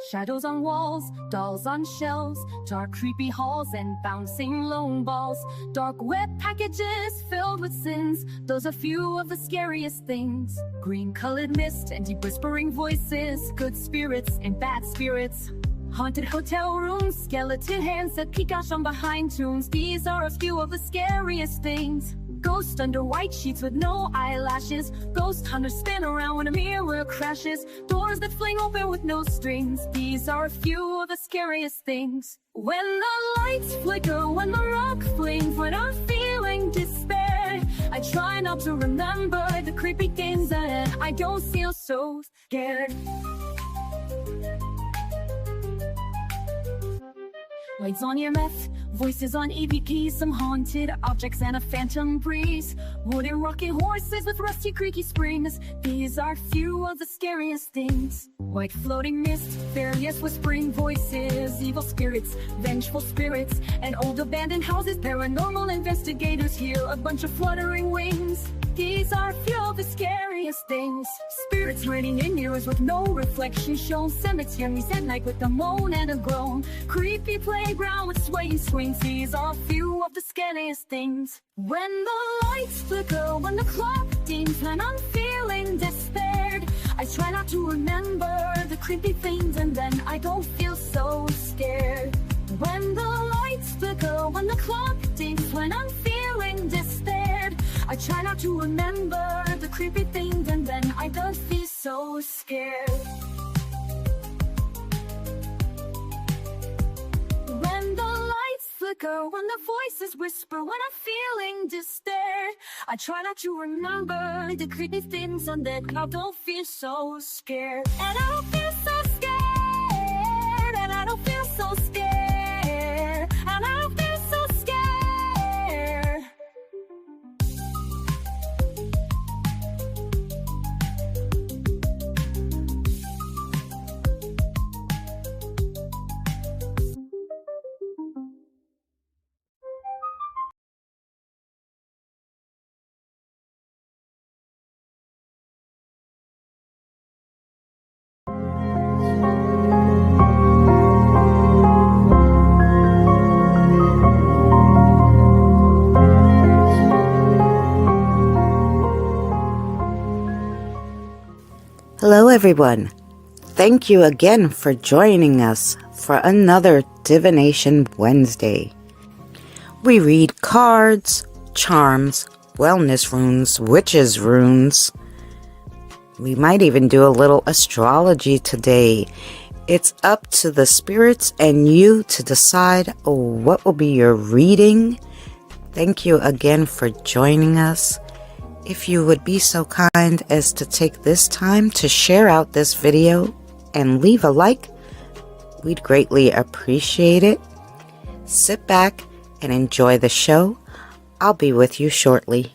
Shadows on walls, dolls on shelves, dark creepy halls and bouncing lone balls. Dark wet packages filled with sins, those are few of the scariest things. Green colored mist and deep whispering voices, good spirits and bad spirits. Haunted hotel rooms, skeleton hands that peek out from behind tombs. These are a few of the scariest things. Ghost under white sheets with no eyelashes. Ghost hunters spin around when a mirror crashes. Doors that fling open with no strings. These are a few of the scariest things. When the lights flicker, when the rock flings, when I'm feeling despair, I try not to remember the creepy things ahead. I don't feel so scared. Lights on EMF, voices on EVP, some haunted objects and a phantom breeze. Wooden rocking horses with rusty creaky springs. These are few of the scariest things. White floating mist, various whispering voices, evil spirits, vengeful spirits, and old abandoned houses. Paranormal investigators hear a bunch of fluttering wings. These are few of the scariest things. Spirits reigning in mirrors with no reflection shown. Cemeteries at night with a moan and a groan. Creepy playground with swaying swings. These are few of the scariest things. When the lights flicker, when the clock dings, when I'm feeling despaired, I try not to remember the creepy things, and then I don't feel so scared. When the lights flicker, when the clock dings, when I'm feeling despaired, I try not to remember the creepy things, and then I don't feel so scared. When the lights flicker, when the voices whisper, when I'm feeling despaired, I try not to remember the creepy things, and then I don't feel so scared. And I don't feel so scared, and I don't feel so scared, and I don't feel so scared. Hello everyone. Thank you again for joining us for another Divination Wednesday. We read cards, charms, wellness runes, witches runes. We might even do a little astrology today. It's up to the spirits and you to decide what will be your reading. Thank you again for joining us. If you would be so kind as to take this time to share out this video and leave a like, we'd greatly appreciate it. Sit back and enjoy the show. I'll be with you shortly.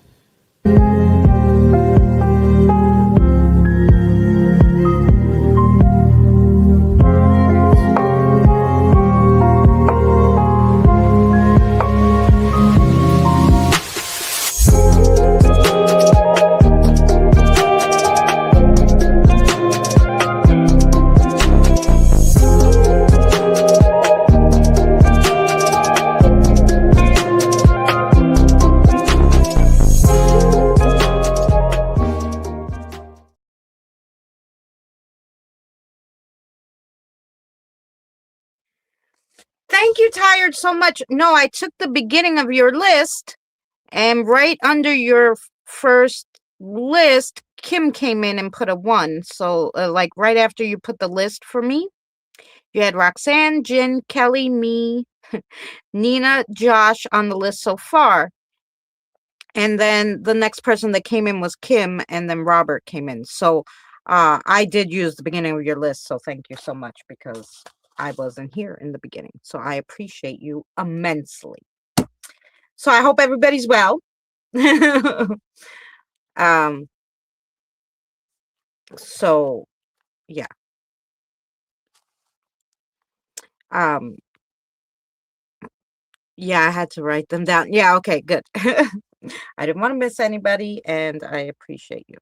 Thank you, Tired, so much. No, I took the beginning of your list, and right under your first list, Kim came in and put a 1. So, like, right after you put the list for me, you had Roxanne, Jen, Kelly, me, Nina, Josh on the list so far. And then the next person that came in was Kim, and then Robert came in. So, I did use the beginning of your list, so thank you so much, because I wasn't here in the beginning, so I appreciate you immensely. So I hope everybody's well. So yeah. Yeah, I had to write them down. Yeah, okay, good. I didn't want to miss anybody, and I appreciate you.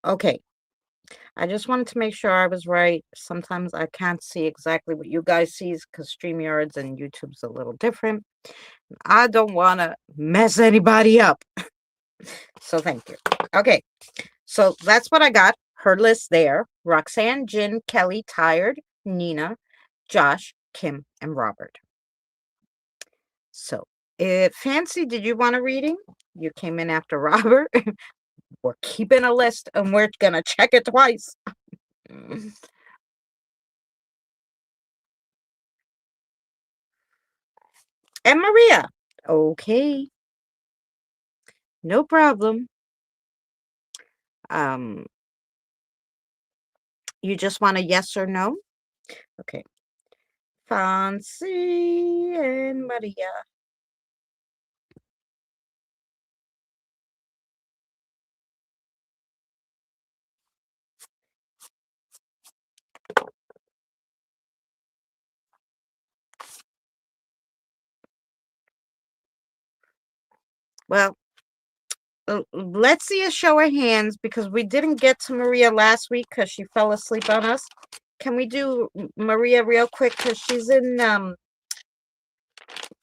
Okay. I just wanted to make sure I was right. Sometimes I can't see exactly what you guys see because StreamYards and YouTube's a little different. I don't want to mess anybody up. So thank you. Okay. So that's what I got. Her list there. Roxanne, Jin, Kelly, Tired, Nina, Josh, Kim, and Robert. So, Fancy, did you want a reading? You came in after Robert. We're keeping a list and we're going to check it twice. And Maria. Okay. No problem. Um, you just want a yes or no? Okay. Fancy and Maria. Well, let's see a show of hands because we didn't get to Maria last week because she fell asleep on us. Can we do Maria real quick because she's in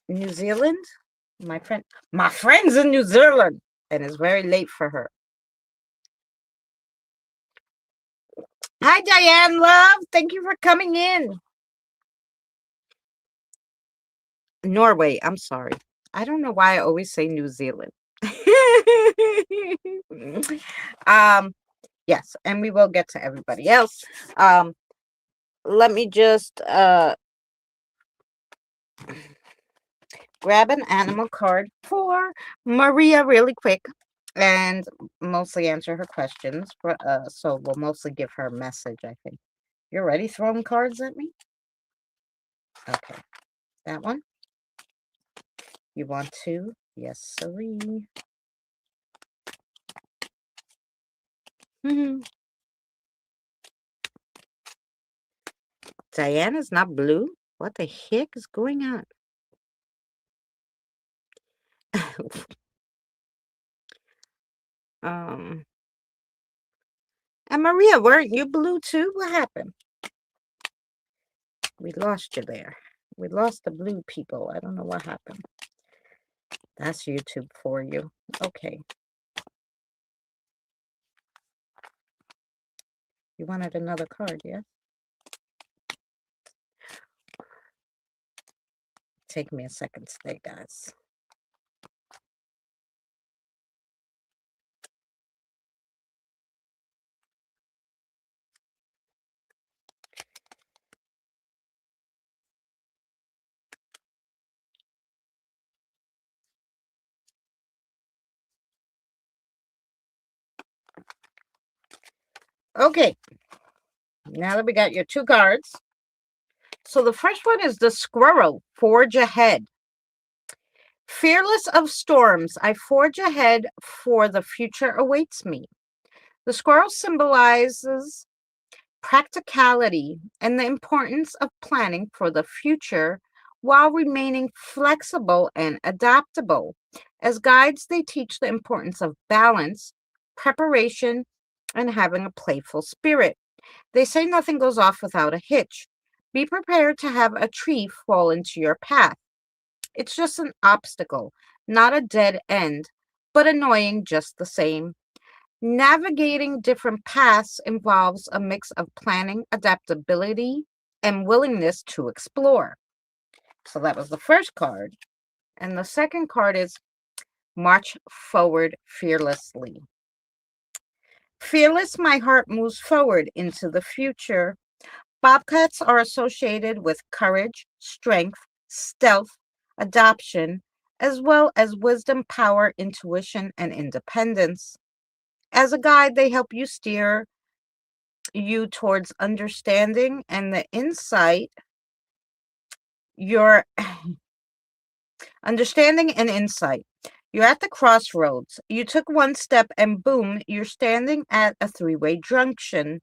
New Zealand? My friend's in New Zealand and it's very late for her. Hi, Diane, love. Thank you for coming in. Norway. I'm sorry. I don't know why I always say New Zealand. Yes, and we will get to everybody else. Let me just grab an animal card for Maria really quick and mostly answer her questions. So we'll mostly give her a message, I think. You're ready throwing cards at me? Okay. That one? You want to? Yes, sirree. Diana's not blue? What the heck is going on? And Maria, weren't you blue too? What happened? We lost you there. We lost the blue people. I don't know what happened. That's YouTube for you. Okay. You wanted another card, yeah? Take me a second today, guys. Okay. Now that we got your two cards. So the first one is the squirrel. Forge ahead. Fearless of storms, I forge ahead, for the future awaits me. The squirrel symbolizes practicality and the importance of planning for the future while remaining flexible and adaptable. As guides, they teach the importance of balance, preparation, and having a playful spirit. They say nothing goes off without a hitch. Be prepared to have a tree fall into your path. It's just an obstacle, not a dead end, but annoying just the same. Navigating different paths involves a mix of planning, adaptability, and willingness to explore. So that was the first card. And the second card is March Forward Fearlessly. Fearless, my heart moves forward into the future. Bobcats are associated with courage, strength, stealth, adoption, as well as wisdom, power, intuition, and independence. As a guide, they help you steer you towards understanding and the insight. Your understanding and insight. You're at the crossroads. You took one step and boom, you're standing at a three-way junction.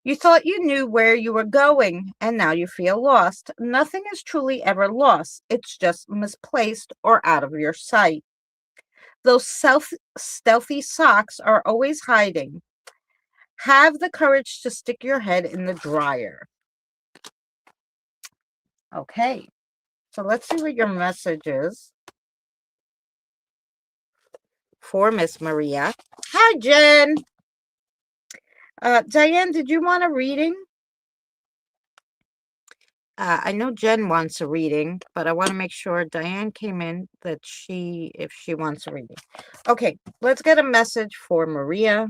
You thought you knew where you were going, and now you feel lost. Nothing is truly ever lost. It's just misplaced or out of your sight. Those stealthy socks are always hiding. Have the courage to stick your head in the dryer. Okay, so let's see what your message is for Miss Maria. Hi, Jen. Diane, did you want a reading? I know Jen wants a reading, but I want to make sure Diane came in that if she wants a reading. Okay, let's get a message for Maria.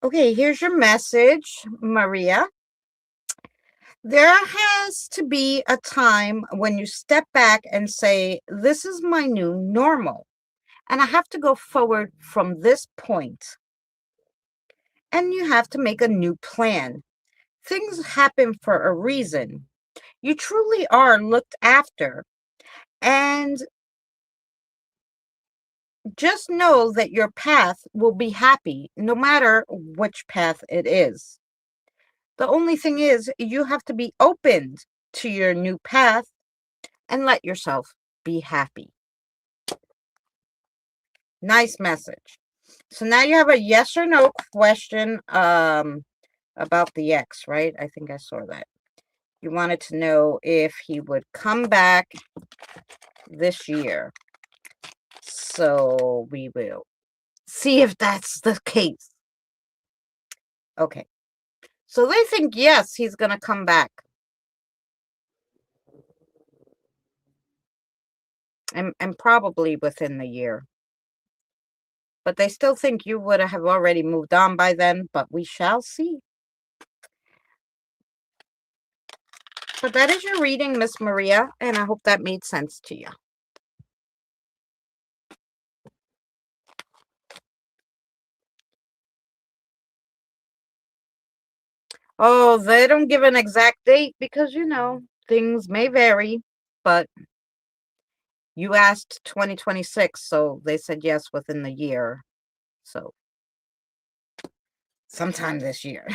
Okay, here's your message, Maria. There has to be a time when you step back and say, this is my new normal, and I have to go forward from this point. And you have to make a new plan. Things happen for a reason. You truly are looked after. And just know that your path will be happy no matter which path it is. The only thing is, you have to be open to your new path and let yourself be happy. Nice message. So now you have a yes or no question about the ex, right? I think I saw that. You wanted to know if he would come back this year. So we will see if that's the case. Okay. So they think, yes, he's going to come back. And probably within the year. But they still think you would have already moved on by then, but we shall see. But that is your reading, Miss Maria, and I hope that made sense to you. Oh, they don't give an exact date because, things may vary, but you asked 2026, so they said yes within the year. So sometime this year.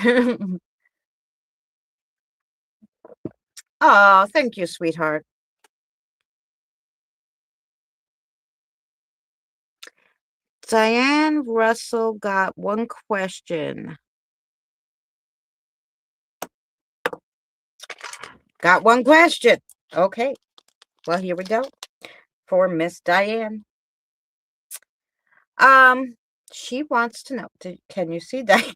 Oh, thank you, sweetheart. Diane Russell got one question. Got one question. Okay. Well, here we go. For Miss Diane. She wants to know. Can you see that?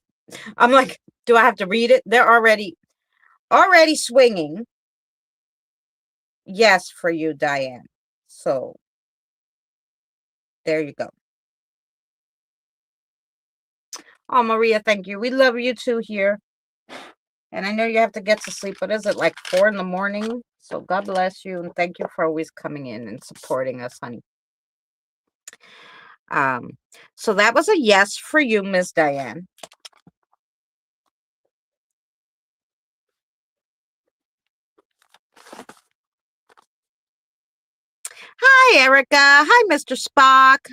I'm like, do I have to read it? They're already swinging. Yes, for you, Diane. So there you go. Oh, Maria, thank you. We love you too here. And I know you have to get to sleep. What is it, like 4 in the morning? So God bless you. And thank you for always coming in and supporting us, honey. So that was a yes for you, Miss Diane. Hi, Erica. Hi, Mr. Spock.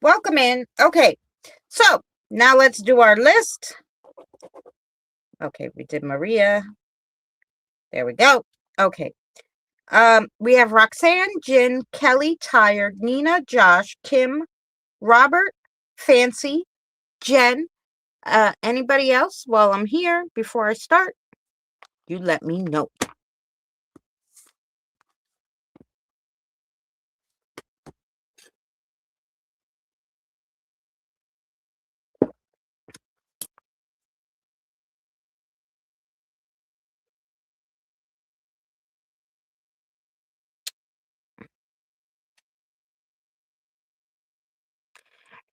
Welcome in. Okay, so now let's do our list. Okay, we did Maria. There we go. Okay. We have Roxanne, Jen, Kelly, Tired, Nina, Josh, Kim, Robert, Fancy, Jen. Anybody else while I'm here before I start? You let me know.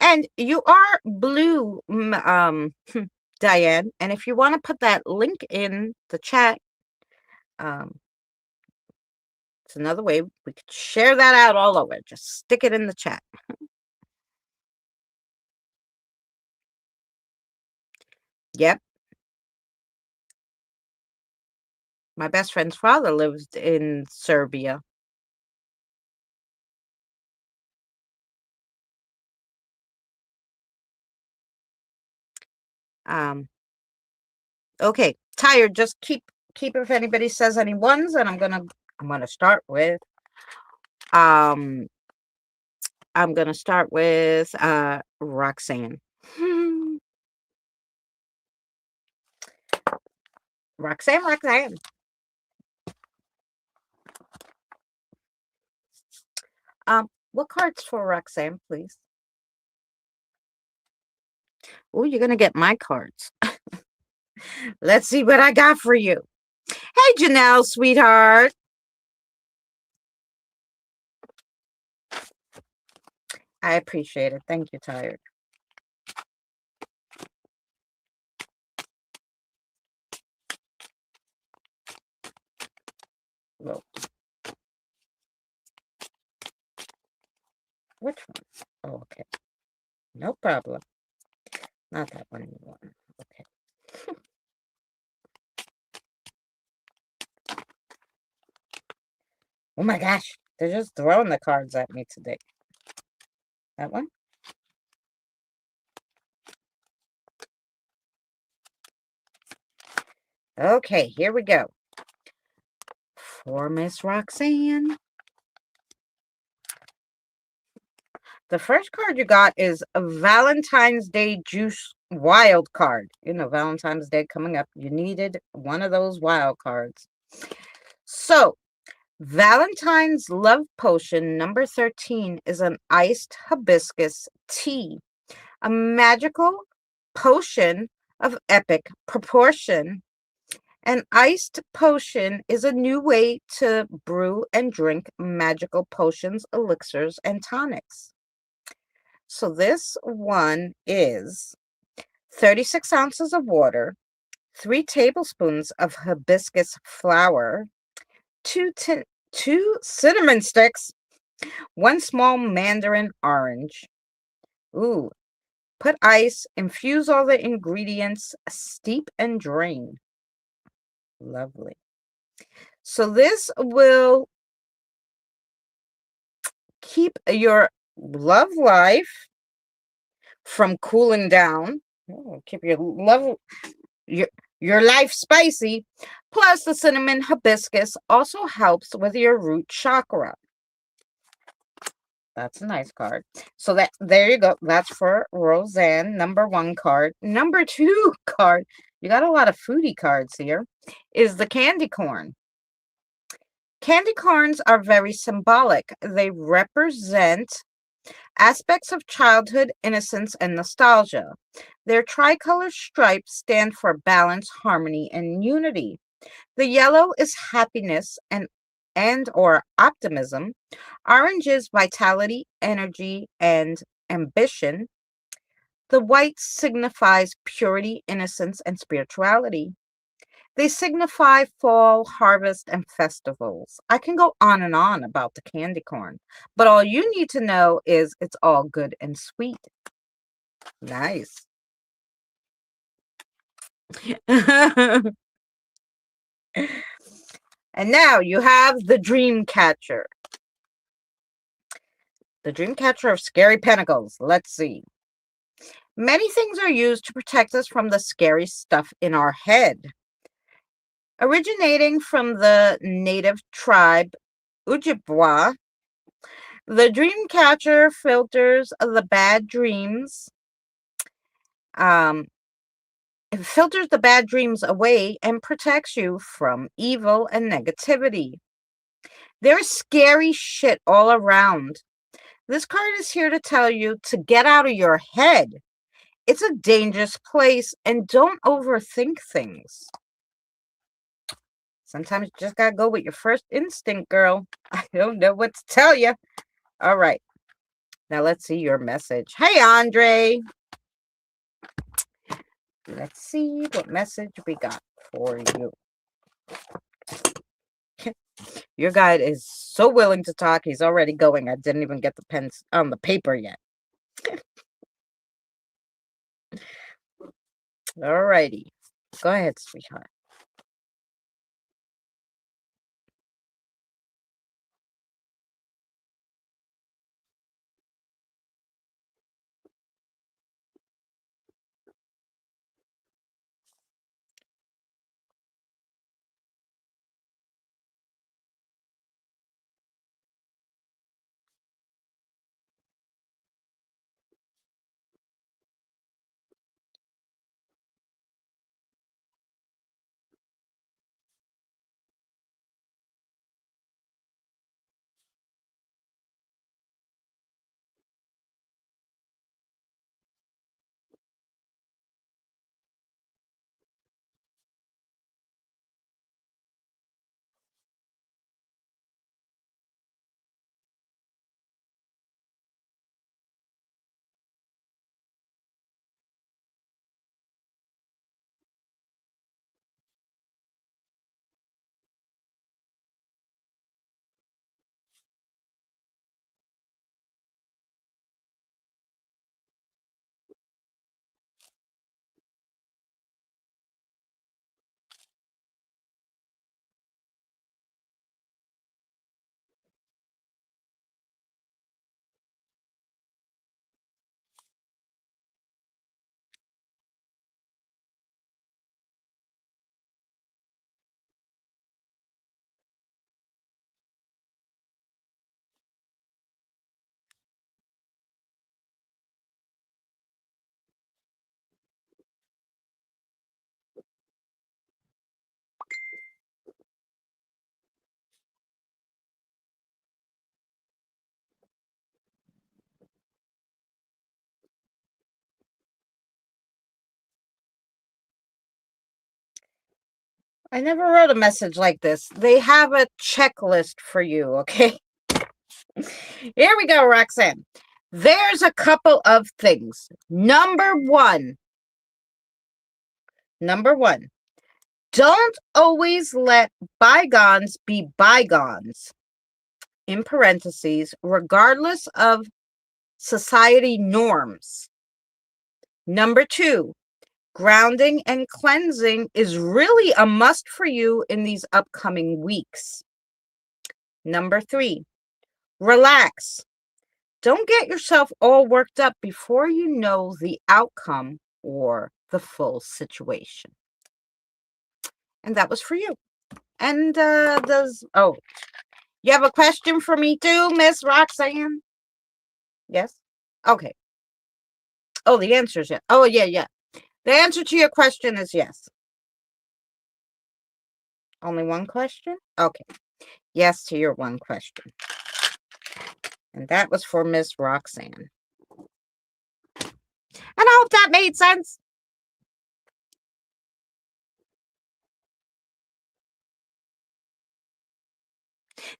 And you are blue, Diane. And if you want to put that link in the chat, it's another way we could share that out all over. Just stick it in the chat. Yep. My best friend's father lives in Serbia. Okay, Tired. Just keep if anybody says any ones, and I'm gonna start with Roxanne. Roxanne. What cards for Roxanne, please? Oh, you're gonna get my cards. Let's see what I got for you. Hey, Janelle, sweetheart. I appreciate it. Thank you, Tired. Whoa. Which one? Oh, okay. No problem. Not that one anymore. Okay. Oh my gosh. They're just throwing the cards at me today. That one? Okay, here we go. For Miss Roxanne. The first card you got is a Valentine's Day Juice wild card. You know, Valentine's Day coming up. You needed one of those wild cards. So, Valentine's Love Potion number 13 is an iced hibiscus tea, a magical potion of epic proportion. An iced potion is a new way to brew and drink magical potions, elixirs, and tonics. So this one is 36 ounces of water, 3 tablespoons of hibiscus flower, 2 cinnamon sticks, 1 small mandarin orange. Ooh, put ice, infuse all the ingredients, steep and drain. Lovely. So this will keep your love life from cooling down. Keep your life spicy. Plus, the cinnamon hibiscus also helps with your root chakra. That's a nice card. So there you go. That's for Roseanne, number 1 card. Number 2 card, you got a lot of foodie cards here, is the candy corn. Candy corns are very symbolic. They represent aspects of childhood, innocence, and nostalgia. Their tricolor stripes stand for balance, harmony, and unity. The yellow is happiness and and or optimism. Orange is vitality, energy, and ambition. The white signifies purity, innocence, and spirituality. They signify fall, harvest, and festivals. I can go on and on about the candy corn, but all you need to know is it's all good and sweet. Nice. And now you have the dream catcher. The dream catcher of scary pentacles. Let's see. Many things are used to protect us from the scary stuff in our head. Originating from the native tribe Ojibwa, the dream catcher filters the bad dreams. It filters the bad dreams away and protects you from evil and negativity. There's scary shit all around. This card is here to tell you to get out of your head. It's a dangerous place, and don't overthink things. Sometimes you just gotta go with your first instinct, girl. I don't know what to tell you. All right. Now let's see your message. Hey, Andre. Let's see what message we got for you. Your guide is so willing to talk. He's already going. I didn't even get the pens on the paper yet. All righty. Go ahead, sweetheart. I never wrote a message like this. They have a checklist for you, okay? Here we go, Roxanne. There's a couple of things. Number one, don't always let bygones be bygones. In parentheses, regardless of society norms. Number two, grounding and cleansing is really a must for you in these upcoming weeks. Number three, relax. Don't get yourself all worked up before you know the outcome or the full situation. And that was for you. And you have a question for me too, Miss Roxanne? Yes? Okay. Oh, the answer is yes. Oh, yeah. The answer to your question is yes. Only one question? Okay. Yes to your one question. And that was for Miss Roxanne. And I hope that made sense.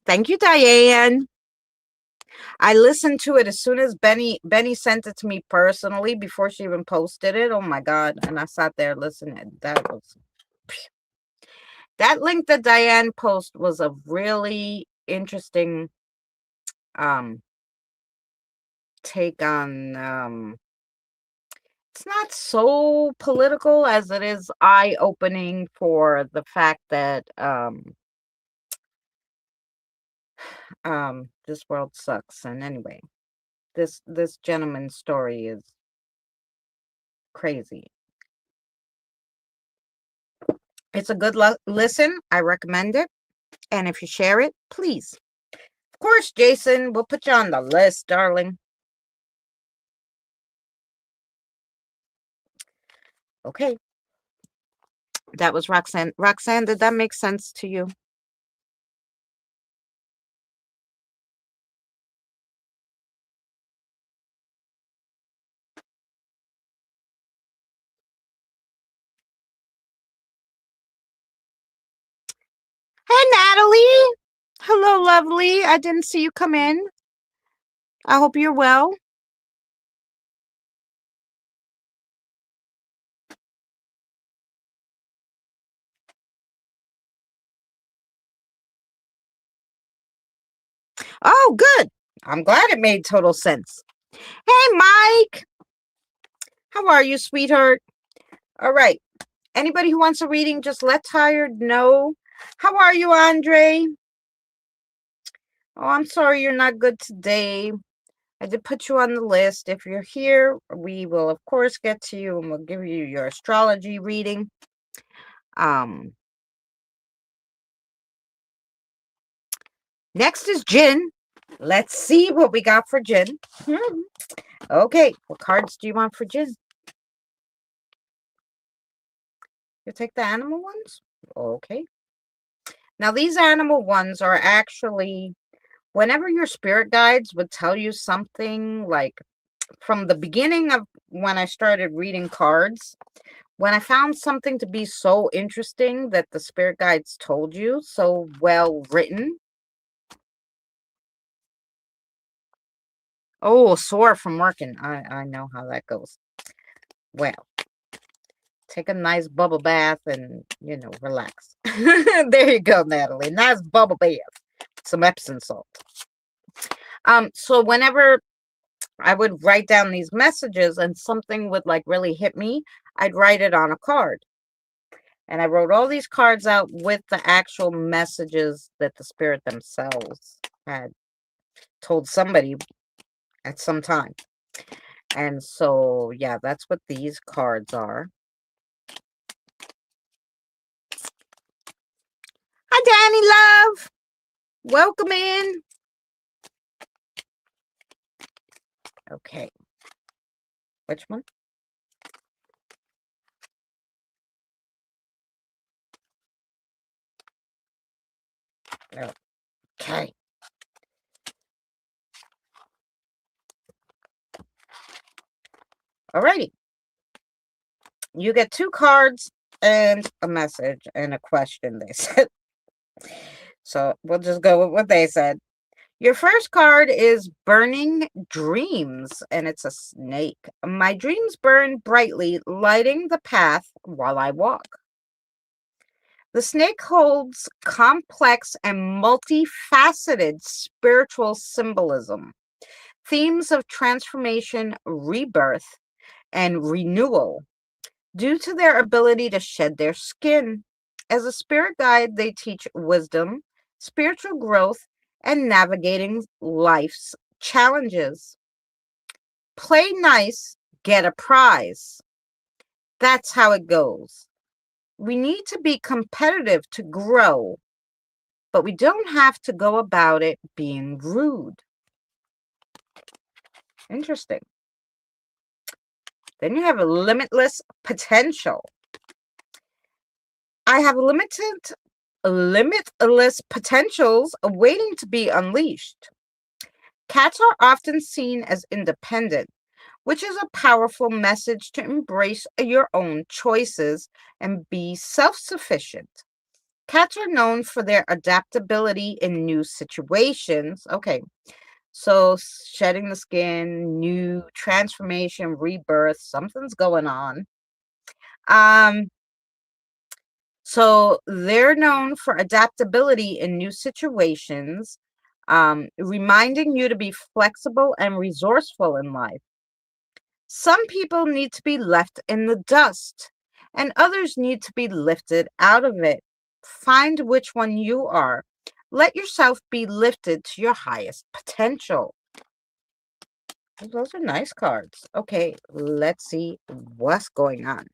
Thank you, Diane. I listened to it as soon as Benny sent it to me personally before she even posted it. Oh my God. And I sat there listening. That link that Diane posted was a really interesting take on it's not so political as it is eye-opening for the fact that this world sucks. And anyway, this gentleman's story is crazy. It's a good listen. I recommend it. And if you share it, please. Of course, Jason, we'll put you on the list, darling. Okay. That was Roxanne. Roxanne, did that make sense to you? Hey, Natalie. Hello, lovely. I didn't see you come in. I hope you're well. Oh, good. I'm glad it made total sense. Hey, Mike. How are you, sweetheart? All right. Anybody who wants a reading, just let Tired know. How are you, Andre? Oh, I'm sorry you're not good today. I did put you on the list. If you're here, we will, of course, get to you and we'll give you your astrology reading. Next is Jin. Let's see what we got for Jin. Okay, what cards do you want for Jin? You take the animal ones? Okay. Now, these animal ones are actually, whenever your spirit guides would tell you something, like from the beginning of when I started reading cards, when I found something to be so interesting that the spirit guides told you, so well written. Oh, sore from working. I know how that goes. Well, take a nice bubble bath and, relax. There you go, Natalie. Nice bubble bath. Some Epsom salt. So whenever I would write down these messages and something would like really hit me, I'd write it on a card. And I wrote all these cards out with the actual messages that the spirit themselves had told somebody at some time. And so, yeah, that's what these cards are. Hi, Danny Love. Welcome in. Okay. Which one? Okay. Alrighty. You get 2 cards and a message and a question, they said. So we'll just go with what they said. Your first card is Burning Dreams, and it's a snake. My dreams burn brightly, lighting the path while I walk. The snake holds complex and multifaceted spiritual symbolism, themes of transformation, rebirth, and renewal due to their ability to shed their skin. As a spirit guide, they teach wisdom, spiritual growth, and navigating life's challenges. Play nice, get a prize. That's how it goes. We need to be competitive to grow, but we don't have to go about it being rude. Interesting. Then you have a limitless potential. I have limitless potentials awaiting to be unleashed. Cats are often seen as independent, which is a powerful message to embrace your own choices and be self-sufficient. Cats are known for their adaptability in new situations. Okay, so shedding the skin, new transformation, rebirth, something's going on. Um, so they're known for adaptability in new situations, reminding you to be flexible and resourceful in life. Some people need to be left in the dust, and others need to be lifted out of it. Find which one you are. Let yourself be lifted to your highest potential. Those are nice cards. Okay, let's see what's going on.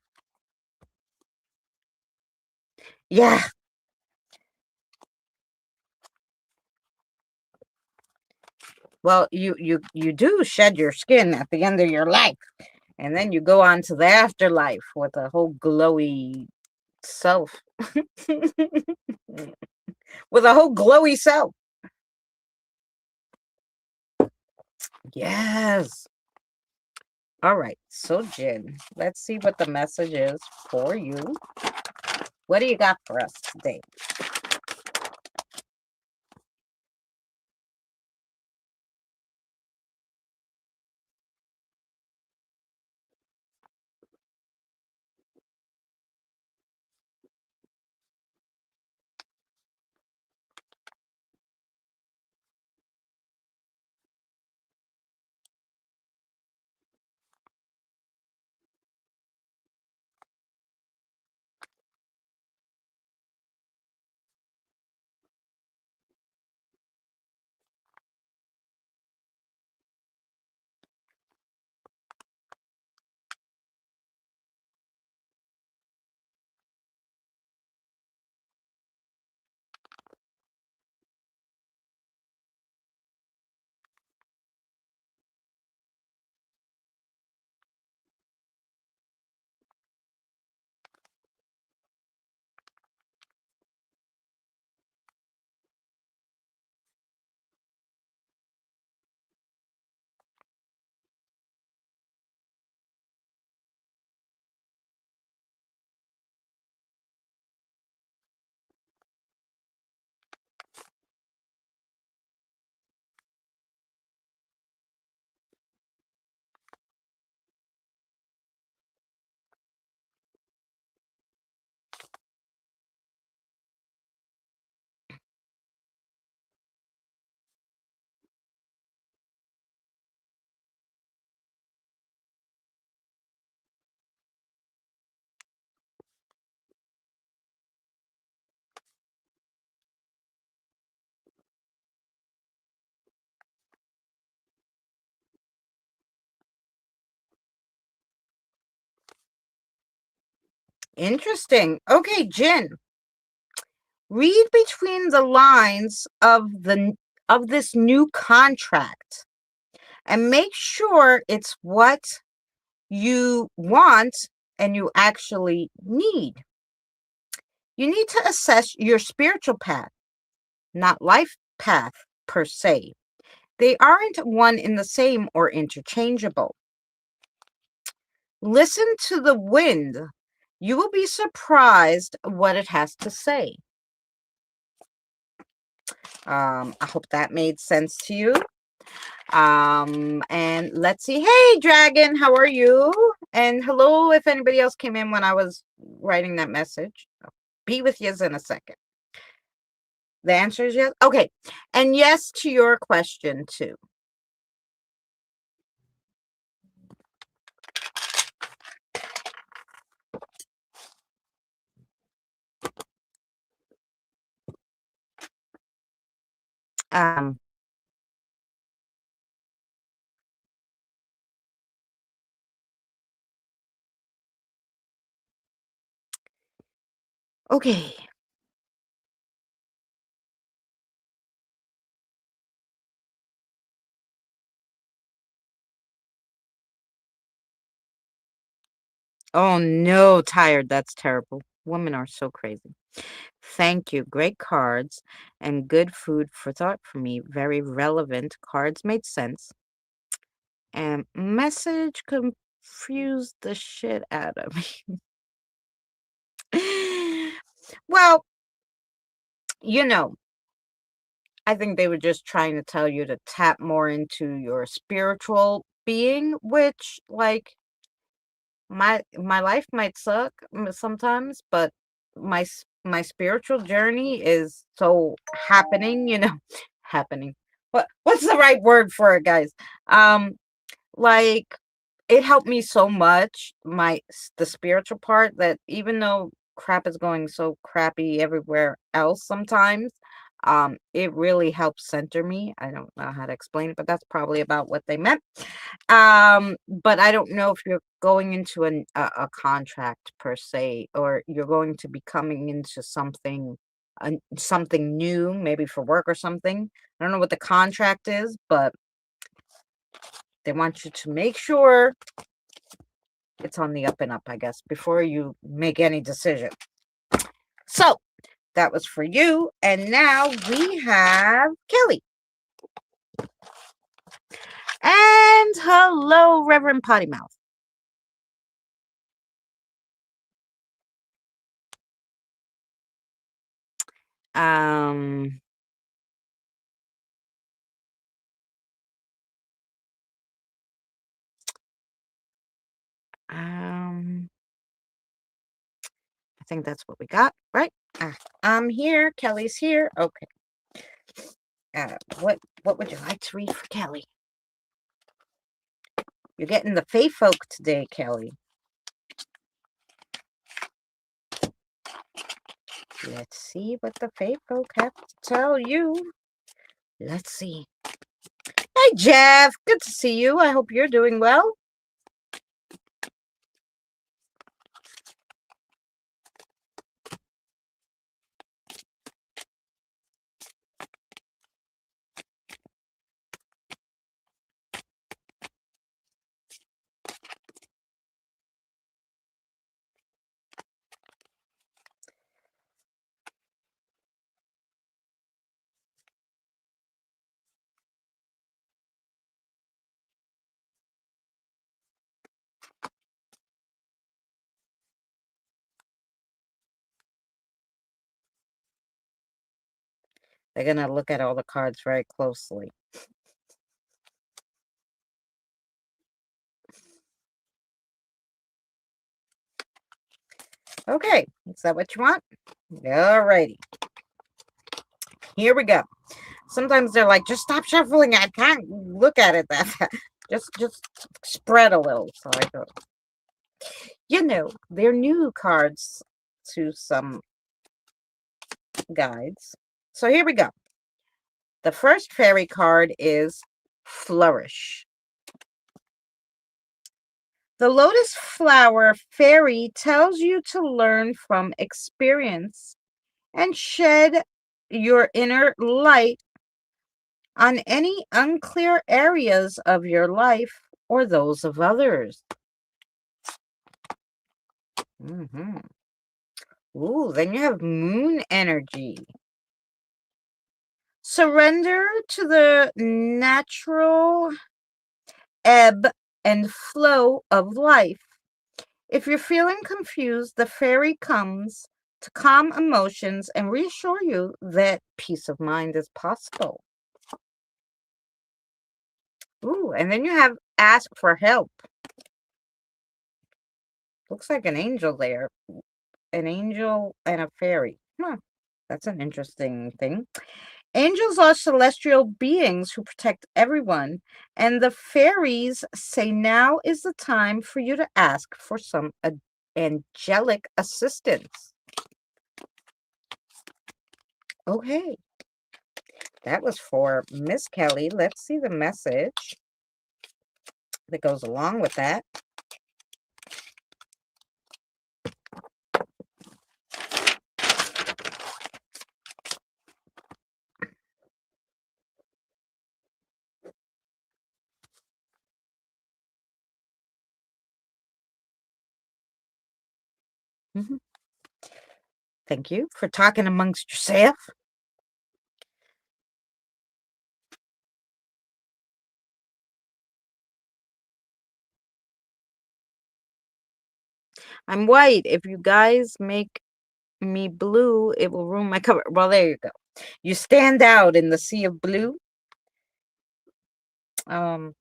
Yeah. Well, you do shed your skin at the end of your life, and then you go on to the afterlife with a whole glowy self. With a whole glowy self. Yes. All right. So, Jen, let's see what the message is for you. What do you got for us today? Interesting. Okay, Jen, read between the lines of this new contract and make sure it's what you want and you actually need. You need to assess your spiritual path, not life path per se. They aren't one in the same or interchangeable. Listen to the wind. You will be surprised what it has to say. I hope that made sense to you. And let's see. Hey, Dragon, how are you? And hello, if anybody else came in when I was writing that message. I'll be with you in a second. The answer is yes. Okay. And yes to your question, too. Um, okay. Oh, no, tired. That's terrible. Women are so crazy. Thank you. Great cards and good food for thought for me. Very relevant. Cards made sense. And message confused the shit out of me. Well, you know, I think they were just trying to tell you to tap more into your spiritual being, which, like, my life might suck sometimes, but my spiritual journey is so happening, happening. What's the right word for it, guys? Um, like, it helped me so much, the spiritual part, that even though crap is going so crappy everywhere else sometimes, it really helps center me. I don't know how to explain it, but that's probably about what they meant. But I don't know if you're going into a contract per se, or you're going to be coming into something new, maybe for work or something. I don't know what the contract is, but they want you to make sure it's on the up and up, I guess, before you make any decision. So that was for you. And now we have Kelly. And hello, Reverend Potty Mouth. Um, um, I think that's what we got, right? I'm here. Kelly's here. Okay. What would you like to read for Kelly? You're getting the Fae Folk today, Kelly. Let's see what the Fae Folk have to tell you. Let's see. Hey, Jeff. Good to see you. I hope you're doing well. They're going to look at all the cards very closely. Okay, is that what you want? Alrighty. Here we go. Sometimes they're like, just stop shuffling. I can't look at it that fast. Just spread a little. So I go. They're new cards to some guides. So here we go. The first fairy card is Flourish. The lotus flower fairy tells you to learn from experience and shed your inner light on any unclear areas of your life or those of others. Ooh, then you have moon energy. Surrender to the natural ebb and flow of life. If you're feeling confused, the fairy comes to calm emotions and reassure you that peace of mind is possible. Ooh, and then you have ask for help. Looks like an angel there. An angel and a fairy. That's an interesting thing. Angels are celestial beings who protect everyone, and the fairies say now is the time for you to ask for some angelic assistance. Okay, that was for Miss Kelly. Let's see the message that goes along with that. Thank you for talking amongst yourself. I'm white. If you guys make me blue, it will ruin my cover. Well, there you go. You stand out in the sea of blue. Um,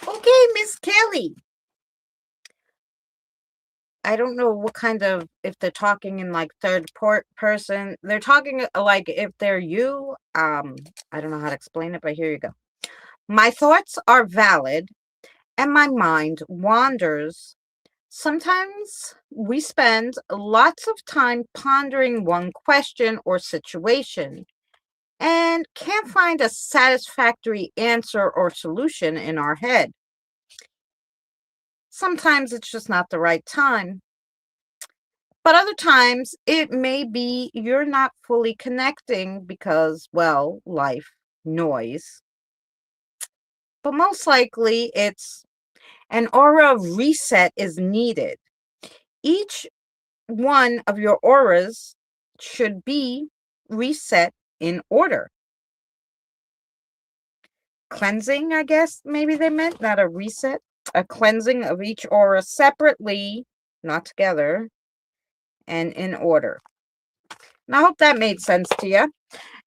okay, Miss Kelly. I don't know what kind of, if they're talking in like third person, they're talking like if they're you. I don't know how to explain it, but here you go. My thoughts are valid and my mind wanders. Sometimes we spend lots of time pondering one question or situation and can't find a satisfactory answer or solution in our head. Sometimes it's just not the right time. But other times it may be you're not fully connecting because, well, life, noise. But most likely it's an aura reset is needed. Each one of your auras should be reset in order. Cleansing, I guess maybe they meant, not a reset. A cleansing of each aura separately, not together, and in order. And I hope that made sense to you.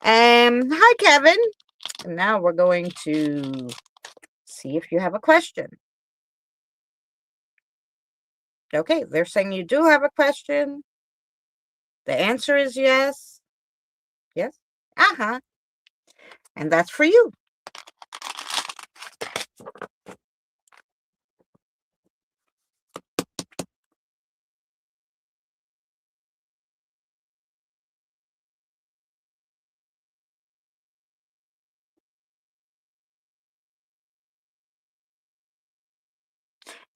Hi, Kevin. And now we're going to see if you have a question. Okay, they're saying you do have a question. The answer is yes. Yes. Uh-huh. And that's for you.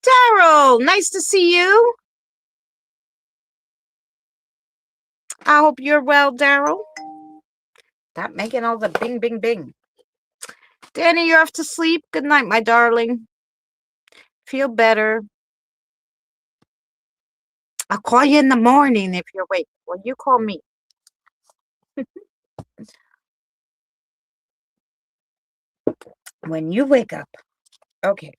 Daryl, nice to see you. I hope you're well, Daryl. Stop making all the bing, bing, bing. Danny, you're off to sleep. Good night, my darling. Feel better. I'll call you in the morning if you're awake. Well, you call me. When you wake up. Okay.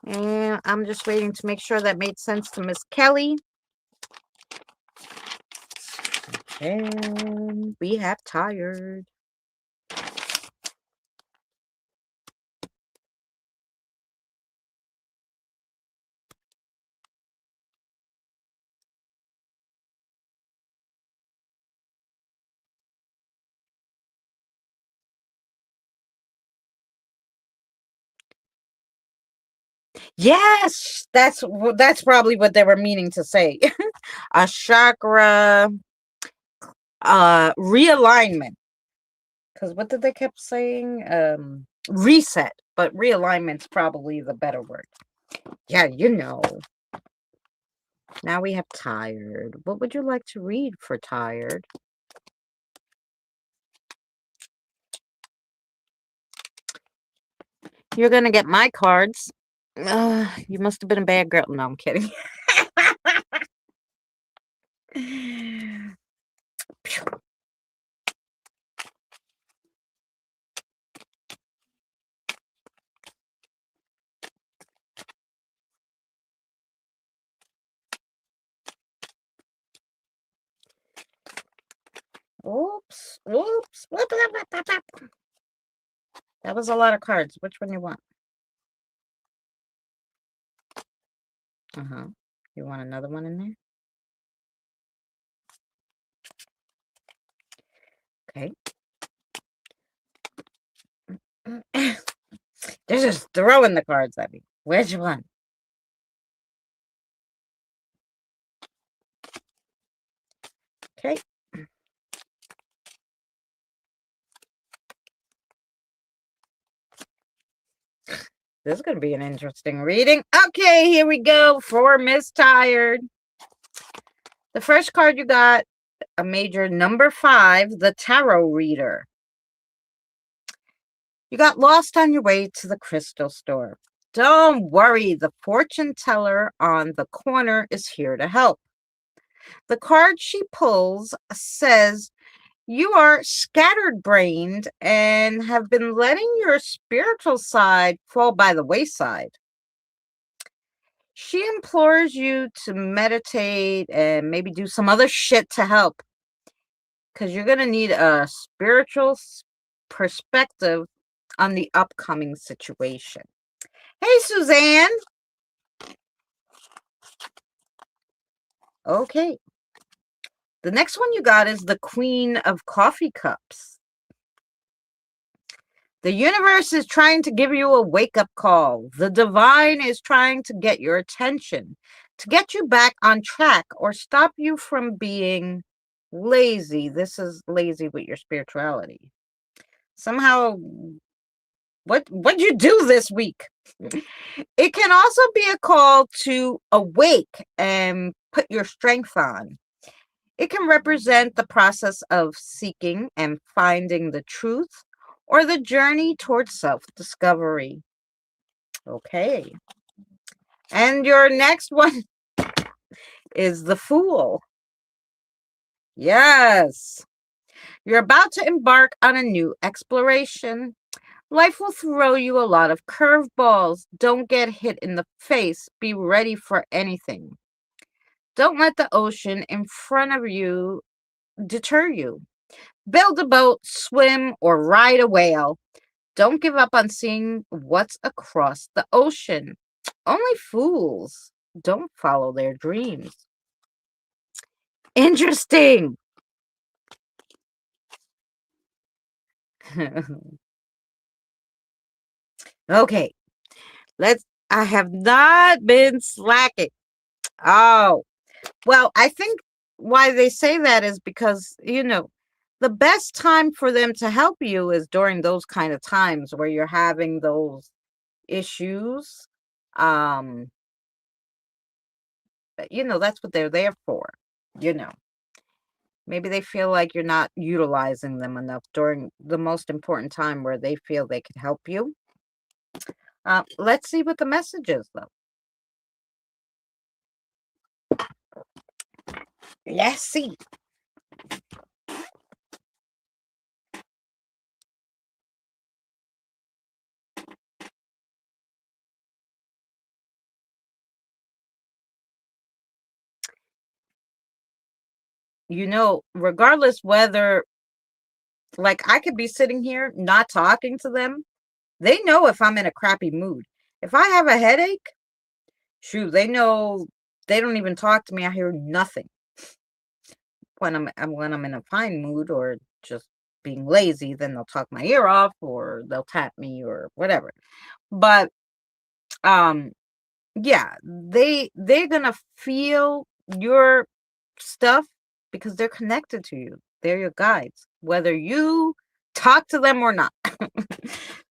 And I'm just waiting to make sure that made sense to Miss Kelly. And we have tired. Yes, that's probably what they were meaning to say. A chakra realignment. Because what did they kept saying? Reset, but realignment's probably the better word. Yeah, you know. Now we have tired. What would you like to read for tired? You're gonna get my cards. You must have been a bad girl. No, I'm kidding. Oops. Oops. That was a lot of cards. Which one you want? Uh-huh. You want another one in there? Okay. They're just throwing the cards at me. Which one? Okay. This is going to be an interesting reading. Okay, here we go for Miss Tired. The first card you got, a major number 5, the Tarot Reader. You got lost on your way to the crystal store. Don't worry, the fortune teller on the corner is here to help. The card she pulls says, you are scattered-brained and have been letting your spiritual side fall by the wayside. She implores you to meditate and maybe do some other shit to help, because you're going to need a spiritual perspective on the upcoming situation. Hey, Suzanne. Okay. The next one you got is the Queen of Coffee Cups. The universe is trying to give you a wake-up call. The divine is trying to get your attention, to get you back on track or stop you from being lazy. This is lazy with your spirituality. Somehow, what'd you do this week? It can also be a call to awake and put your strength on. It can represent the process of seeking and finding the truth or the journey towards self-discovery. Okay. And your next one is the Fool. Yes. You're about to embark on a new exploration. Life will throw you a lot of curveballs. Don't get hit in the face. Be ready for anything. Don't let the ocean in front of you deter you. Build a boat, swim, or ride a whale. Don't give up on seeing what's across the ocean. Only fools don't follow their dreams. Interesting. Okay. I have not been slacking. Oh, well, I think why they say that is because, the best time for them to help you is during those kind of times where you're having those issues. That's what they're there for, you know. Maybe they feel like you're not utilizing them enough during the most important time where they feel they could help you. Let's see what the message is, though. Let's see. Regardless whether, like, I could be sitting here not talking to them, they know if I'm in a crappy mood. If I have a headache, shoot, they know. They don't even talk to me. I hear nothing. When I'm in a fine mood or just being lazy, then they'll talk my ear off or they'll tap me or whatever. But yeah, they're gonna feel your stuff because they're connected to you. They're your guides, whether you talk to them or not.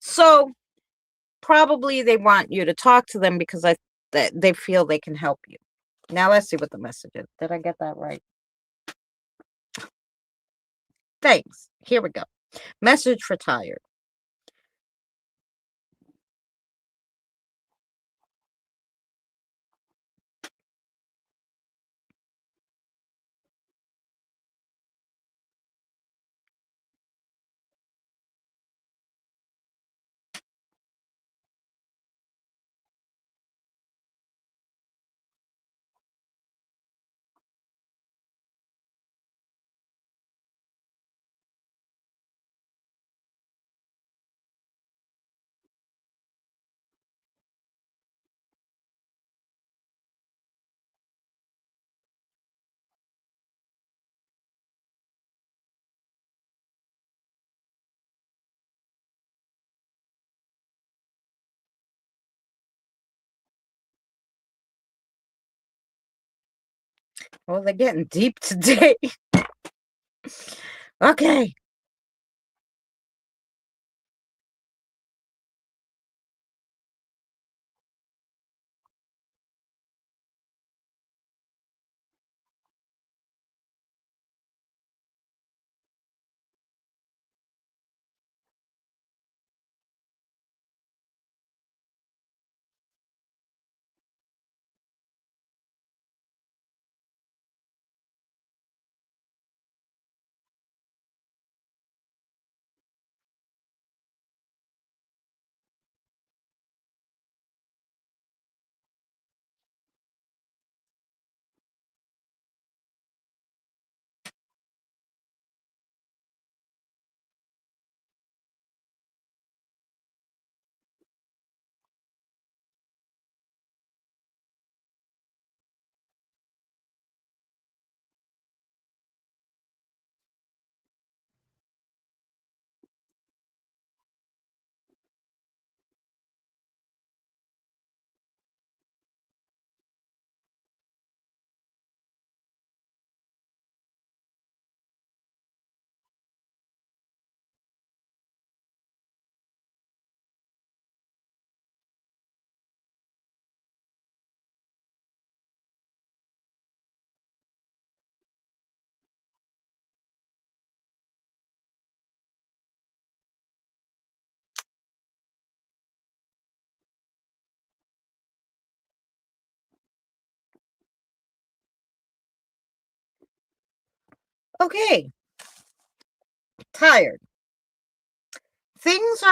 So probably they want you to talk to them because they feel they can help you. Now let's see what the message is. Did I get that right? Thanks. Here we go. Message for tired. Well, they're getting deep today. Okay. Okay. Tired. Things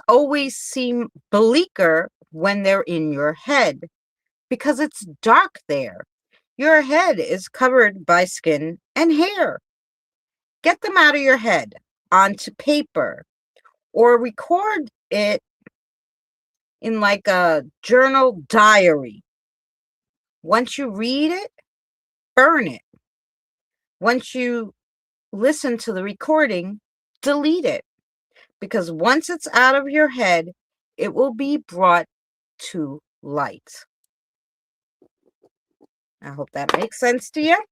always seem bleaker when they're in your head because it's dark there. Your head is covered by skin and hair. Get them out of your head onto paper or record it in like a journal diary. Once you read it, burn it. Once you listen to the recording, delete it. Because once it's out of your head, it will be brought to light. I hope that makes sense to you.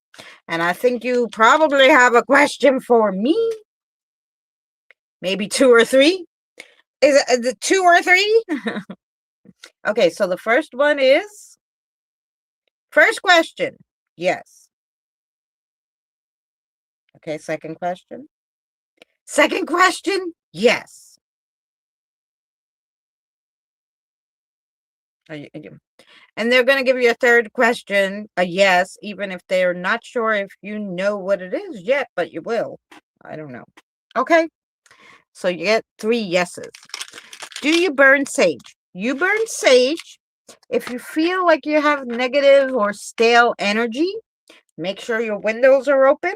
And I think you probably have a question for me. Maybe two or three. Is it 2 or 3? Okay, so the first one is, first question. Yes. Okay, second question. Second question, yes. And they're going to give you a third question, a yes, even if they're not sure if you know what it is yet, but you will. I don't know. Okay, so you get 3 yeses. Do you burn sage? You burn sage if you feel like you have negative or stale energy. Make sure your windows are open.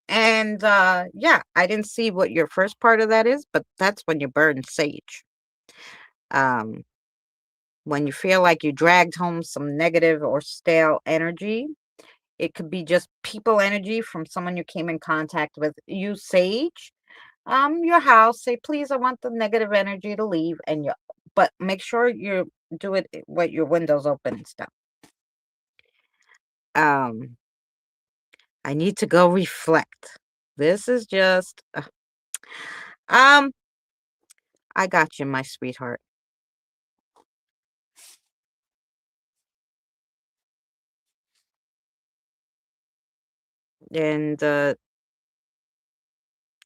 And yeah, I didn't see what your first part of that is, but that's when you burn sage. When you feel like you dragged home some negative or stale energy, it could be just people energy from someone you came in contact with. Use sage, your house. Say, please, I want the negative energy to leave, but make sure you do it with your windows open and stuff. I need to go reflect. This is just, I got you, my sweetheart. And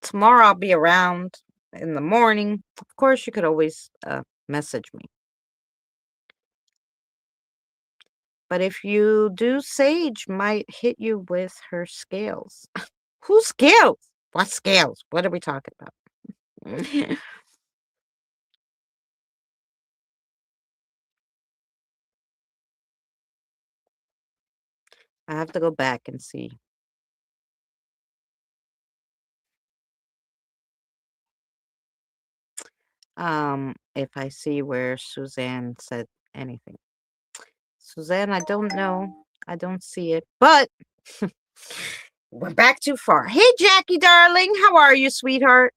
tomorrow I'll be around in the morning. Of course, you could always message me. But if you do, Sage might hit you with her scales. Whose scales? What scales? What are we talking about? I have to go back and see. If I see where Suzanne said anything. Suzanne, I don't know. I don't see it, but we're back too far. Hey, Jackie, darling. How are you, sweetheart?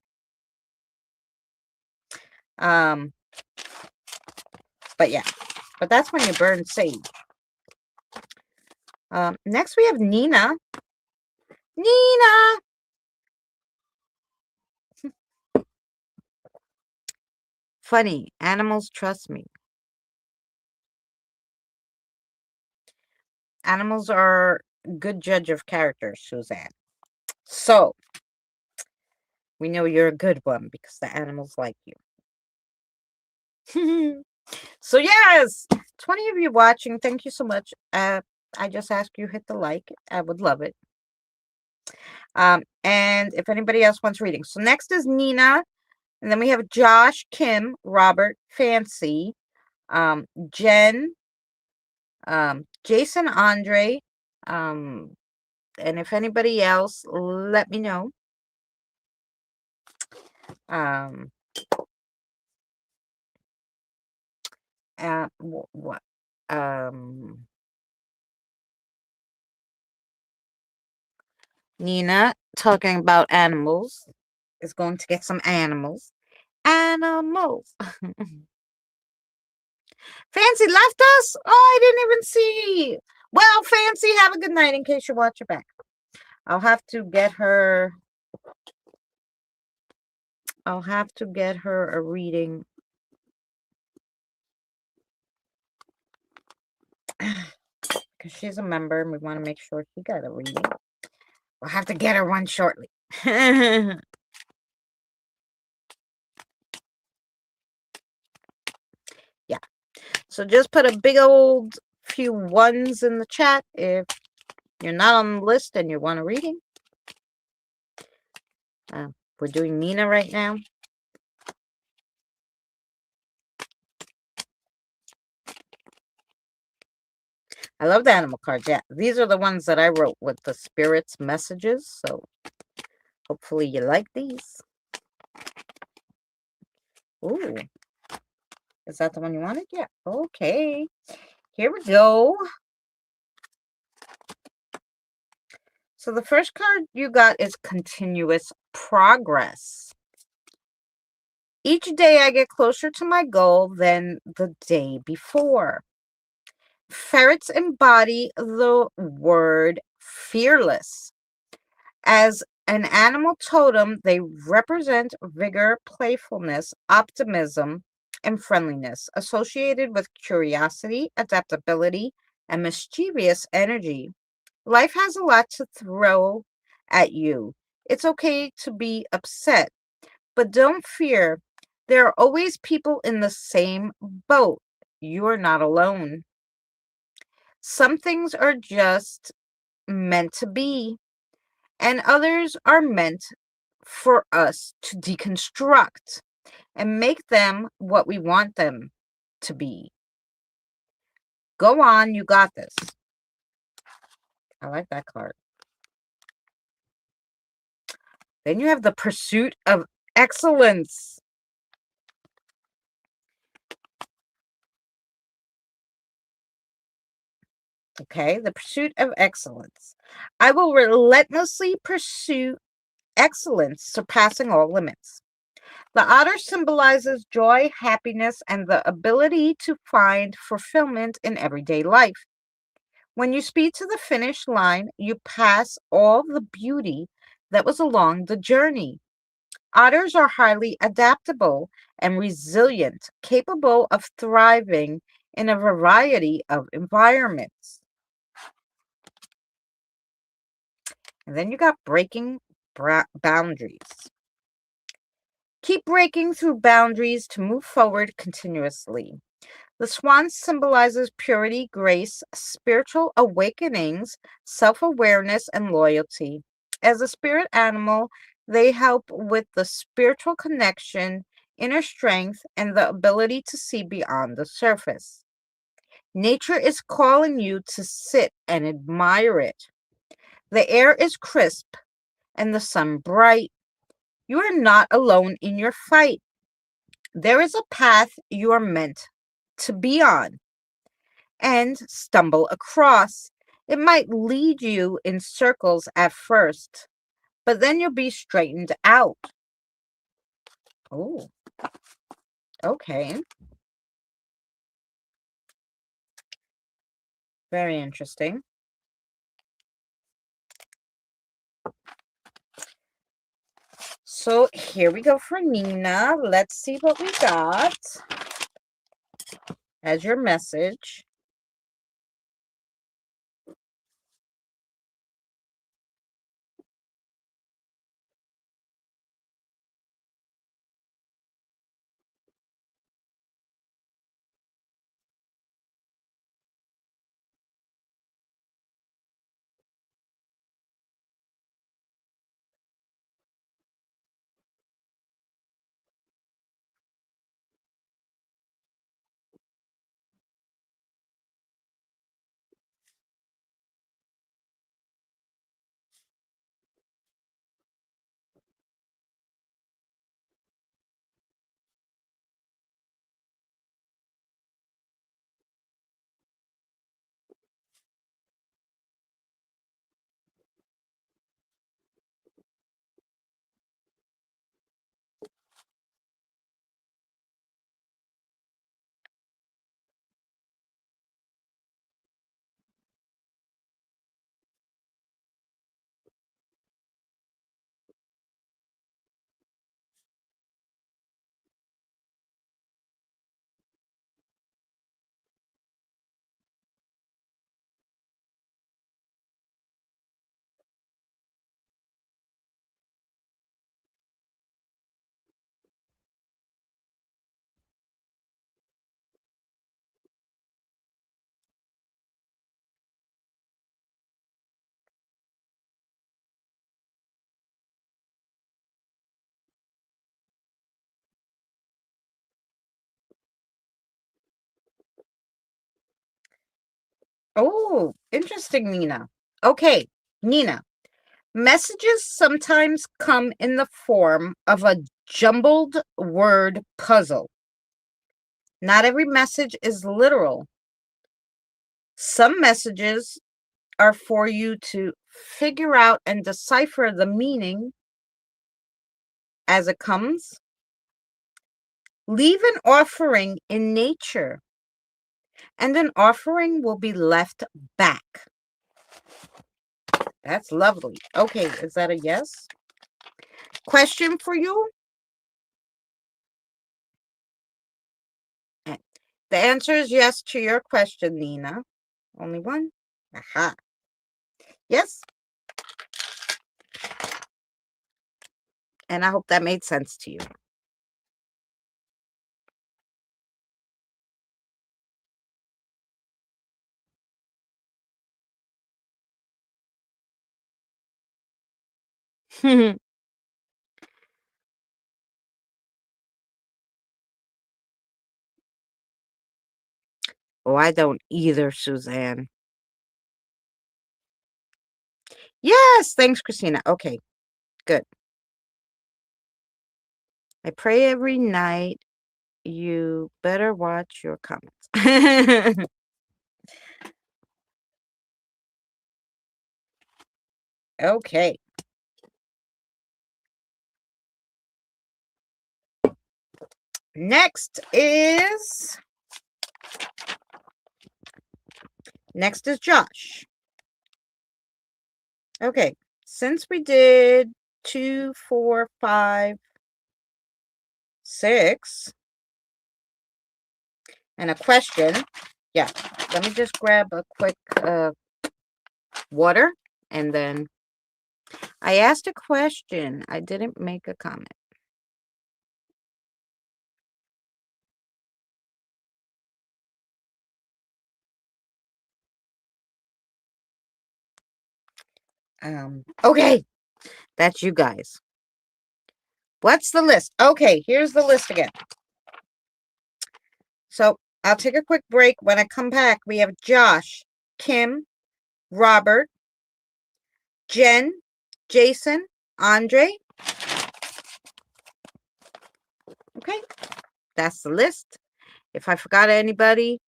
But yeah, but that's when you burn sage. Next we have Nina. Nina! Funny, animals trust me. Animals are a good judge of character, Suzanne. So, we know you're a good one because the animals like you. So, yes, 20 of you watching, thank you so much. I just ask you hit the like. I would love it. And if anybody else wants reading. So, next is Nina. And then we have Josh, Kim, Robert, Fancy, Jen, Jason, Andre, and if anybody else, let me know. What? Nina talking about animals is going to get some animals. Animals. Fancy left us? Oh, I didn't even see. Well, Fancy, have a good night in case you watch it back. I'll have to get her a reading. Because she's a member and we want to make sure she got a reading. We'll have to get her one shortly. Yeah. So just put a big old few ones in the chat if you're not on the list and you want a reading. We're doing Nina right now. I love the animal cards. Yeah, these are the ones that I wrote with the spirits messages. So hopefully you like these. Ooh. Is that the one you wanted? Yeah. Okay. Here we go. So the first card you got is continuous progress. Each day I get closer to my goal than the day before. Ferrets embody the word fearless. As an animal totem, they represent vigor, playfulness, optimism, and friendliness, associated with curiosity, adaptability, and mischievous energy. Life has a lot to throw at you. It's okay to be upset, but don't fear. There are always people in the same boat. You are not alone. Some things are just meant to be, and others are meant for us to deconstruct and make them what we want them to be. Go on, you got this. I like that card. Then you have the pursuit of excellence. Okay, the pursuit of excellence. I will relentlessly pursue excellence, surpassing all limits. The otter symbolizes joy, happiness, and the ability to find fulfillment in everyday life. When you speed to the finish line, you pass all the beauty that was along the journey. Otters are highly adaptable and resilient, capable of thriving in a variety of environments. And then you got breaking boundaries. Keep breaking through boundaries to move forward continuously. The swan symbolizes purity, grace, spiritual awakenings, self awareness, and loyalty. As a spirit animal, they help with the spiritual connection, inner strength, and the ability to see beyond the surface. Nature is calling you to sit and admire it. The air is crisp and the sun bright. You are not alone in your fight. There is a path you are meant to be on and stumble across. It might lead you in circles at first, but then you'll be straightened out. Oh, okay. Very interesting. So here we go for Nina. Let's see what we got as your message. Oh, interesting, Nina. Okay, Nina. Messages sometimes come in the form of a jumbled word puzzle. Not every message is literal. Some messages are for you to figure out and decipher the meaning as it comes. Leave an offering in nature, and an offering will be left back. That's lovely. Okay, is that a yes? Question for you? The answer is yes to your question, Nina. Only one? Aha. Yes? And I hope that made sense to you. Oh, I don't either, Suzanne. Yes, thanks, Christina. Okay, good. I pray every night. You better watch your comments. Okay. Next is Josh. Okay, since we did 2, 4, 5, 6, and a question. Yeah, let me just grab a quick water, and then I asked a question. I didn't make a comment. Okay, that's you guys. What's the list? Okay, here's the list again. So I'll take a quick break. When I come back, we have Josh, Kim, Robert, Jen, Jason, Andre. Okay, that's the list. If I forgot anybody,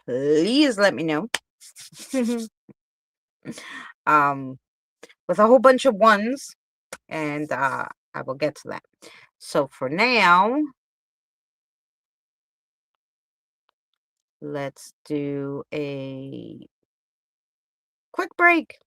please let me know. With a whole bunch of ones, and I will get to that. So for now, let's do a quick break.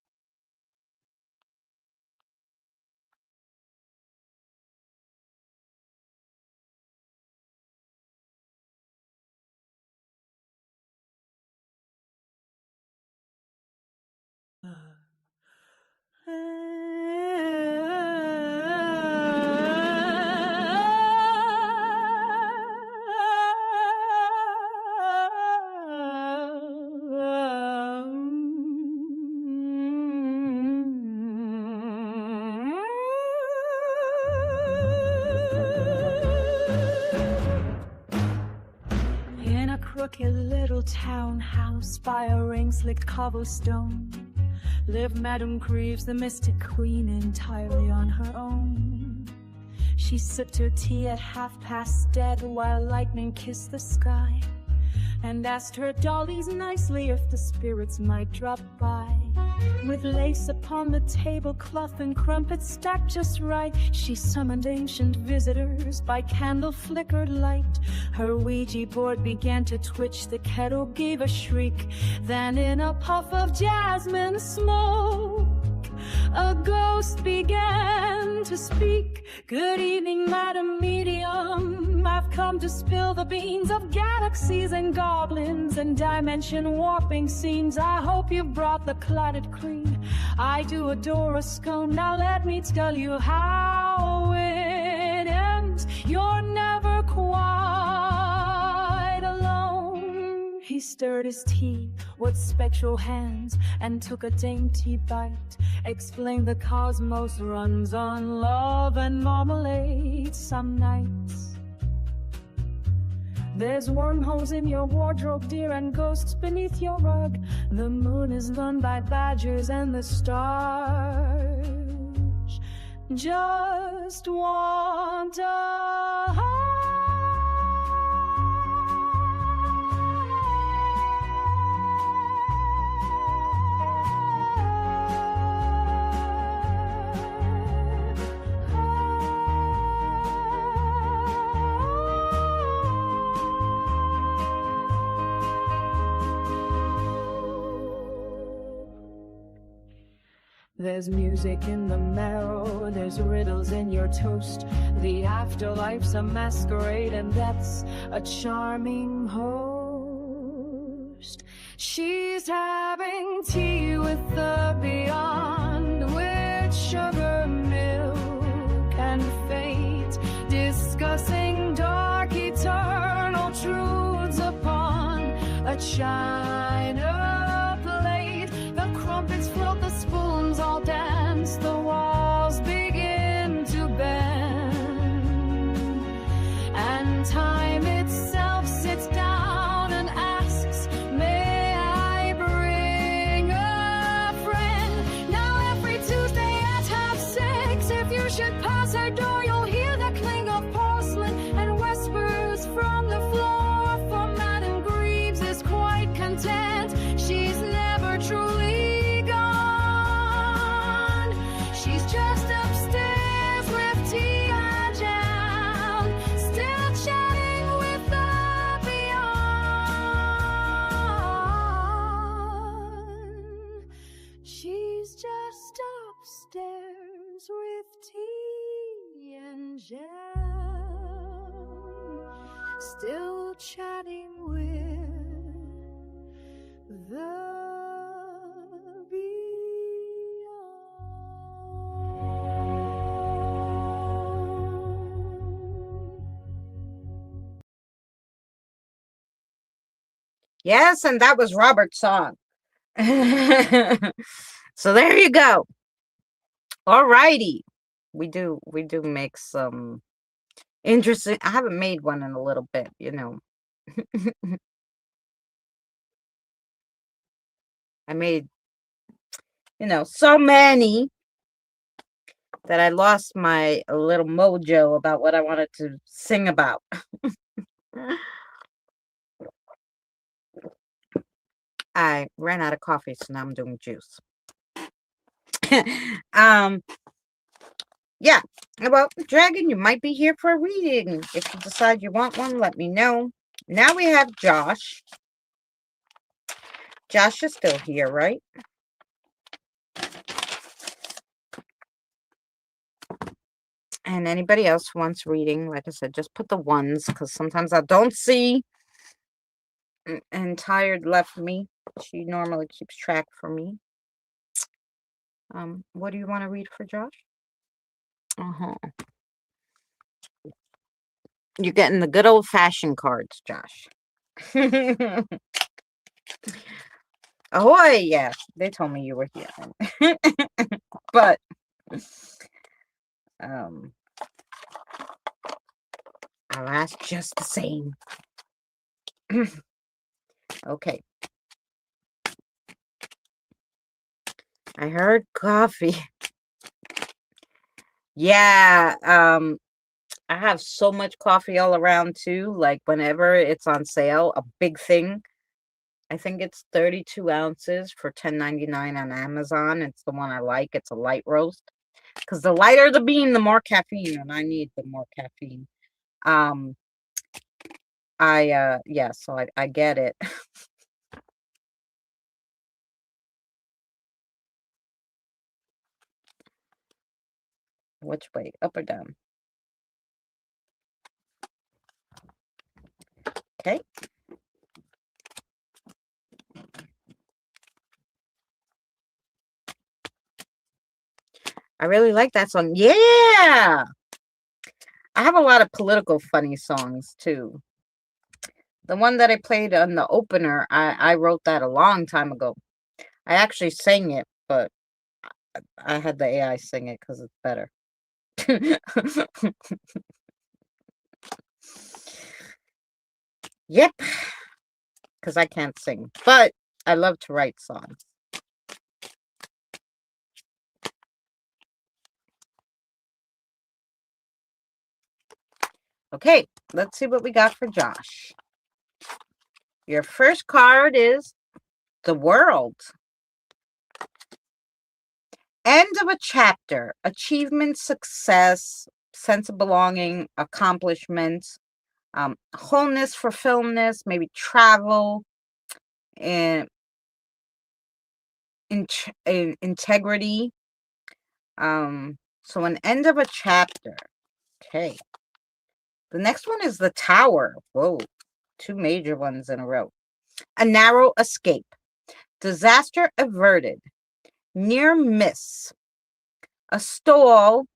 In a crooked little townhouse by a rain-slicked cobblestone lived Madame Creeves, the mystic queen, entirely on her own. She sipped her tea at dead while lightning kissed the sky, and asked her dollies nicely if the spirits might drop by. With lace upon the tablecloth and crumpets stacked just right, she summoned ancient visitors by candle-flickered light. Her Ouija board began to twitch, the kettle gave a shriek. Then in a puff of jasmine smoke, a ghost began to speak. Good evening, Madam Medium. I've come to spill the beans of galaxies and goblins and dimension warping scenes. I hope you brought the clotted cream. I do adore a scone. Now let me tell you how it ends. You're never quite alone. He stirred his tea with spectral hands and took a dainty bite. Explained the cosmos runs on love and marmalade some nights. There's wormholes in your wardrobe, dear, and ghosts beneath your rug. The moon is run by badgers and the stars just want a hug. There's music in the marrow, there's riddles in your toast. The afterlife's a masquerade, and that's a charming host. She's having tea with the beyond, with sugar, milk, and china plate. The crumpets float, the spoons all dance, the walls begin to bend, and time itself sits down and asks, may I bring a friend? Now every Tuesday at 6:30, if you should pass her door, you'll hear the cling of porcelain and whispers from the floor. For Madame Greaves is quite content, she's never truly gone. She's just upstairs with tea and jam, still chatting with the beyond. She's just upstairs with tea and jam, still chatting with the beyond. Yes, and that was Robert's song. So there you go. Alrighty. We do make some interesting. I haven't made one in a little bit, you know. I made, you know, so many that I lost my little mojo about what I wanted to sing about. I ran out of coffee, so now I'm doing juice. Yeah. Well, Dragon, you might be here for a reading. If you decide you want one, let me know. Now we have Josh. Josh is still here, right? And anybody else who wants reading, like I said, just put the ones, because sometimes I don't see. And Tired left me. She normally keeps track for me. What do you want to read for Josh? You're getting the good old-fashioned cards, Josh. Ahoy! Yeah, they told me you were here. But I'll ask just the same. Okay. I heard coffee. Yeah, I have so much coffee all around too. Like whenever it's on sale, a big thing. I think it's 32 ounces for $10.99 on Amazon. It's the one I like. It's a light roast. Because the lighter the bean, the more caffeine, and I need the more caffeine. Yeah, so I get it. Which way? Up or down? Okay. I really like that song. Yeah! I have a lot of political funny songs too. The one that I played on the opener, I wrote that a long time ago. I actually sang it, but I had the AI sing it because it's better. Yep. Because I can't sing. But I love to write songs. Okay, let's see what we got for Josh. Your first card is the World. End of a chapter. Achievement, success, sense of belonging, accomplishments, wholeness, fulfillment, maybe travel, and integrity. So an end of a chapter. Okay. The next one is the Tower. Whoa, two major ones in a row. A narrow escape. Disaster averted. Near miss. A stall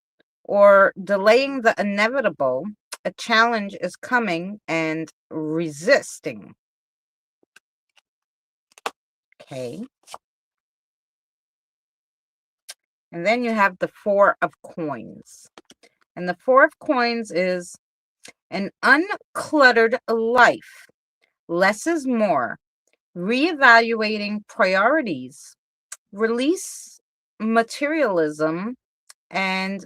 or delaying the inevitable. A challenge is coming and resisting. Okay. And then you have the Four of Coins. And the Four of Coins is an uncluttered life. Less is more. Reevaluating priorities. Release materialism and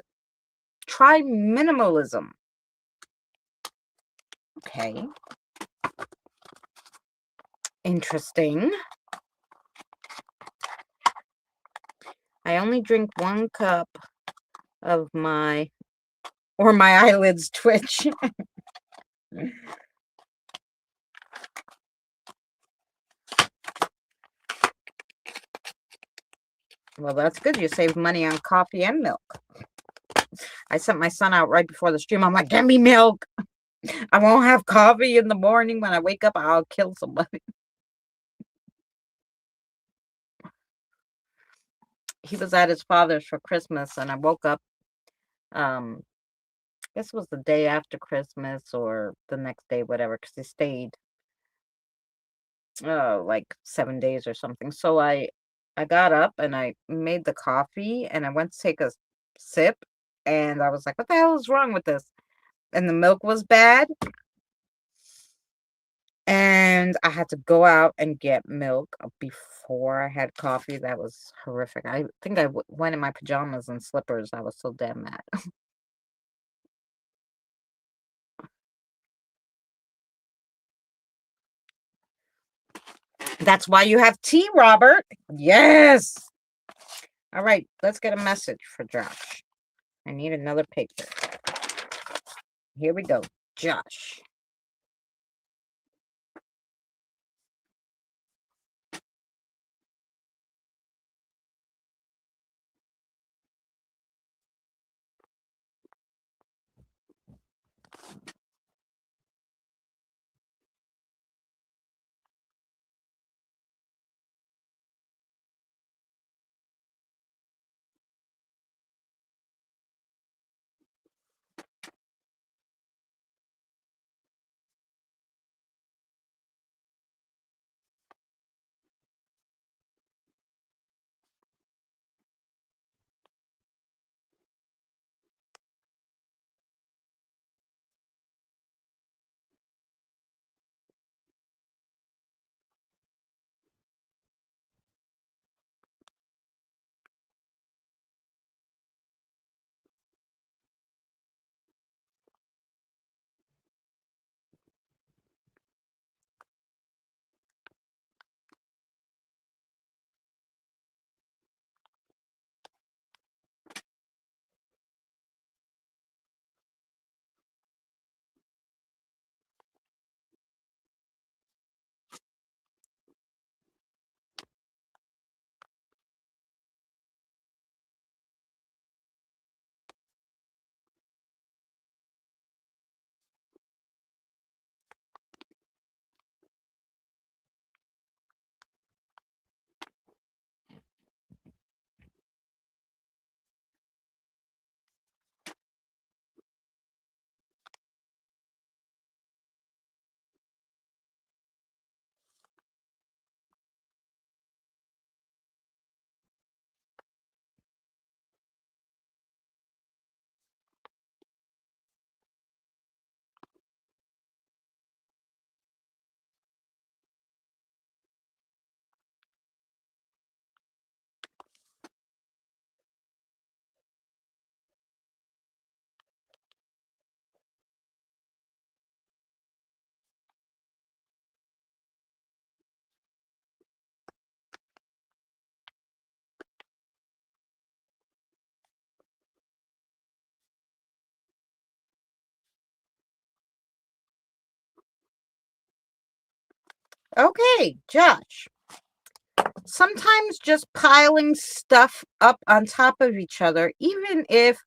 try minimalism. Okay. Interesting. I only drink 1 cup of my eyelids twitch. Well, that's good. You saved money on coffee and milk. I sent my son out right before the stream. I'm like, get me milk. I won't have coffee in the morning. When I wake up, I'll kill somebody. He was at his father's for Christmas, and I woke up, I guess it was the day after Christmas or the next day, whatever, because he stayed like 7 days or something. So I got up and I made the coffee and I went to take a sip, and I was like, what the hell is wrong with this? And the milk was bad. And I had to go out and get milk before I had coffee. That was horrific. I think I went in my pajamas and slippers. I was so damn mad. That's why you have tea, Robert. Yes. All right, let's get a message for Josh. I need another paper. Here we go. Josh. Okay, Josh. Sometimes just piling stuff up on top of each other, even if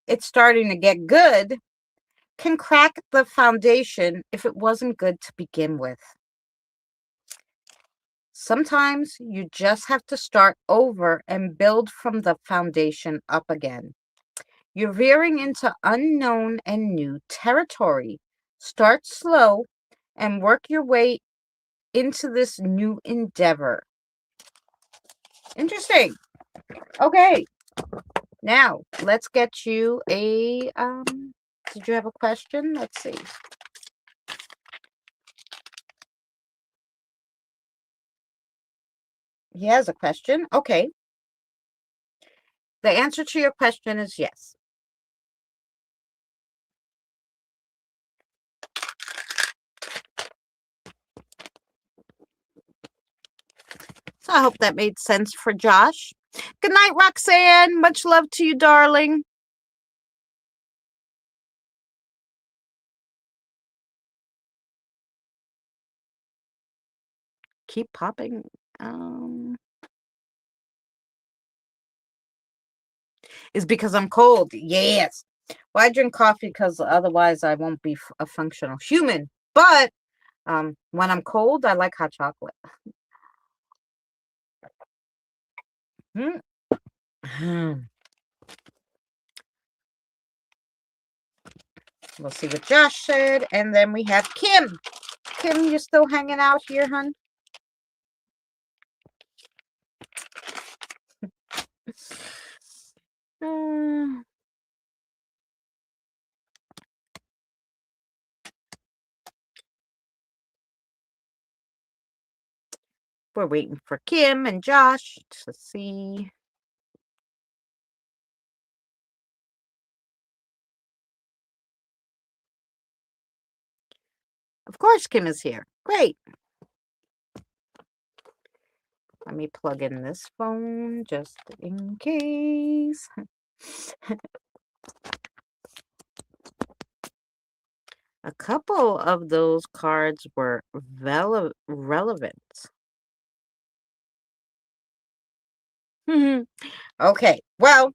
it's starting to get good, can crack the foundation if it wasn't good to begin with. Sometimes you just have to start over and build from the foundation up again. You're veering into unknown and new territory. Start slow and work your way into this new endeavor. Interesting. Okay. Now, let's get you a, did you have a question? Let's see. He has a question. Okay. The answer to your question is yes. So I hope that made sense for Josh. Good night, Roxanne. Much love to you, darling. Keep popping. Is because I'm cold. Yes. Well, I drink coffee because otherwise I won't be a functional human. But when I'm cold, I like hot chocolate. We'll see what Josh said. And then we have Kim. Kim, you still hanging out here, hun? We're waiting for Kim and Josh to see. Of course, Kim is here. Great. Let me plug in this phone just in case. A couple of those cards were relevant. Okay, well,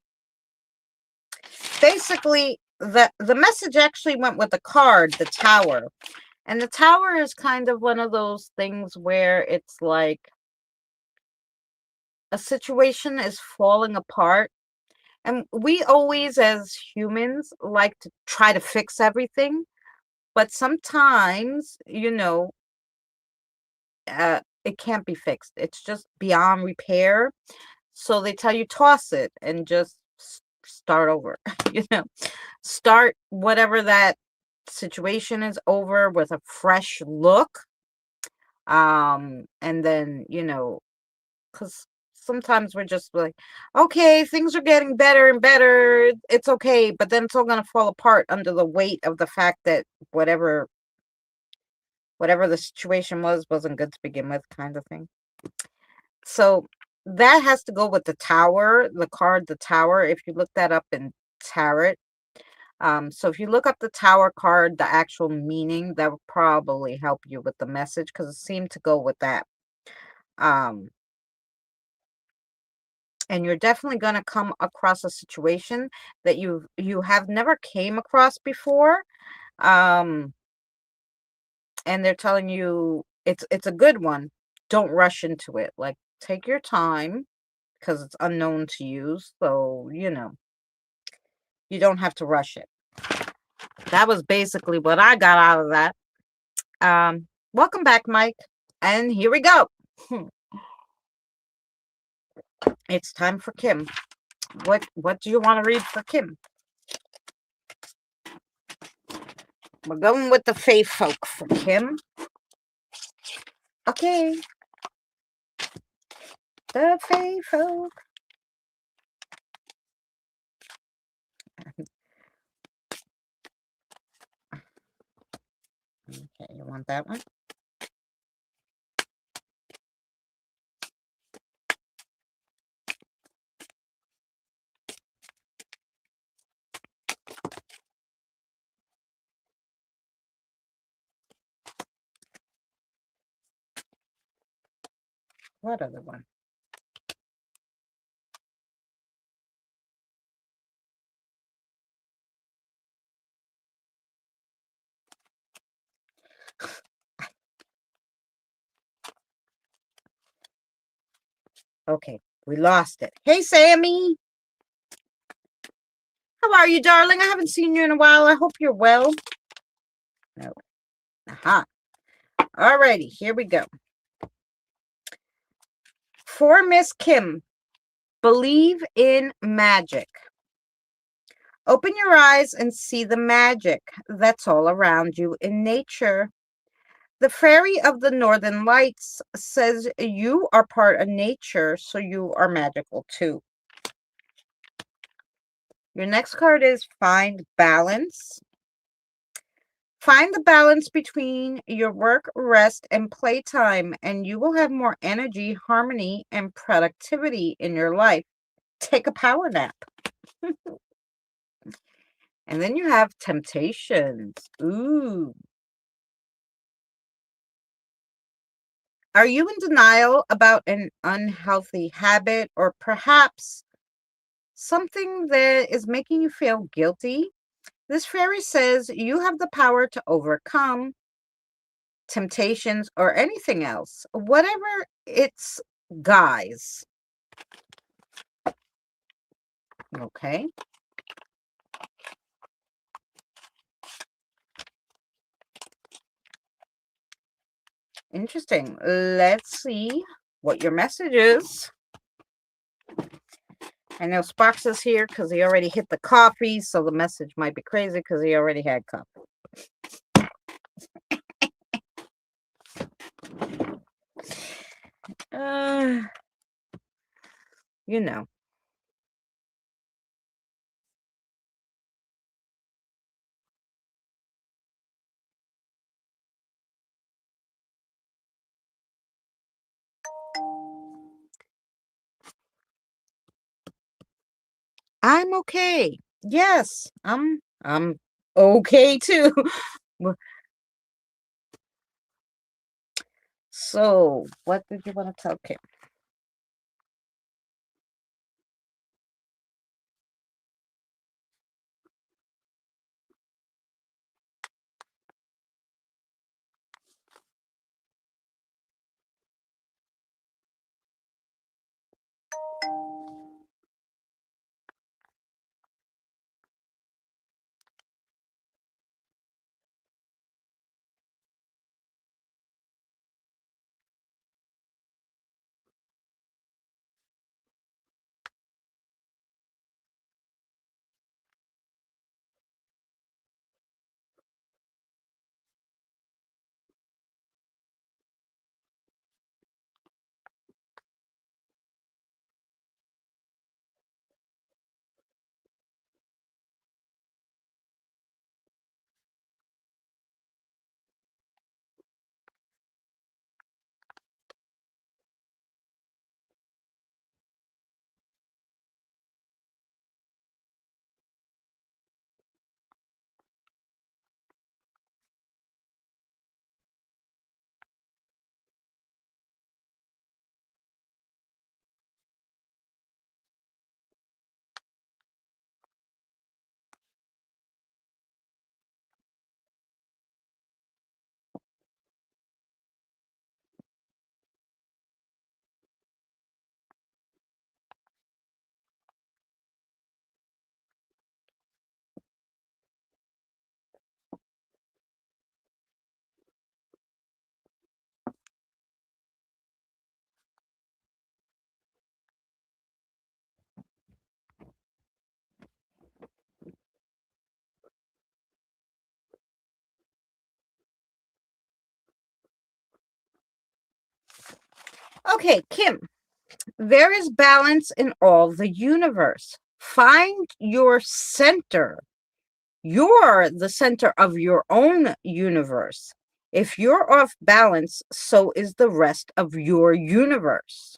basically, the message actually went with the card, the Tower. And the Tower is kind of one of those things where it's like a situation is falling apart. And we always, as humans, like to try to fix everything. But sometimes, it can't be fixed. It's just beyond repair. So they tell you toss it and just start over, start whatever that situation is over with a fresh look. And then, because sometimes we're just like, okay, things are getting better and better. It's okay. But then it's all going to fall apart under the weight of the fact that whatever the situation wasn't good to begin with, kind of thing. So that has to go with the Tower, the card, the Tower. If you look that up in tarot, so if you look up the Tower card, the actual meaning, that would probably help you with the message because it seemed to go with that. And you're definitely going to come across a situation that you have never came across before. And they're telling you it's a good one. Don't rush into it. Like, take your time because it's unknown to you. So, you don't have to rush it. That was basically what I got out of that. Welcome back, Mike. And here we go. It's time for Kim. What do you want to read for Kim? We're going with the Fae Folk for Kim. Okay. The Fae Folk. Okay, you want that one? What other one? Okay, we lost it. Hey, Sammy. How are you, darling? I haven't seen you in a while. I hope you're well. No. Aha. Alrighty, here we go. For Miss Kim, Believe in magic. Open your eyes and see the magic that's all around you in nature. The fairy of the Northern Lights says you are part of nature, so you are magical too. Your next card is Find Balance. Find the balance between your work, rest, and playtime, and you will have more energy, harmony, and productivity in your life. Take a power nap. And then you have Temptations. Ooh. Are you in denial about an unhealthy habit or perhaps something that is making you feel guilty? This fairy says you have the power to overcome temptations or anything else, whatever its guise. Okay. Interesting. Let's see what your message is. I know Sparks is here because he already hit the coffee, so the message might be crazy because he already had coffee. You know. I'm okay. Yes, I'm okay too. So, what did you want to tell Kim? Okay, Kim, there is balance in all the universe. Find your center. You're the center of your own universe. If you're off balance, so is the rest of your universe.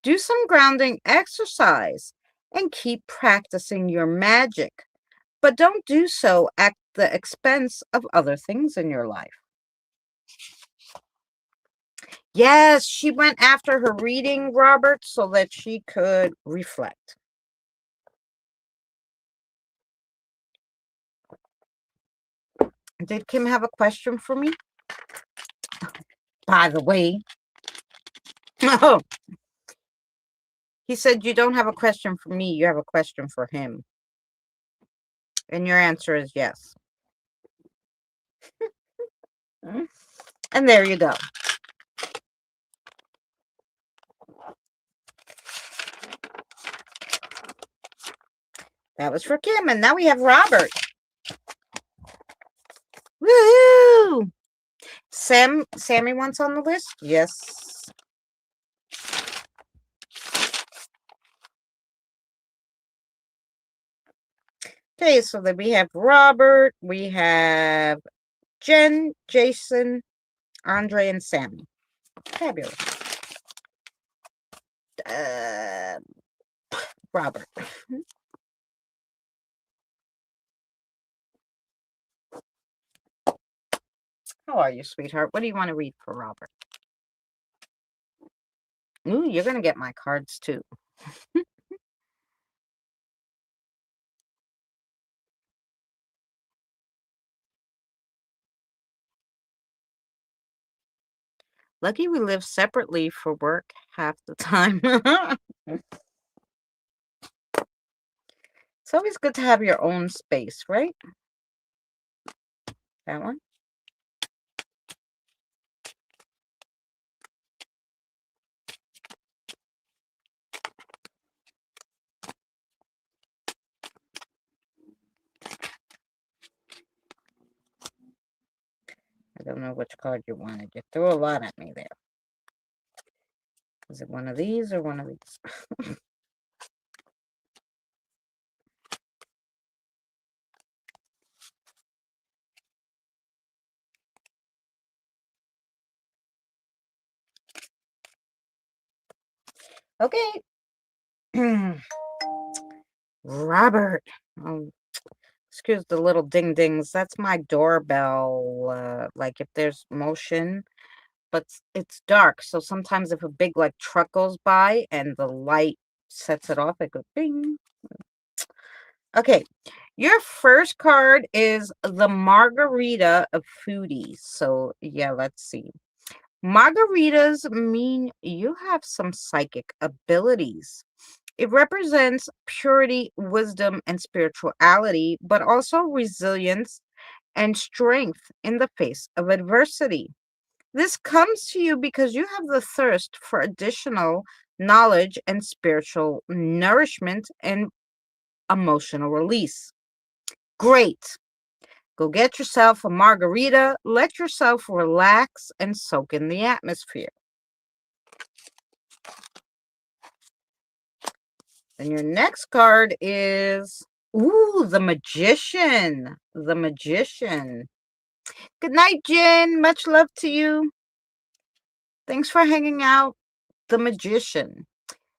Do some grounding exercise and keep practicing your magic, but don't do so at the expense of other things in your life. Yes, she went after her reading, Robert, so that she could reflect. Did Kim have a question for me? By the way. Oh, he said you don't have a question for me, you have a question for him. And your answer is yes. And there you go. That was for Kim, and now we have Robert. Woohoo! Sammy wants on the list? Yes. Okay, so then we have Robert, we have Jen, Jason, Andre, and Sammy. Fabulous. Robert. How are you, sweetheart? What do you want to read for Robert? Ooh, you're going to get my cards too. Lucky we live separately for work half the time. It's always good to have your own space, right? That one? I don't know which card you wanted. You threw a lot at me there. Is it one of these or one of these? Okay. Robert. Excuse the little ding dings. That's my doorbell. Like if there's motion, but it's dark. So sometimes if a big like truck goes by and the light sets it off, it goes bing. Okay. Your first card is the Margarita of Foodies. So yeah, let's see. Margaritas mean you have some psychic abilities. It represents purity, wisdom, and spirituality, but also resilience and strength in the face of adversity. This comes to you because you have the thirst for additional knowledge and spiritual nourishment and emotional release. Great. Go get yourself a margarita, let yourself relax, and soak in the atmosphere. And your next card is, ooh, the Magician. The Magician. Good night, Jen. Much love to you. Thanks for hanging out. The Magician.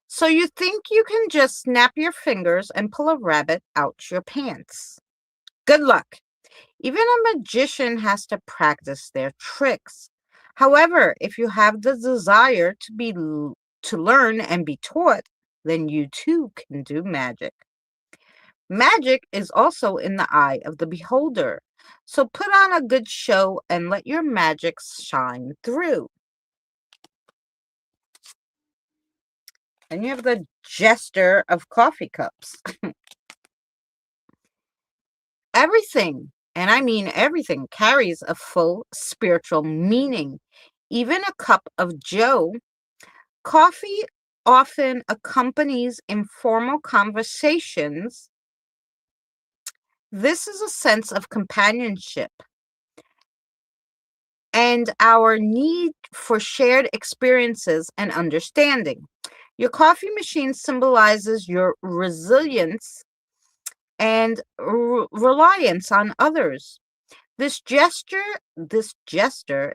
So you think you can just snap your fingers and pull a rabbit out your pants. Good luck. Even a magician has to practice their tricks. However, if you have the desire to learn and be taught, then you too can do magic. Magic is also in the eye of the beholder. So put on a good show and let your magic shine through. And you have the Jester of Coffee Cups. Everything, and I mean everything, carries a full spiritual meaning. Even a cup of joe. Coffee often accompanies informal conversations. This is a sense of companionship and our need for shared experiences and understanding. Your coffee machine symbolizes your resilience and reliance on others. This jester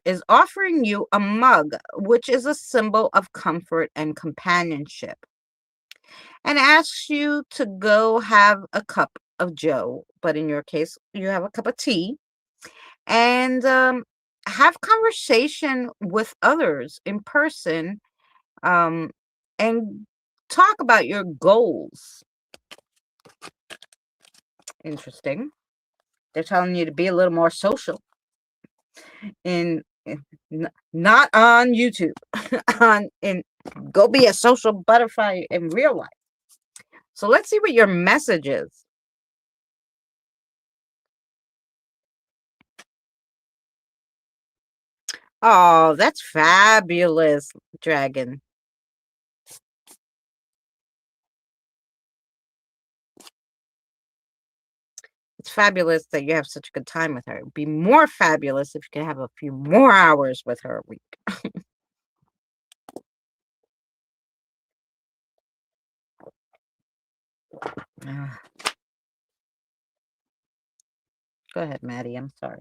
is offering you a mug, which is a symbol of comfort and companionship, and asks you to go have a cup of joe, but in your case, you have a cup of tea, and have conversation with others in person, and talk about your goals. Interesting. They're telling you to be a little more social not on YouTube. Go be a social butterfly in real life. So let's see what your message is. Oh, that's fabulous, Dragon. It's fabulous that you have such a good time with her. It would be more fabulous if you could have a few more hours with her a week. Ah, go ahead, Maddie. I'm sorry.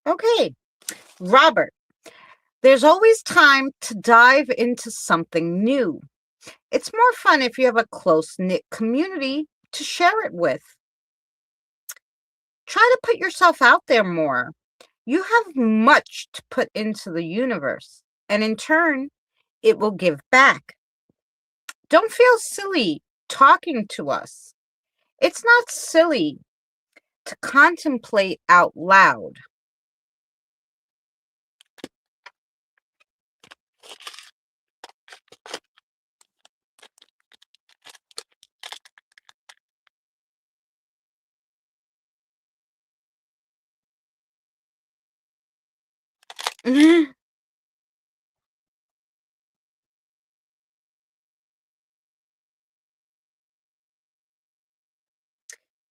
Okay, Robert. There's always time to dive into something new. It's more fun if you have a close-knit community to share it with. Try to put yourself out there more. You have much to put into the universe, and in turn, it will give back. Don't feel silly talking to us. It's not silly to contemplate out loud.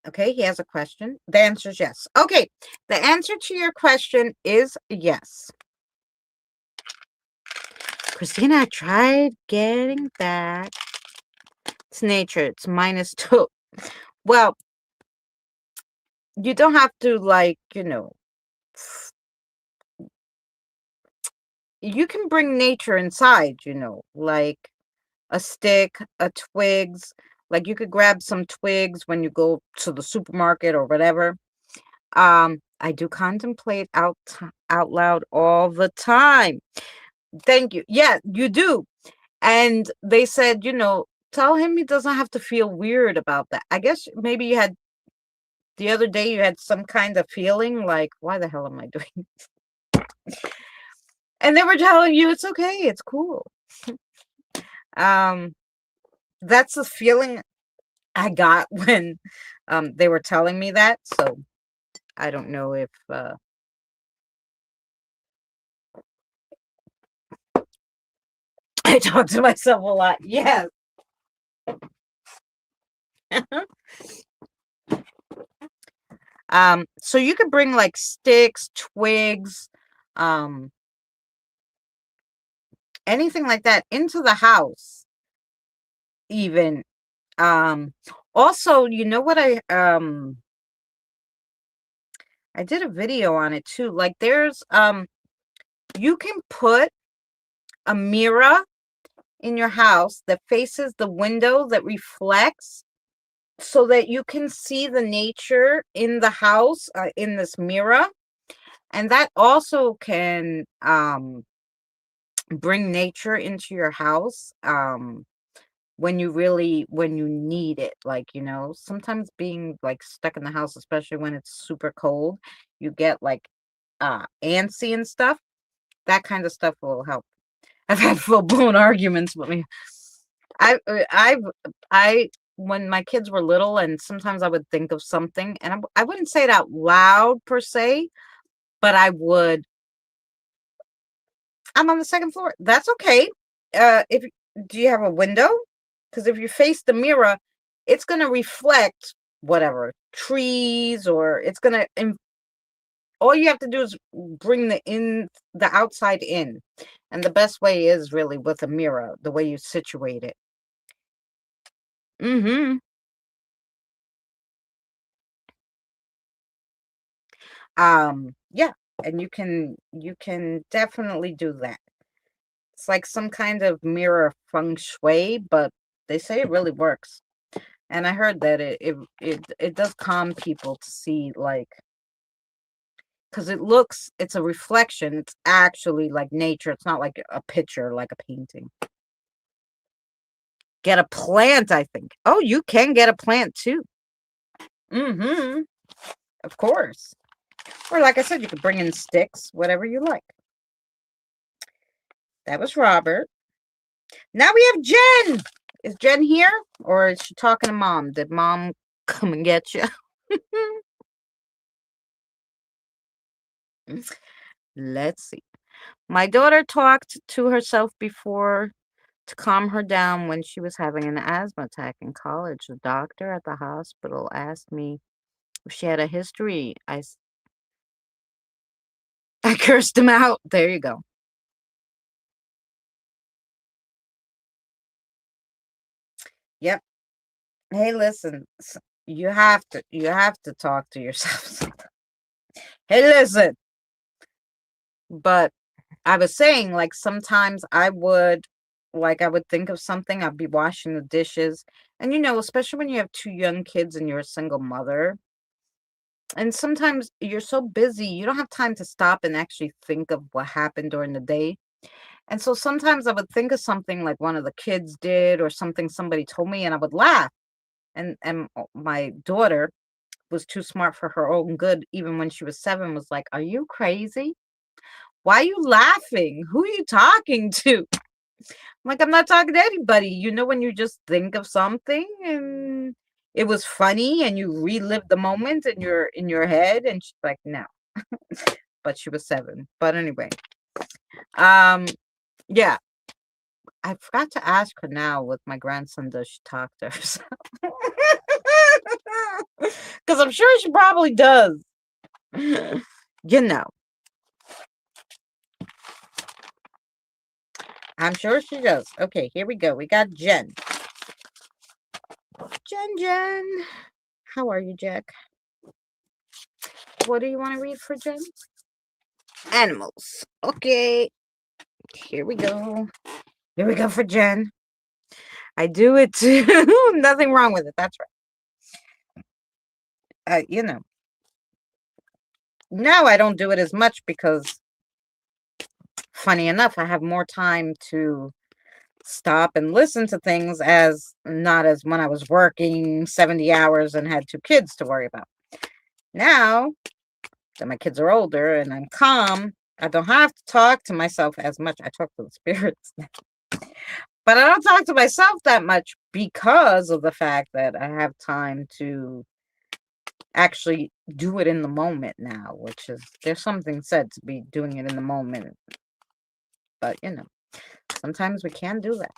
Okay, he has a question. The answer is yes. Okay, the answer to your question is yes. Christina, I tried getting back. It's nature. It's -2. Well, you don't have to, like, you can bring nature inside, like a stick, a twigs. Like you could grab some twigs when you go to the supermarket or whatever. I do contemplate out loud all the time. Thank you. Yeah, you do. And they said, tell him he doesn't have to feel weird about that. I guess maybe you had the other day you had some kind of feeling like, why the hell am I doing? And they were telling you it's okay, it's cool. Um, that's the feeling I got when they were telling me that. So I don't know if I talk to myself a lot. Yes. So you could bring like sticks, twigs, anything like that into the house even. Also, you know what, I did a video on it too. Like there's you can put a mirror in your house that faces the window that reflects, so that you can see the nature in the house, in this mirror. And that also can bring nature into your house, when you need it. Like, sometimes being like stuck in the house, especially when it's super cold, you get like antsy and stuff. That kind of stuff will help. I've had full-blown arguments with me. I when my kids were little, and sometimes I would think of something, and I wouldn't say it out loud per se, but I would. I'm on the second floor. That's okay. If Do you have a window? Because if you face the mirror, it's gonna reflect whatever trees, or it's gonna. All you have to do is bring the outside in, and the best way is really with a mirror, the way you situate it. Mm-hmm. Yeah, and you can definitely do that. It's like some kind of mirror feng shui, but they say it really works. And I heard that it does calm people to see, like, because it's a reflection. It's actually like nature. It's not like a picture, like a painting. Get a plant, I think. Oh, you can get a plant too. Mm-hmm. Of course. Or like I said, you could bring in sticks, whatever you like. That was Robert. Now we have Jen. Is Jen here? Or is she talking to Mom? Did Mom come and get you? Let's see. My daughter talked to herself before to calm her down when she was having an asthma attack in college. The doctor at the hospital asked me if she had a history. I cursed him out. There you go. Yep. Hey, listen. You have to talk to yourself. Hey, listen. But I was saying, like, sometimes I would think of something. I'd be washing the dishes. And, especially when you have two young kids and you're a single mother, and sometimes you're so busy, you don't have time to stop and actually think of what happened during the day. And so sometimes I would think of something like one of the kids did, or something somebody told me, and I would laugh. And my daughter was too smart for her own good, even when she was 7, was like, "Are you crazy? Why are you laughing? Who are you talking to?" I'm like, "I'm not talking to anybody." When you just think of something and it was funny, and you relive the moment in your head, and she's like, "No." But she was 7. But anyway, um, yeah, I forgot to ask her now with my grandson, does she talk to herself? Because I'm sure she probably does. You know, I'm sure she does. Okay, here we go. We got Jen. Jen. How are you, Jack? What do you want to read for Jen? Animals. Okay, here we go. Here we go for Jen. I do it too. Nothing wrong with it. That's right. Now I don't do it as much because, funny enough, I have more time to stop and listen to things, as not as when I was working 70 hours and had 2 kids to worry about. Now that my kids are older and I'm calm, I don't have to talk to myself as much. I talk to the spirits, but I don't talk to myself that much because of the fact that I have time to actually do it in the moment now, which is, there's something said to be doing it in the moment. But, sometimes we can do that.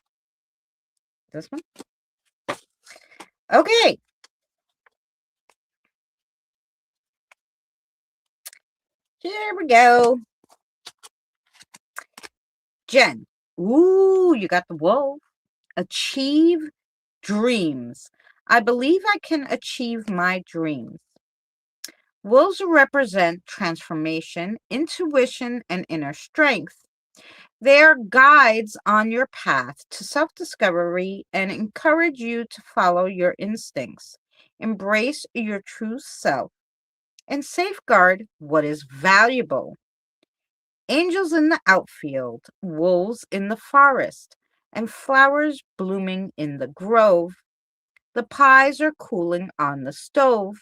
This one? Okay. Here we go. Jen, Ooh, you got the wolf. Achieve dreams. I believe I can achieve my dreams. Wolves represent transformation, intuition, and inner strength. They are guides on your path to self discovery and encourage you to follow your instincts, embrace your true self, and safeguard what is valuable. Angels in the outfield, wolves in the forest, and flowers blooming in the grove. The pies are cooling on the stove.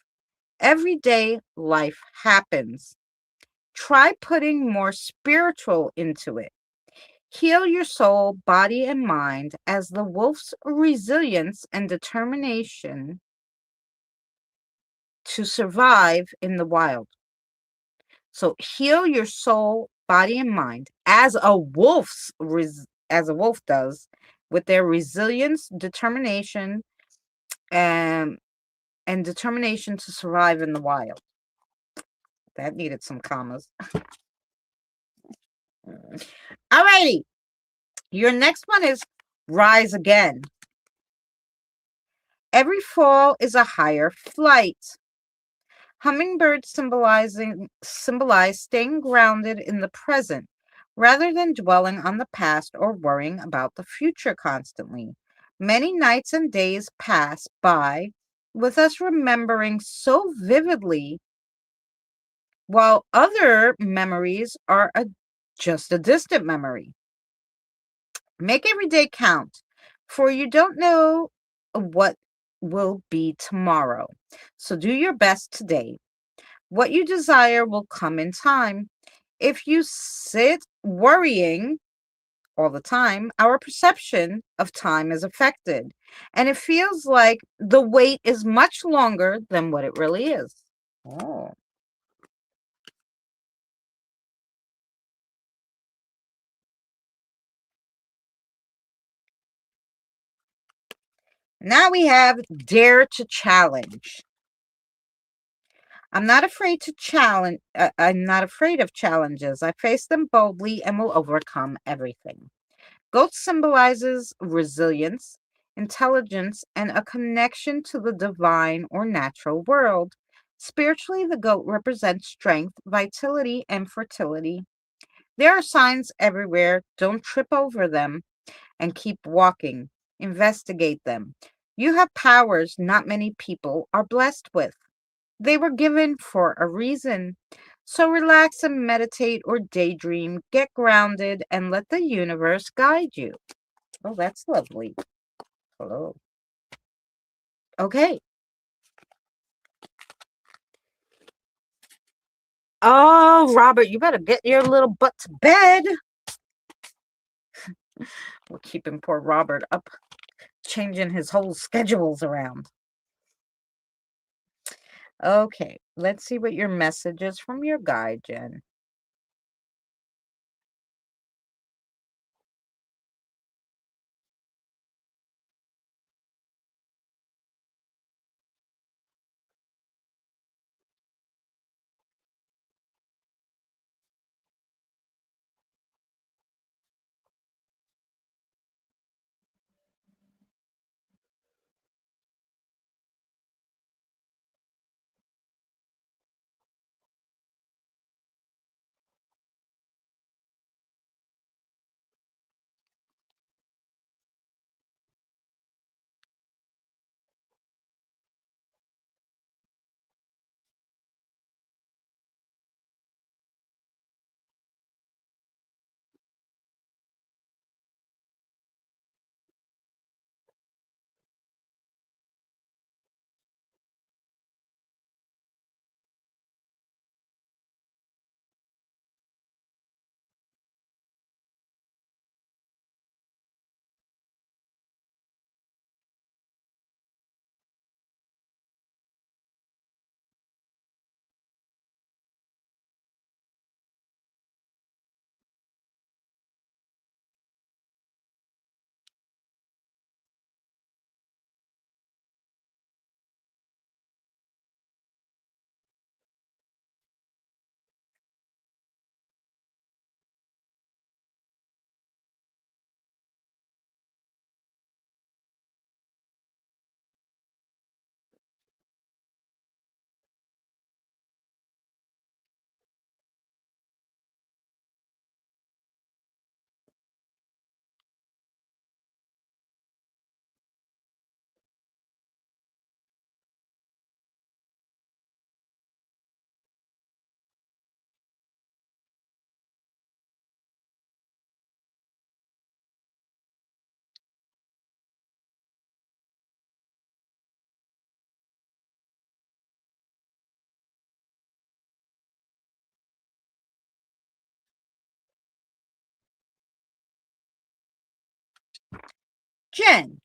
Every day life happens. Try putting more spiritual into it. Heal your soul, body, and mind as the wolf's resilience and determination to survive in the wild. So heal your soul, body, and mind as a wolf does, with their resilience, determination, and determination to survive in the wild. That needed some commas. Alrighty. Your next one is rise again. Every fall is a higher flight. Hummingbirds symbolize staying grounded in the present rather than dwelling on the past or worrying about the future constantly. Many nights and days pass by with us remembering so vividly, while other memories are just a distant memory. Make every day count, for you don't know what will be tomorrow. So do your best today. What you desire will come in time. If you sit worrying all the time, our perception of time is affected, and it feels like the wait is much longer than what it really is. Oh. Now we have dare to challenge. I'm not afraid to challenge. I'm not afraid of challenges. I face them boldly and will overcome everything. Goat symbolizes resilience, intelligence, and a connection to the divine or natural world. Spiritually, the goat represents strength, vitality, and fertility. There are signs everywhere. Don't trip over them and keep walking. Investigate them. You have powers not many people are blessed with. They were given for a reason. So relax and meditate or daydream, get grounded, and let the universe guide you. Oh, that's lovely. Hello. Okay. Oh, Robert, you better get your little butt to bed. We're keeping poor Robert up, changing his whole schedules around. Okay, let's see what your message is from your guide, Jen. Jen,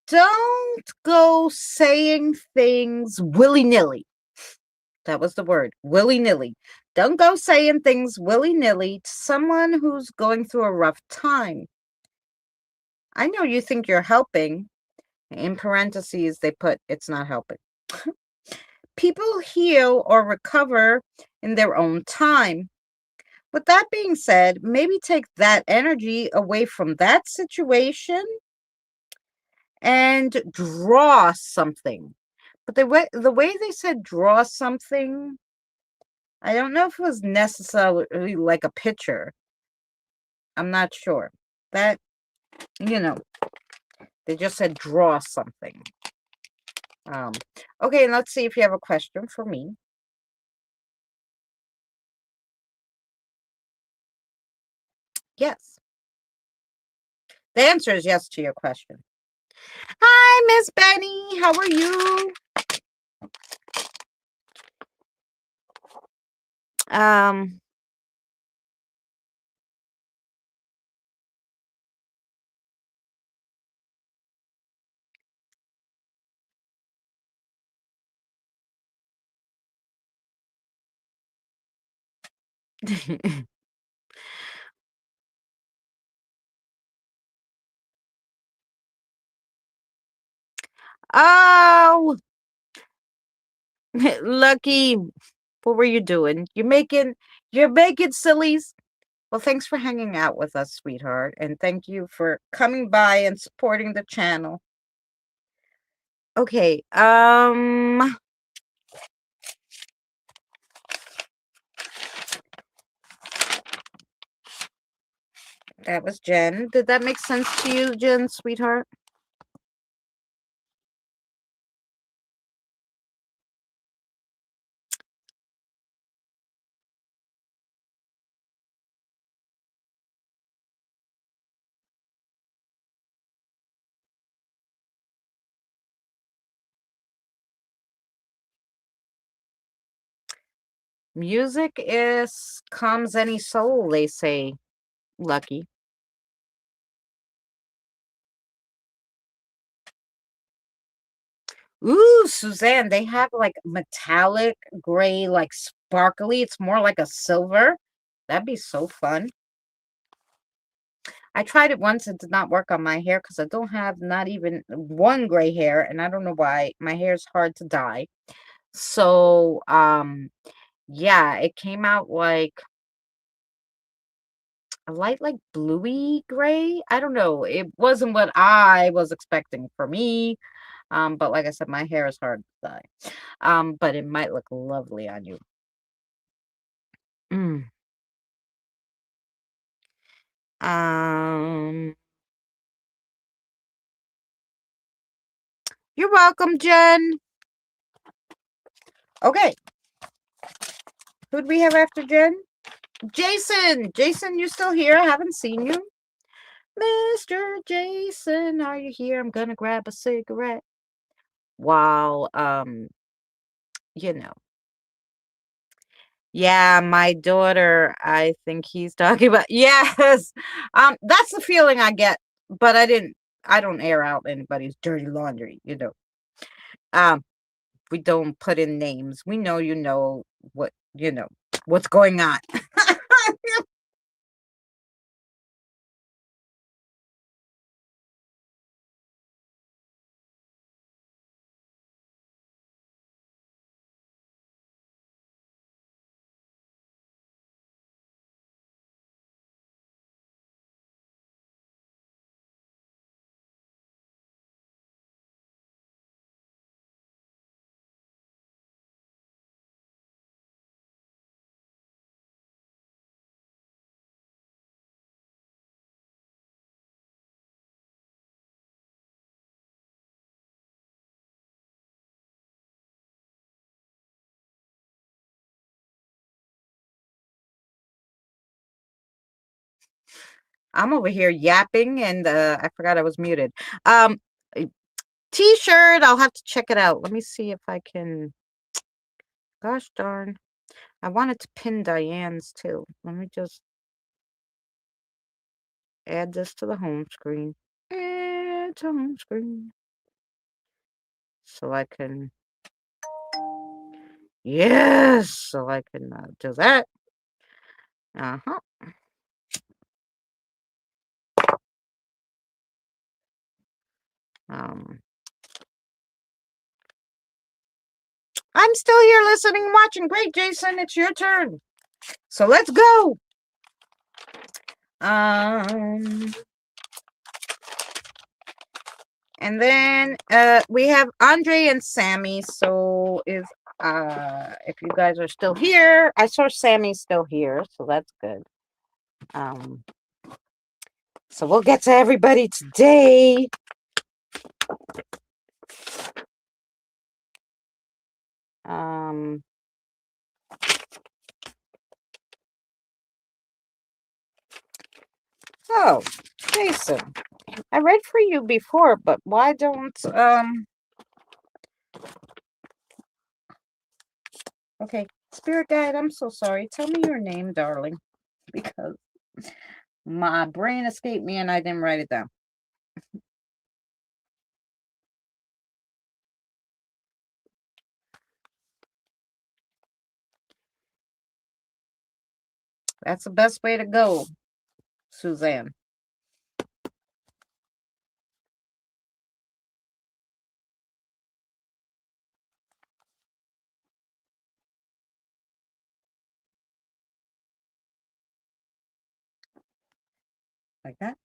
don't go saying things willy-nilly. That was the word, willy-nilly. Don't go saying things willy-nilly to someone who's going through a rough time. I know you think you're helping. In parentheses, they put, it's not helping. People heal or recover in their own time. With that being said, maybe take that energy away from that situation and draw something. But the way they said draw something, I don't know if it was necessarily like a picture. I'm not sure. That, they just said draw something. Okay, and let's see if you have a question for me. Yes. The answer is yes to your question. Hi, Miss Benny. How are you? Oh, Lucky. What were you doing? You're making sillies. Well, thanks for hanging out with us, sweetheart, and thank you for coming by and supporting the channel. Okay, that was Jen. Did that make sense to you, Jen, sweetheart? Music is calms any soul, they say, Lucky. Ooh, Suzanne, they have like metallic gray, like sparkly. It's more like a silver. That'd be so fun. I tried it once. It did not work on my hair because I don't have not even one gray hair, and I don't know why. My hair is hard to dye. So, yeah, it came out like a light, like bluey gray. I don't know. It wasn't what I was expecting for me. But like I said, my hair is hard to dye. But it might look lovely on you. Mm. Um, you're welcome, Jen. Okay. Who do we have after Jen? Jason. Jason, you still here? I haven't seen you. Mr. Jason, are you here? I'm gonna grab a cigarette. While you know. Yeah, my daughter, I think he's talking about. Yes. That's the feeling I get, but I don't air out anybody's dirty laundry, Um, we don't put in names. We know what, what's going on. I'm over here yapping and I forgot I was muted. Um T-shirt, I'll have to check it out. Let me see if I can. Gosh darn. I wanted to pin Diane's too. Let me just add this to the home screen. tone screen. So I can... Yes! So I can do that. Uh-huh. I'm still here listening and watching. Great, Jason. It's your turn. So let's go. And then we have Andre and Sammy. So if you guys are still here, I saw Sammy's still here, so that's good. So we'll get to everybody today. Oh, Jason, I read for you before, but why don't okay, Spirit Guide, I'm so sorry. Tell me your name, darling, because my brain escaped me and I didn't write it down. That's the best way to go, Suzanne. Like that.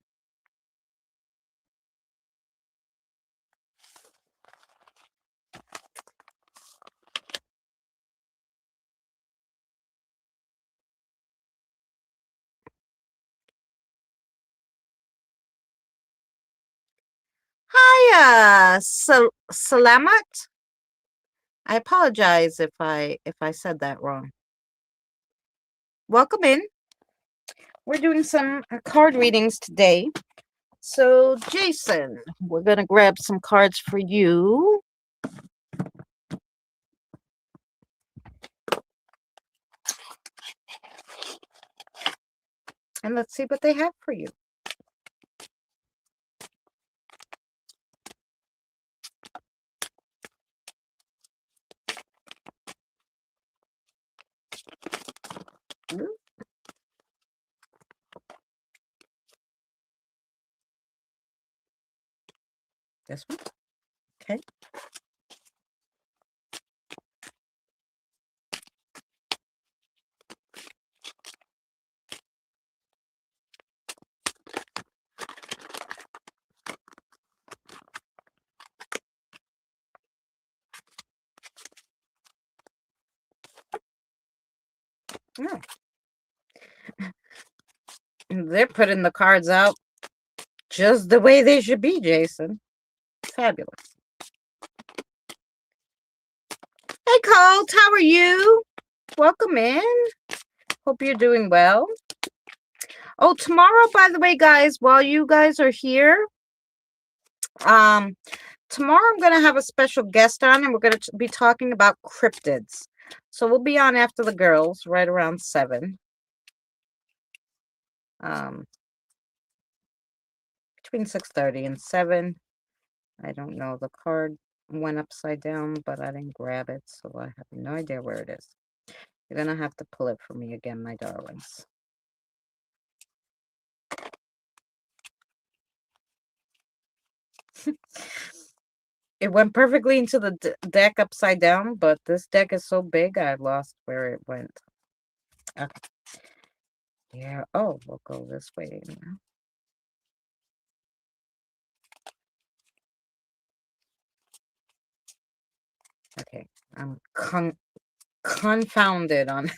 Hi, Salamat. I apologize if I said that wrong. Welcome in. We're doing some card readings today. So, Jason, we're going to grab some cards for you. And let's see what they have for you. This one. Okay. Oh. They're putting the cards out just the way they should be, Jason. Fabulous. Hey, Colt, how are you? Welcome in. Hope you're doing well. Oh, tomorrow, by the way, guys, while you guys are here, tomorrow I'm going to have a special guest on, and we're going to be talking about cryptids. So we'll be on after the girls, right around 7. Between 6:30 and 7. I don't know. The card went upside down, but I didn't grab it, so I have no idea where it is. You're going to have to pull it for me again, my darlings. It went perfectly into the deck upside down, but this deck is so big, I lost where it went. Okay. Yeah. Oh, we'll go this way now. Okay. I'm confounded on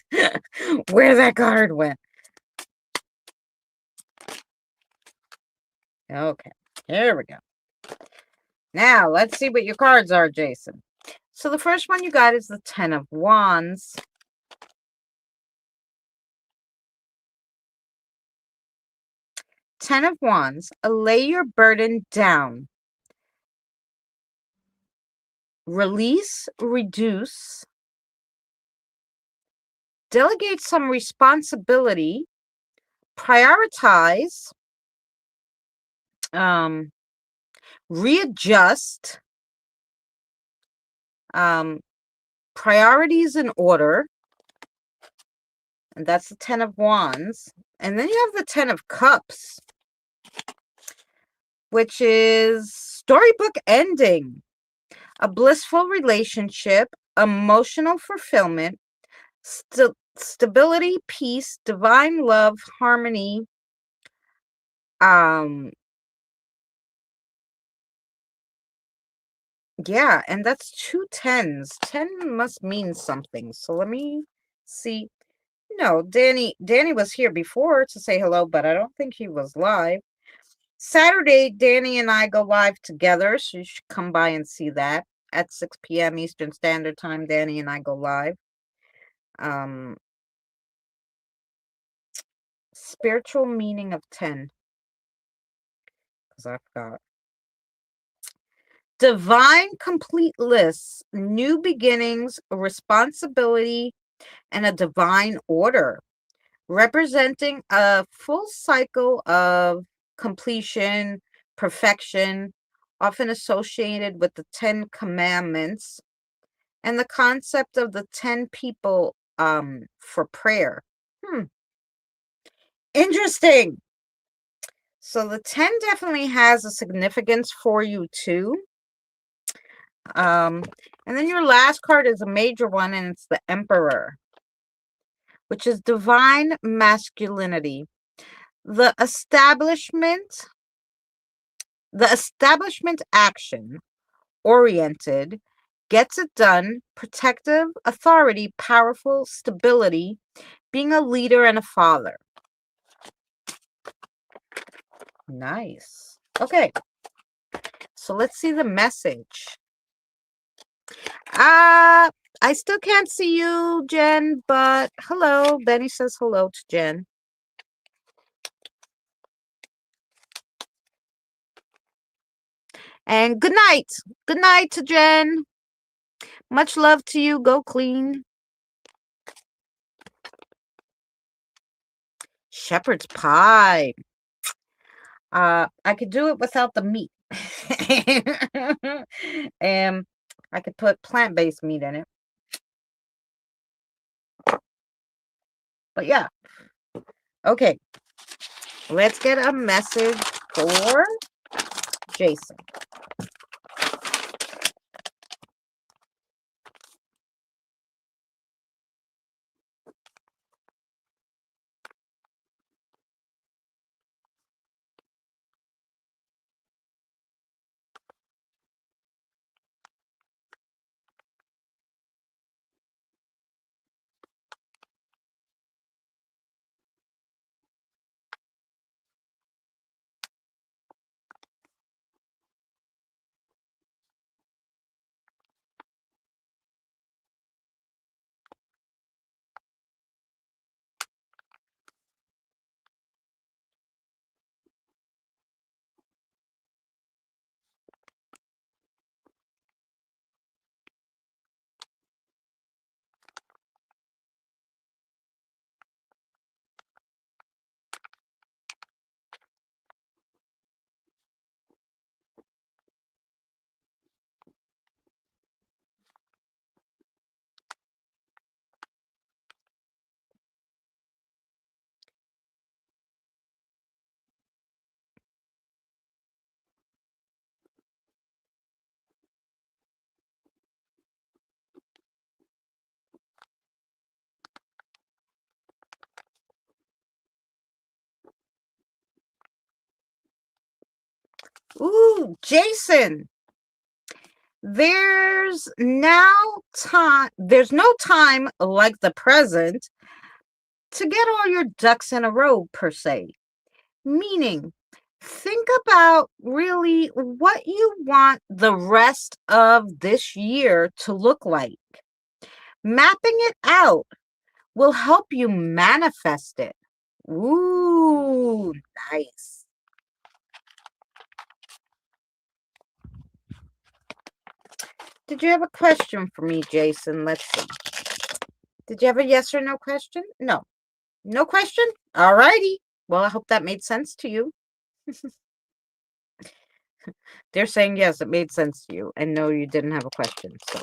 where that card went. Okay. Here we go. Now, let's see what your cards are, Jason. So the first one you got is the 10 of Wands. Ten of Wands. Lay your burden down. Release, reduce. Delegate some responsibility. Prioritize. readjust, priorities in order, and that's the 10 of Wands. And then you have the 10 of Cups, which is storybook ending, a blissful relationship, emotional fulfillment, stability, peace, divine love, harmony. Yeah, and that's 2 10s. 10 must mean something. So let me see. No, Danny was here before to say hello, but I don't think he was live. Saturday, Danny and I go live together, so you should come by and see that at 6 p.m. Eastern Standard Time. Danny and I go live. Spiritual meaning of 10, because I forgot. Divine complete lists, new beginnings, responsibility, and a divine order, representing a full cycle of completion, perfection, often associated with the 10 commandments and the concept of the 10 people for prayer. Interesting. So the 10 definitely has a significance for you too. And then your last card is a major one, and it's the Emperor, which is divine masculinity. The establishment action oriented, gets it done, protective, authority, powerful, stability, being a leader and a father. Nice. Okay. So let's see the message. I still can't see you, Jen, but hello. Benny says hello to Jen. And good night. Good night to Jen. Much love to you. Go clean. Shepherd's pie. I could do it without the meat. And I could put plant-based meat in it. But yeah. Okay. Let's get a message for Jason. Ooh, Jason. There's no time like the present to get all your ducks in a row, per se. Meaning, think about really what you want the rest of this year to look like. Mapping it out will help you manifest it. Ooh, nice. Did you have a question for me, Jason? Let's see. Did you have a yes or no question? No. No question? All righty. Well, I hope that made sense to you. They're saying yes, it made sense to you. And no, you didn't have a question. So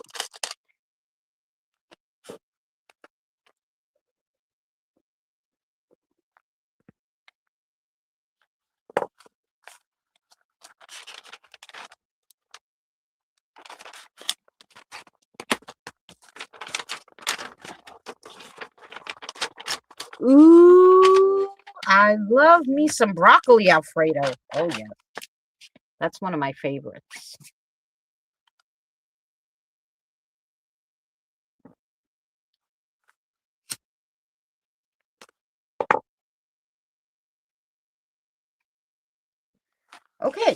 ooh, I love me some broccoli Alfredo. Oh yeah. That's one of my favorites. Okay.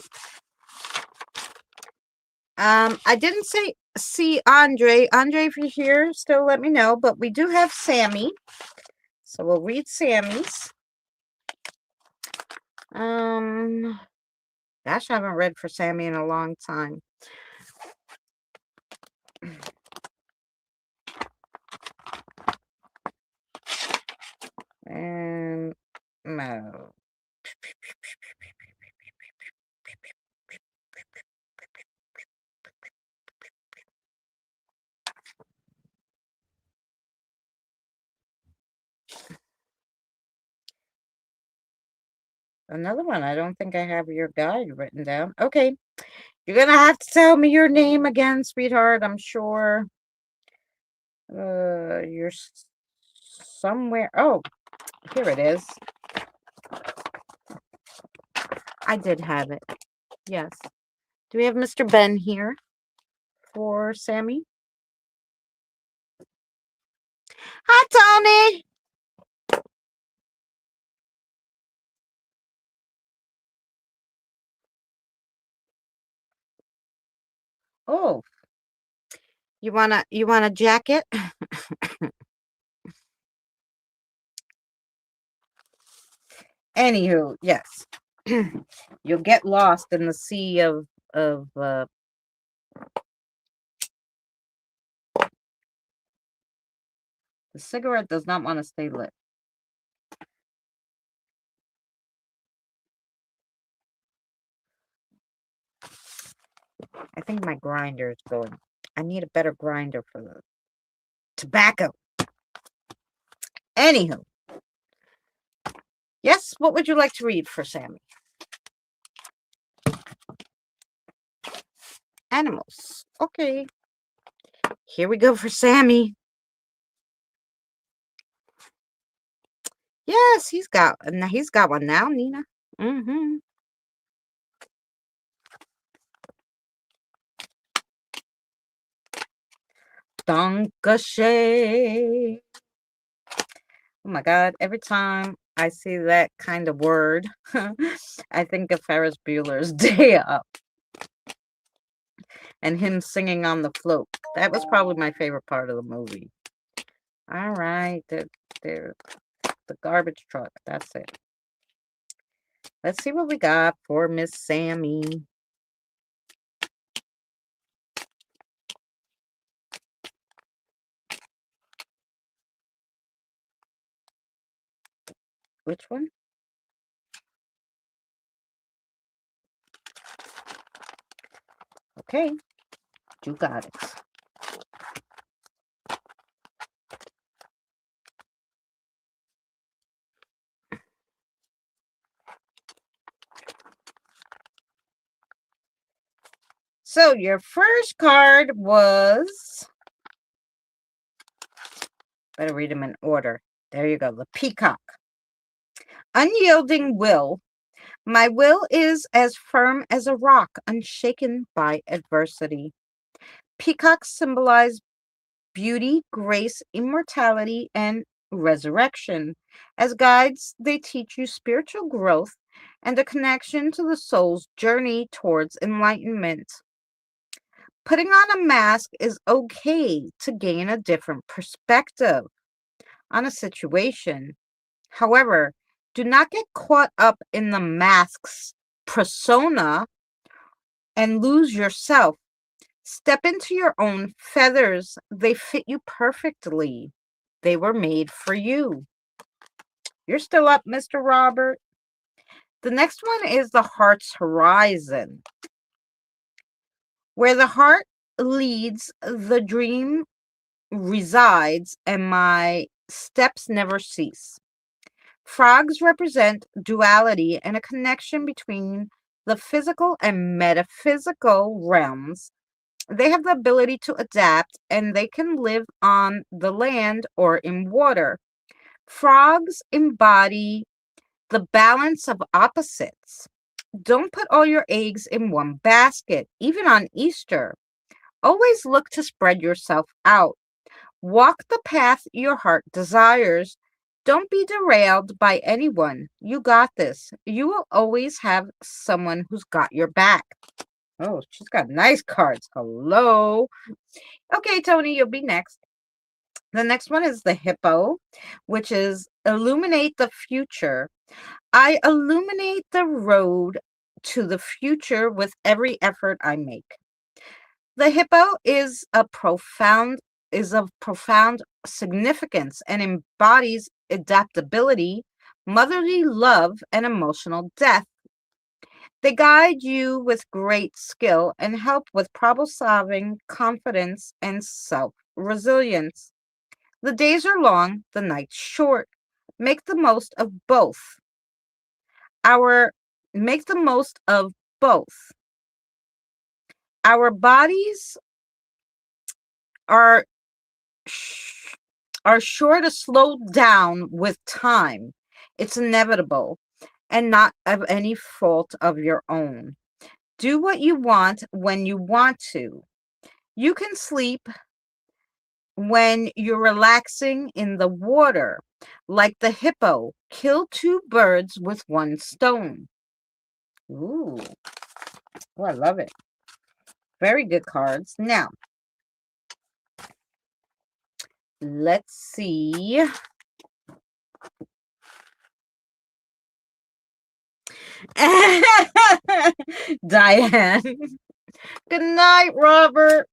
I didn't see Andre. Andre, if you're here, still let me know. But we do have Sammy. So we'll read Sammy's. Gosh, I haven't read for Sammy in a long time. And no. Another one. I don't think I have your guide written down. Okay. You're going to have to tell me your name again, sweetheart. I'm sure you're somewhere. Oh, here it is. I did have it. Yes. Do we have Mr. Ben here for Sammy? Hi, Tony. Oh, you want a jacket? Anywho, yes. You'll get lost in the sea of the cigarette does not want to stay lit. I think my grinder is going. I need a better grinder for the tobacco. Anywho. Yes, what would you like to read for Sammy? Animals. Okay. Here we go for Sammy. Yes, he's got one now, Nina. Mm-hmm. Dankeschön. Oh my God, every time I see that kind of word, I think of Ferris Bueller's Day Up and him singing on the float. That was probably my favorite part of the movie. All right, the garbage truck. That's it. Let's see what we got for Miss Sammy. Which one? Okay, you got it. So your first card was, better read them in order. There you go, the Peacock. Unyielding will. My will is as firm as a rock, unshaken by adversity. Peacocks symbolize beauty, grace, immortality, and resurrection. As guides, they teach you spiritual growth and a connection to the soul's journey towards enlightenment. Putting on a mask is okay to gain a different perspective on a situation. However, do not get caught up in the mask's persona and lose yourself. Step into your own feathers. They fit you perfectly. They were made for you. You're still up, Mr. Robert. The next one is the Heart's Horizon. Where the heart leads, the dream resides, and my steps never cease. Frogs represent duality and a connection between the physical and metaphysical realms. They have the ability to adapt and they can live on the land or in water. Frogs embody the balance of opposites. Don't put all your eggs in one basket, even on Easter. Always look to spread yourself out. Walk the path your heart desires. Don't be derailed by anyone. You got this. You will always have someone who's got your back. Oh, she's got nice cards. Hello. Okay, Tony, you'll be next. The next one is the hippo, which is illuminate the future. I illuminate the road to the future with every effort I make. The hippo is of profound significance and embodies adaptability, motherly love, and emotional depth. They guide you with great skill and help with problem solving, confidence, and self resilience. The days are long, the nights short. Make the most of both. Our make the most of both. Our bodies are are sure to slow down with time. It's inevitable and not of any fault of your own. Do what you want when you want to. You can sleep when you're relaxing in the water, like the hippo. Kill two birds with one stone. Ooh, oh, I love it. Very good cards. Now, let's see. Diane. Good night, Robert.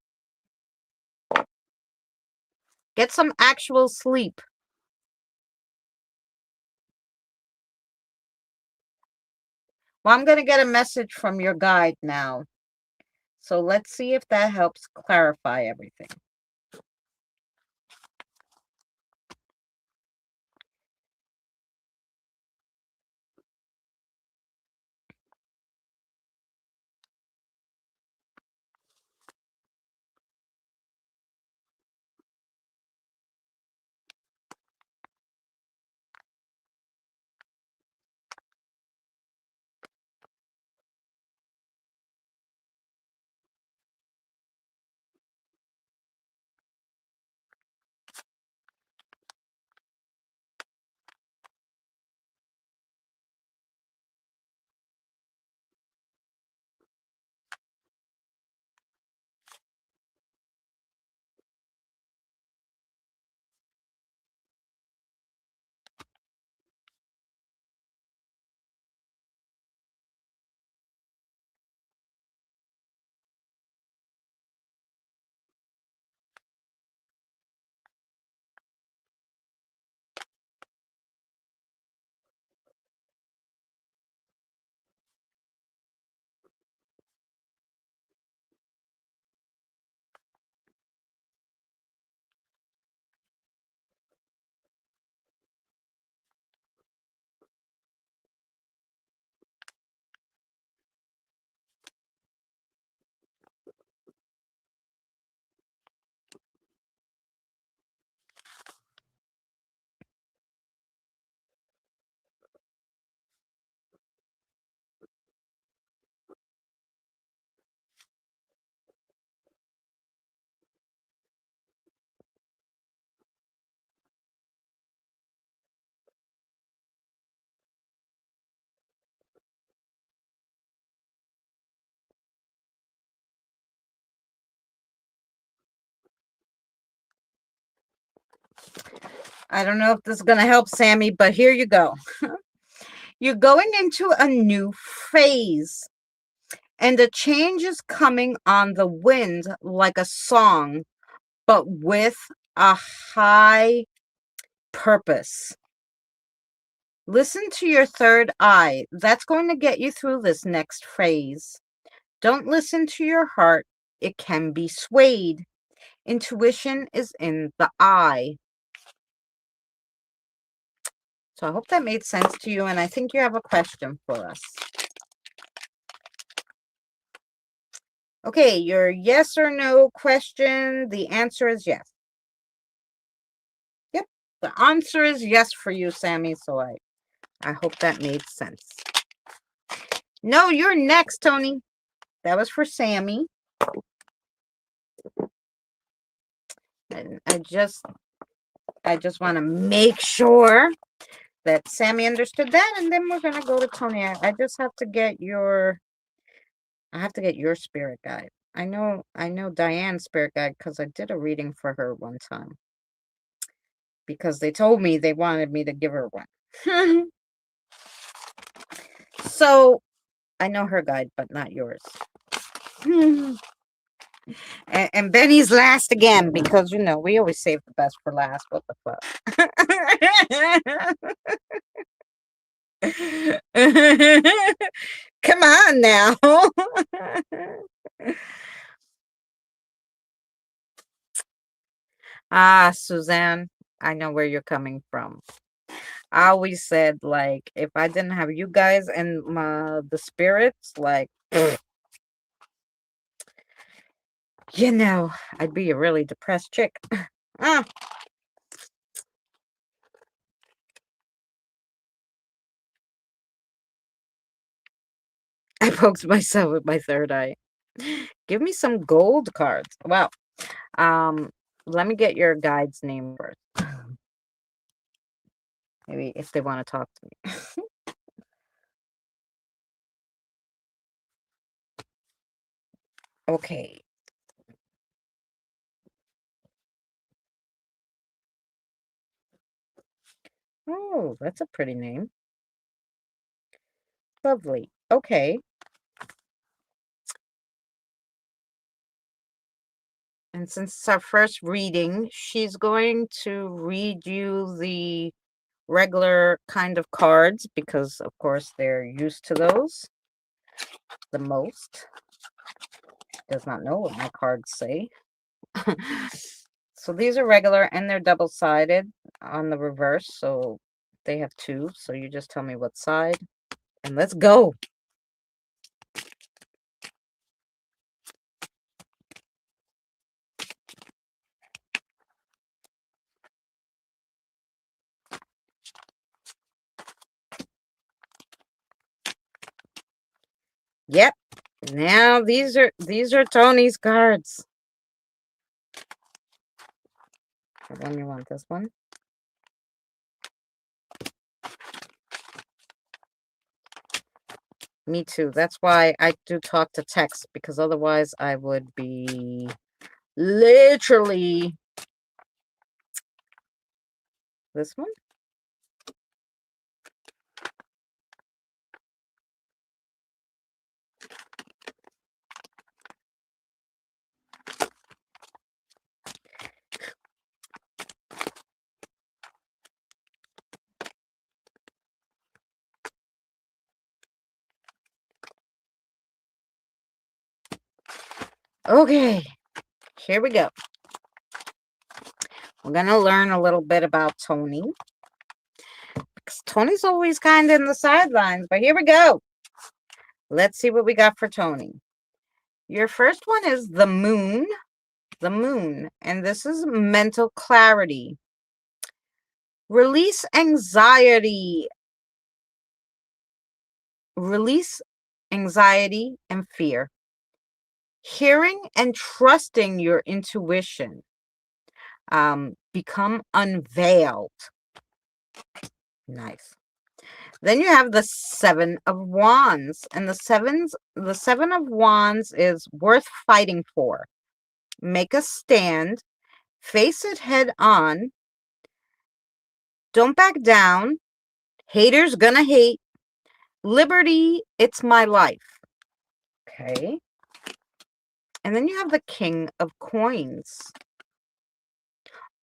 Get some actual sleep. Well, I'm going to get a message from your guide now. So let's see if that helps clarify everything. I don't know if this is going to help, Sammy, but here you go. You're going into a new phase, and the change is coming on the wind like a song, but with a high purpose. Listen to your third eye. That's going to get you through this next phase. Don't listen to your heart. it can be swayed. Intuition is in the eye. So I hope that made sense to you, and I think you have a question for us. Okay, your yes or no question, the answer is yes. Yep, the answer is yes for you, Sammy, so I hope that made sense. No, you're next, Tony. That was for Sammy. And I just want to make sure that Sammy understood that, and then we're going to go to Tony. I just have to get your spirit guide. I know Diane's spirit guide because I did a reading for her one time. Because they told me they wanted me to give her one. So I know her guide, but not yours. And Benny's last again because, we always save the best for last. What the fuck? Come on now. Suzanne, I know where you're coming from. I always said, like, if I didn't have you guys and the spirits, like, I'd be a really depressed chick. I poked myself with my third eye. Give me some gold cards. Wow. Let me get your guide's name first. Maybe if they want to talk to me. Okay. Oh, that's a pretty name. Lovely. Okay. And since it's our first reading, she's going to read you the regular kind of cards because, of course, they're used to those the most. Does not know what my cards say. So these are regular and they're double-sided on the reverse. So they have two. So you just tell me what side and let's go. Yep. Now these are Tony's cards. What one you want? This one? Me too. That's why I do talk to text, because otherwise I would be literally this one. Okay, here we go. We're going to learn a little bit about Tony. Because Tony's always kind of in the sidelines, but here we go. Let's see what we got for Tony. Your first one is the moon. The moon. And this is mental clarity. Release anxiety. Release anxiety and fear. Hearing and trusting your intuition. Become unveiled. Nice. Then you have the Seven of Wands. And the Seven of Wands is worth fighting for. Make a stand. Face it head on. Don't back down. Haters gonna hate. Liberty, it's my life. Okay. And then you have the King of Coins.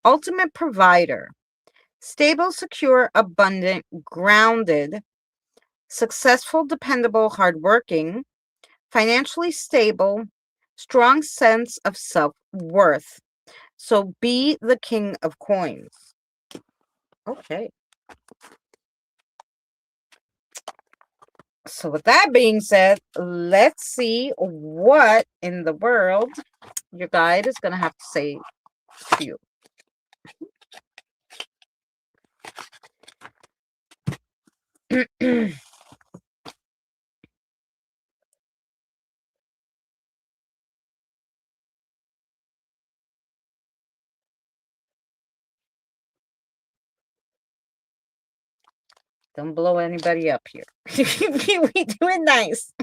Ultimate provider. Stable, secure, abundant, grounded, successful, dependable, hardworking, financially stable, strong sense of self-worth. So be the king of coins. Okay. So with that being said, let's see what in the world your guide is going to have to say to you. Don't blow anybody up here. We do it nice.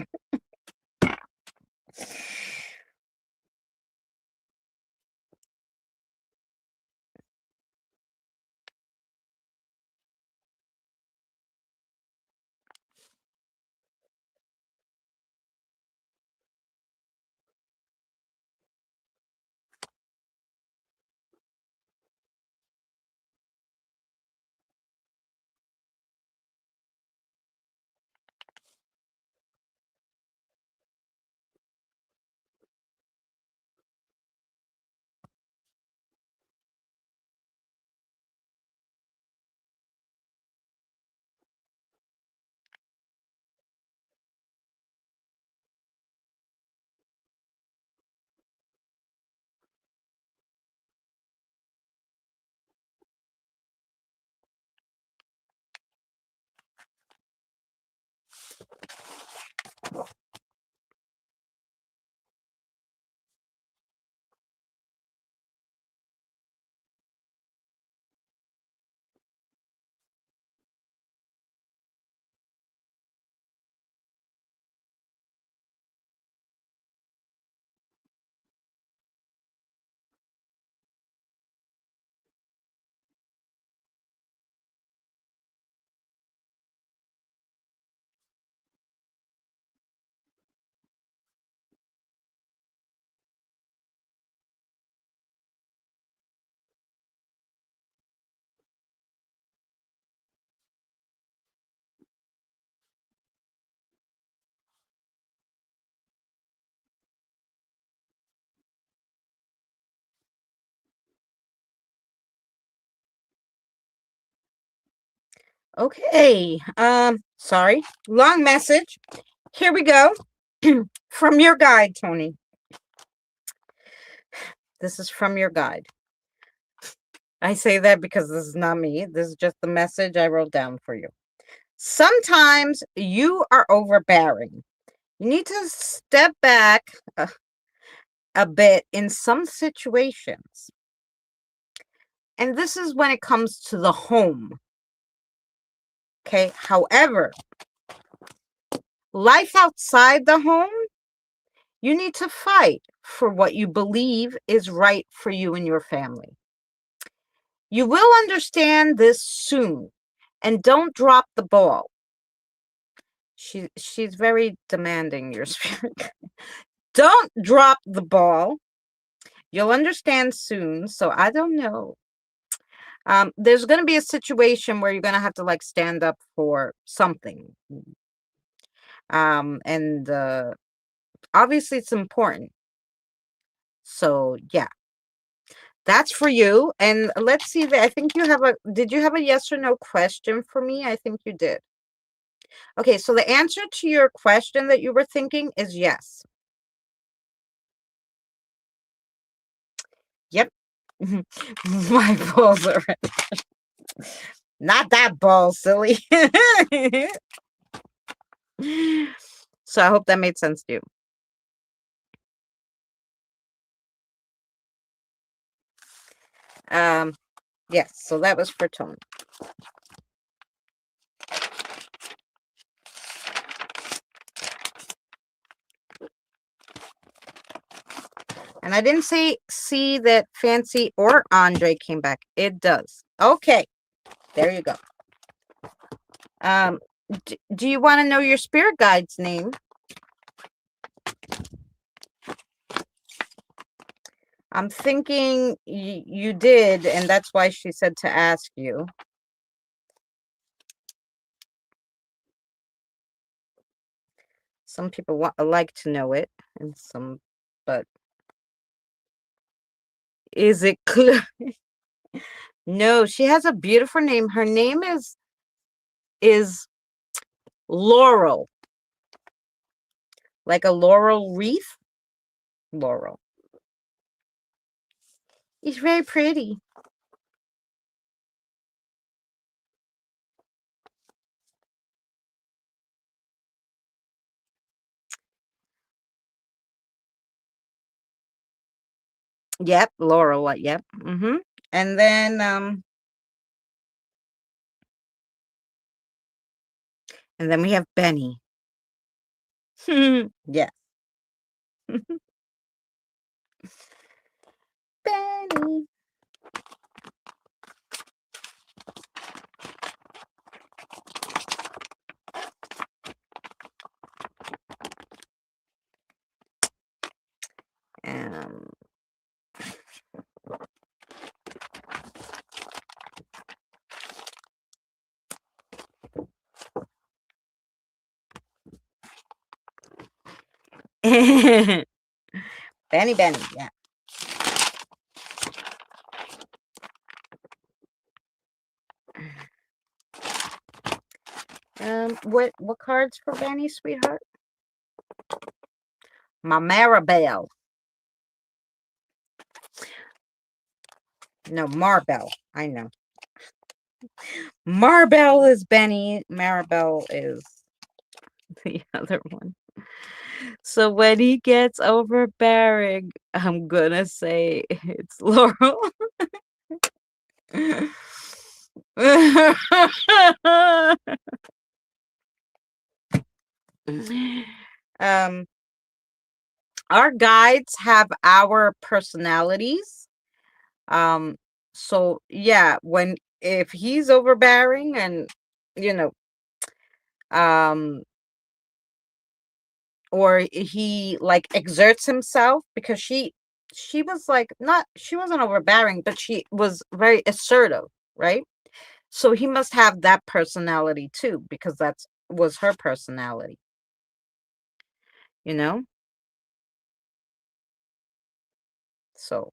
Okay. Sorry. Long message. Here we go. From your guide, Tony. This is from your guide. I say that because this is not me. This is just the message I wrote down for you. Sometimes you are overbearing. You need to step back a bit in some situations. And this is when it comes to the home. Okay. However, life outside the home, you need to fight for what you believe is right for you and your family. You will understand this soon, and don't drop the ball. She's very demanding, your spirit. Don't drop the ball. You'll understand soon. So I don't know. There's going to be a situation where you're going to have to like stand up for something. And obviously it's important. So yeah, that's for you. And let's see that. I think did you have a yes or no question for me? I think you did. Okay, so the answer to your question that you were thinking is yes. Yep. My balls are red. Not that ball, silly. So I hope that made sense to you. Yes, so that was for Tony. And I didn't see that Fancy or Andre came back. It does. Okay. There you go. Do you want to know your spirit guide's name? I'm thinking you did, and that's why she said to ask you. Some people like to know it, and some but is it clear? No, she has a beautiful name. Her name is Laurel, like a laurel wreath. Laurel. It's very pretty. Yep, Laurel. Yep. Mm-hmm. And then we have Benny. Yeah. Benny. Um, Benny, yeah. What cards for Benny, sweetheart? My Maribel. No, Marbell. I know. Marbell is Benny. Maribel is the other one. So when he gets overbearing, I'm gonna say it's Laurel. um, our guides have our personalities. So yeah, if he's overbearing and you know, um, or he like exerts himself, because she was like, not, she wasn't overbearing, but she was very assertive, right? So he must have that personality too, because that's was her personality, you know? So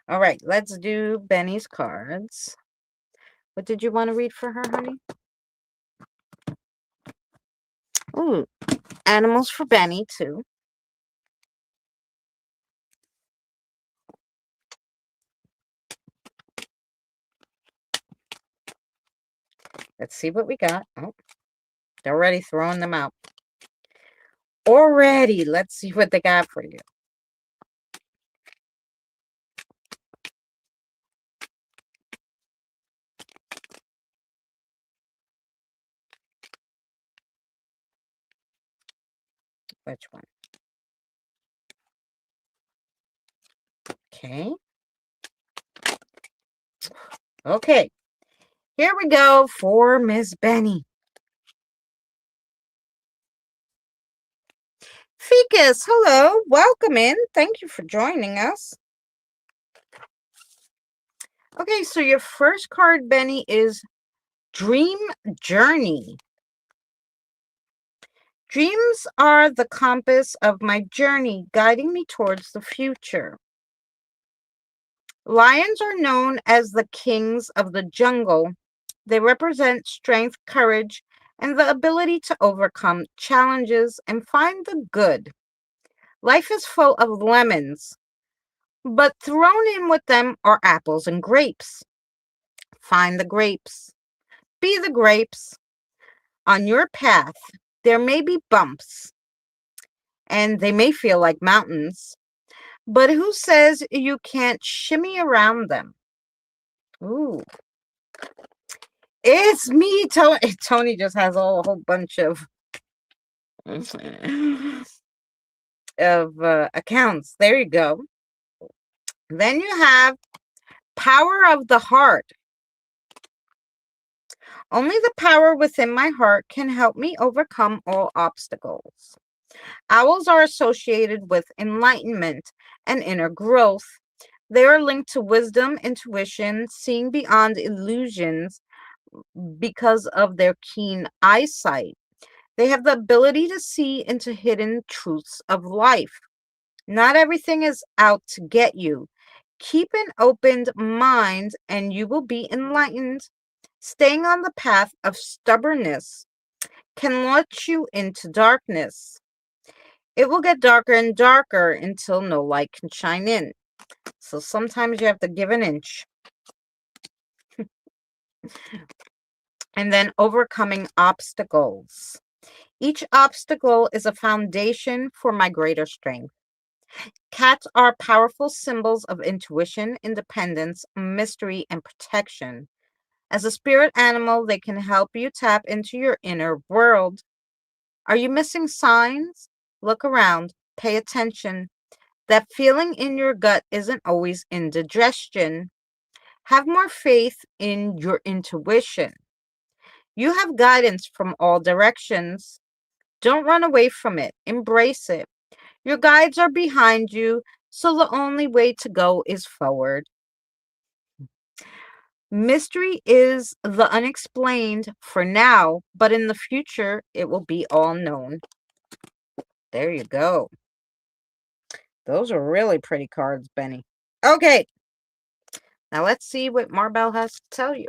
all right, let's do Benny's cards. What did you want to read for her, honey? Ooh, animals for Benny too. Let's see what we got. Oh, they're already throwing them out. Already, let's see what they got for you. Which one? Okay. Okay. Here we go for Miss Benny. Ficus, hello. Welcome in. Thank you for joining us. Okay, so your first card, Benny, is Dream Journey. Dreams are the compass of my journey, guiding me towards the future. Lions are known as the kings of the jungle. They represent strength, courage, and the ability to overcome challenges and find the good. Life is full of lemons, but thrown in with them are apples and grapes. Find the grapes. Be the grapes. On your path, there may be bumps, and they may feel like mountains, but who says you can't shimmy around them? Ooh. It's me, Tony. Tony just has a whole bunch of accounts. There you go. Then you have Power of the Heart. Only the power within my heart can help me overcome all obstacles. Owls are associated with enlightenment and inner growth. They are linked to wisdom, intuition, seeing beyond illusions, because of their keen eyesight. They have the ability to see into hidden truths of life. Not everything is out to get you. Keep an open mind and you will be enlightened. Staying on the path of stubbornness can launch you into darkness. It will get darker and darker until no light can shine in. So sometimes you have to give an inch. And then overcoming obstacles. Each obstacle is a foundation for my greater strength. Cats are powerful symbols of intuition, independence, mystery, and protection. As a spirit animal, they can help you tap into your inner world. Are you missing signs? Look around, pay attention. That feeling in your gut isn't always indigestion. Have more faith in your intuition. You have guidance from all directions. Don't run away from it, embrace it. Your guides are behind you, so the only way to go is forward. Mystery is the unexplained for now, but in the future, it will be all known. There you go. Those are really pretty cards, Benny. Okay. Now let's see what Marbell has to tell you.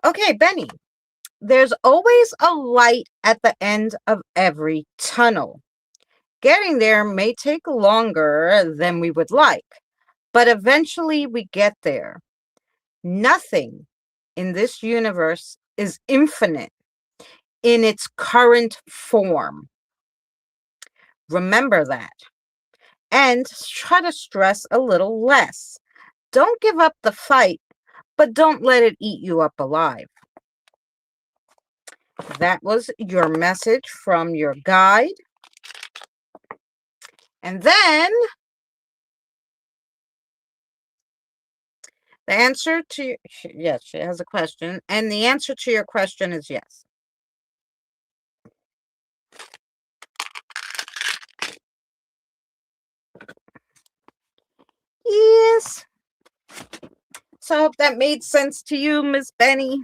Okay, Benny. There's always a light at the end of every tunnel. Getting there may take longer than we would like, but eventually we get there. Nothing in this universe is infinite in its current form. Remember that. And try to stress a little less. Don't give up the fight, but don't let it eat you up alive. That was your message from your guide. And then the answer to, yes, she has a question. And the answer to your question is yes. Yes. So I hope that made sense to you, Miss Benny.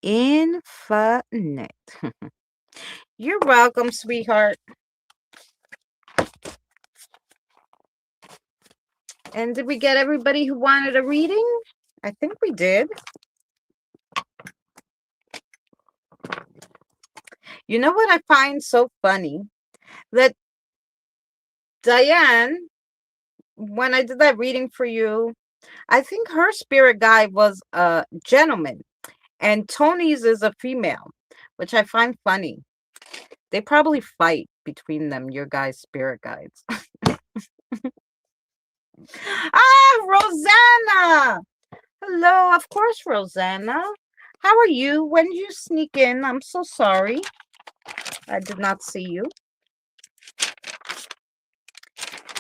Infinite. You're welcome, sweetheart. And did we get everybody who wanted a reading? I think we did. You know what I find so funny? That Diane, when I did that reading for you, I think her spirit guide was a gentleman and Tony's is a female, which I find funny. They probably fight between them, your guys' spirit guides. Rosanna! Hello, of course, Rosanna. How are you? When did you sneak in? I'm so sorry. I did not see you.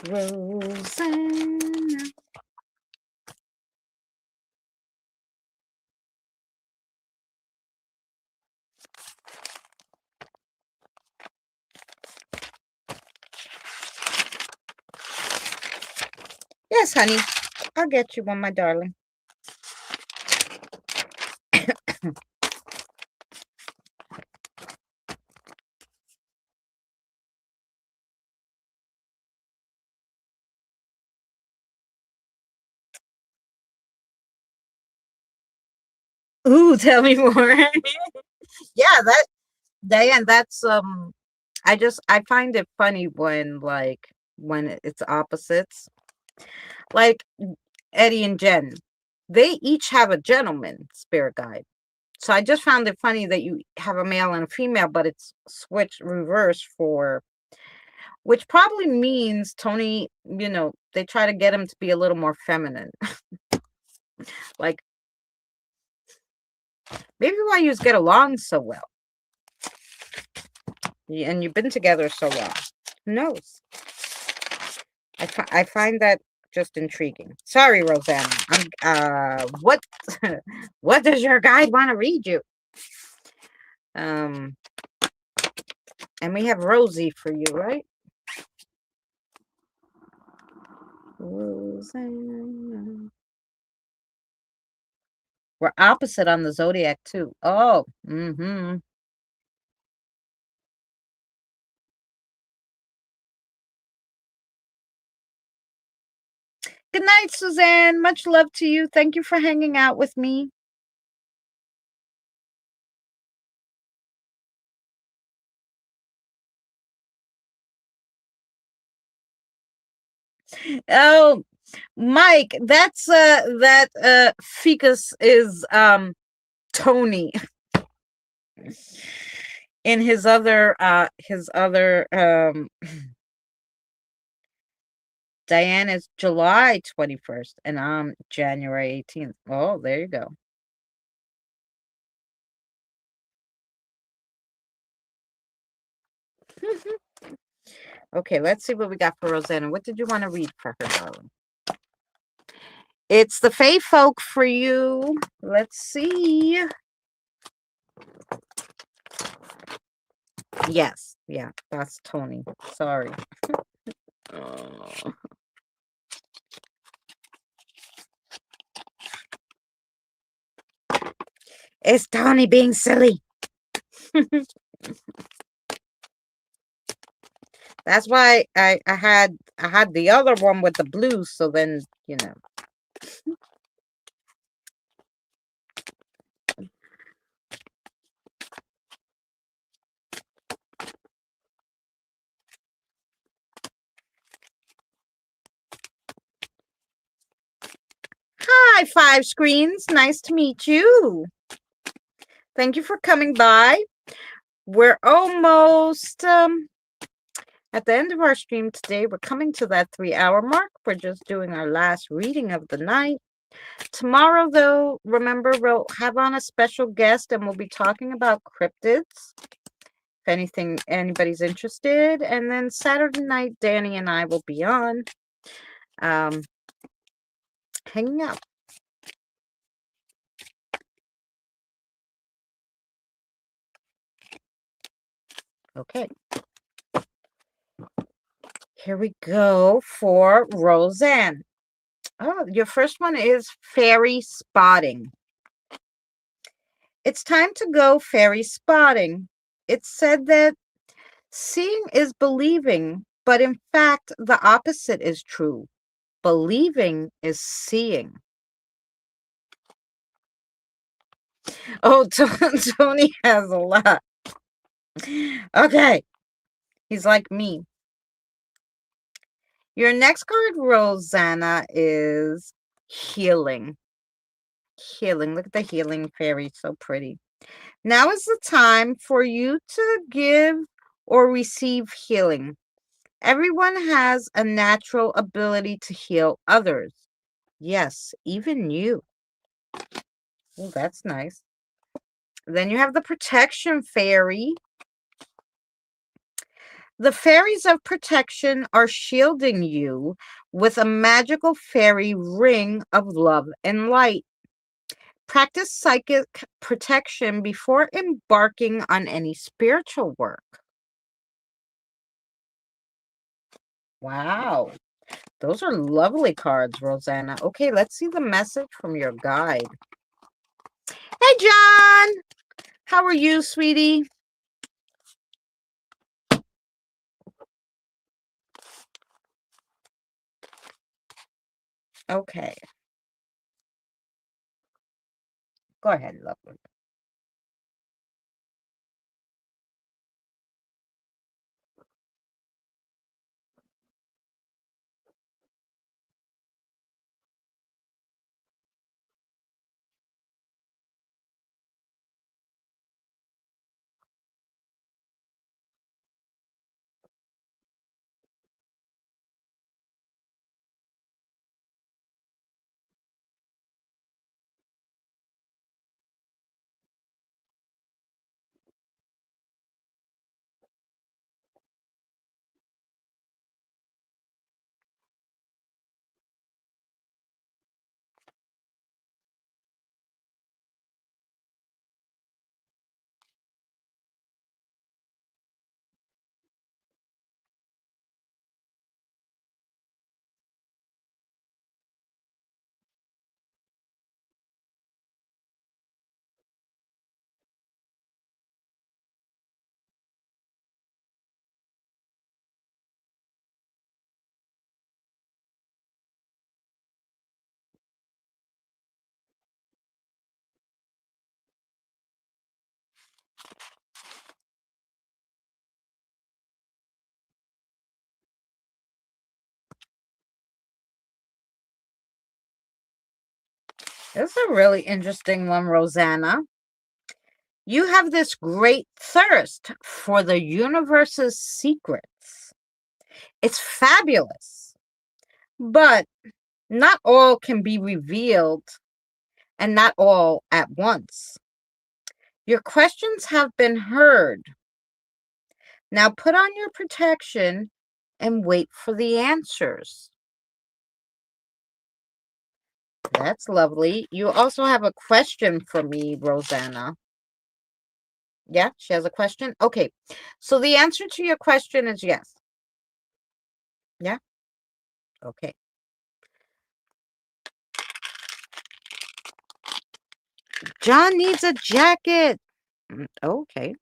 Rosanna. Yes, honey. I'll get you one, my darling. Ooh, tell me more. Yeah, that Diane, that's I find it funny when it's opposites. Like Eddie and Jen, they each have a gentleman spirit guide. So I just found it funny that you have a male and a female, but it's switched reverse for, which probably means Tony, they try to get him to be a little more feminine. Like, maybe why you get along so well. And you've been together so long. Who knows? I find that just intriguing. Sorry, Rosanna. What what does your guide want to read you? And we have Rosie for you, right? Rosanna. We're opposite on the zodiac too. Oh, mm-hmm. Good night, Suzanne. Much love to you. Thank you for hanging out with me. Oh, Mike, that's that ficus is Tony. In his other Diane is July 21st and I'm January 18th. Oh, there you go. Okay, let's see what we got for Rosanna. What did you want to read for her, darling? It's the Fae folk for you. Let's see. Yes, yeah, that's Tony. Sorry. It's Tony being silly. That's why I had the other one with the blues, so then, Hi, Five Screens. Nice to meet you. Thank you for coming by. We're almost at the end of our stream today. We're coming to that 3-hour mark. We're just doing our last reading of the night. Tomorrow, though, remember, we'll have on a special guest and we'll be talking about cryptids. If anybody's interested. And then Saturday night, Danny and I will be on hanging out. Okay. Here we go for Roseanne. Oh, your first one is fairy spotting. It's time to go fairy spotting. It's said that seeing is believing, but in fact, the opposite is true. Believing is seeing. Oh, Tony has a lot. Okay, he's like me. Your next card, Rosanna, is healing. Healing. Look at the healing fairy, so pretty. Now is the time for you to give or receive healing. Everyone has a natural ability to heal others. Yes, even you. Oh, that's nice. Then you have the protection fairy. The fairies of protection are shielding you with a magical fairy ring of love and light. Practice psychic protection before embarking on any spiritual work. Wow. Those are lovely cards, Rosanna. Okay, let's see the message from your guide. Hey, John. How are you, sweetie? Okay. Go ahead, lovely. This is a really interesting one, Rosanna. You have this great thirst for the universe's secrets. It's fabulous, but not all can be revealed and not all at once. Your questions have been heard. Now put on your protection and wait for the answers. That's lovely. You also have a question for me, Rosanna. Yeah, she has a question. Okay. So the answer to your question is yes. Yeah. Okay. John needs a jacket. Okay.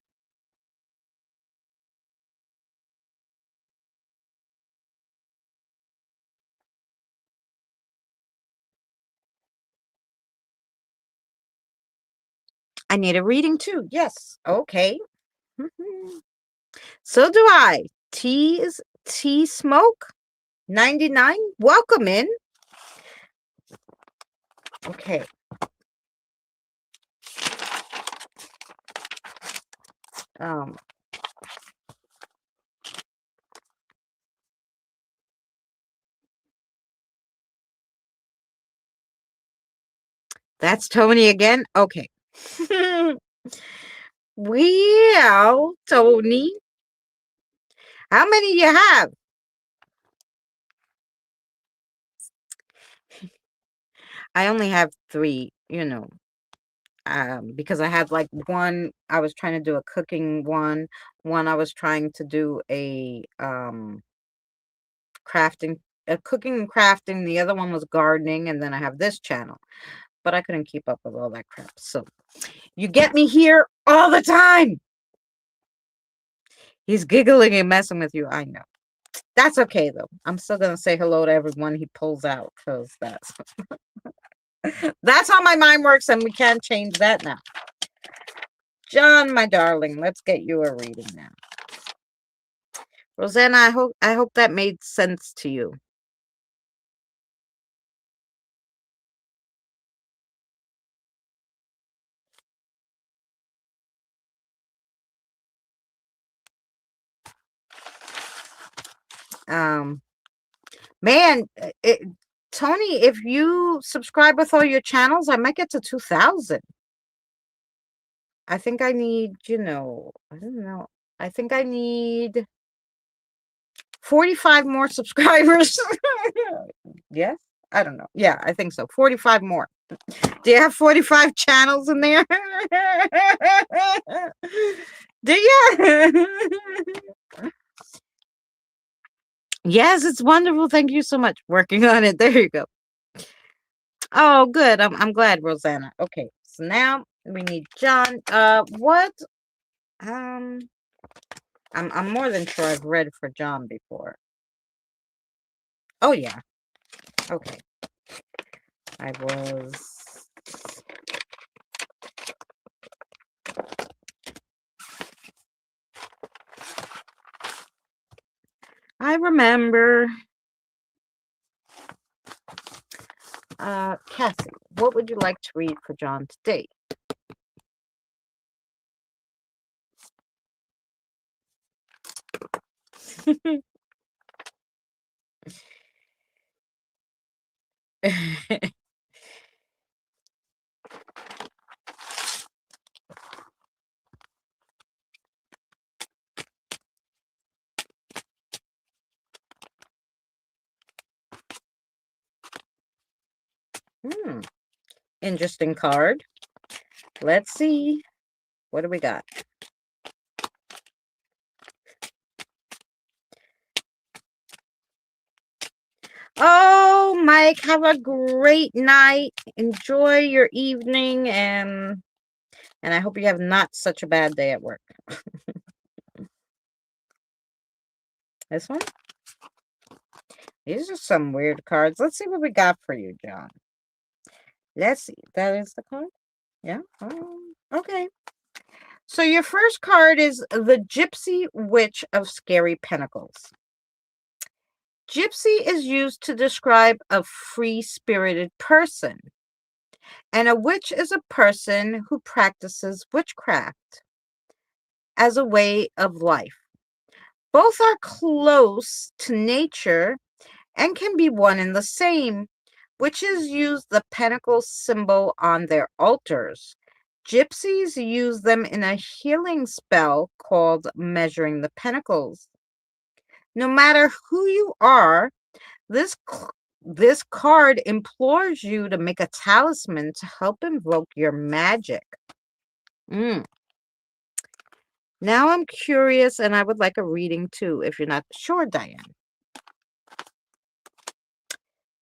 I need a reading too. Yes. Okay. So do I. Tea smoke 99. Welcome in. Okay. Um that's Tony again. Okay. Well, Tony, how many you have? I only have 3, because I had like one I was trying to do a cooking one I was trying to do a crafting, cooking and crafting, the other one was gardening, and then I have this channel. but I couldn't keep up with all that crap. So you get me here all the time. He's giggling and messing with you. I know. That's okay, though. I'm still going to say hello to everyone he pulls out, because that's how my mind works, and we can't change that now. John, my darling, let's get you a reading now. Rosanna, I hope that made sense to you. Man, Tony, if you subscribe with all your channels, I might get to 2,000. I think I need, I don't know. I think I need 45 more subscribers. Yes? I don't know. Yeah, I think so. 45 more. Do you have 45 channels in there? Do you? Yes, it's wonderful. Thank you so much. Working on it. There you go. Oh, good. I'm glad, Rosanna. Okay, so now we need John. What? I'm more than sure I've read for John before. Oh yeah. Okay. I remember. Cassie, what would you like to read for John today? Interesting card. Let's see. What do we got? Oh, Mike, have a great night. Enjoy your evening, and I hope you have not such a bad day at work. This one? These are some weird cards. Let's see what we got for you, John. Let's see. That is the card? Yeah? Okay. So your first card is the Gypsy Witch of Scary Pentacles. Gypsy is used to describe a free-spirited person, and a witch is a person who practices witchcraft as a way of life. Both are close to nature and can be one and the same. Witches use the pentacle symbol on their altars. Gypsies use them in a healing spell called Measuring the Pentacles. No matter who you are, this card implores you to make a talisman to help invoke your magic. Now I'm curious, and I would like a reading too, if you're not sure, Diane.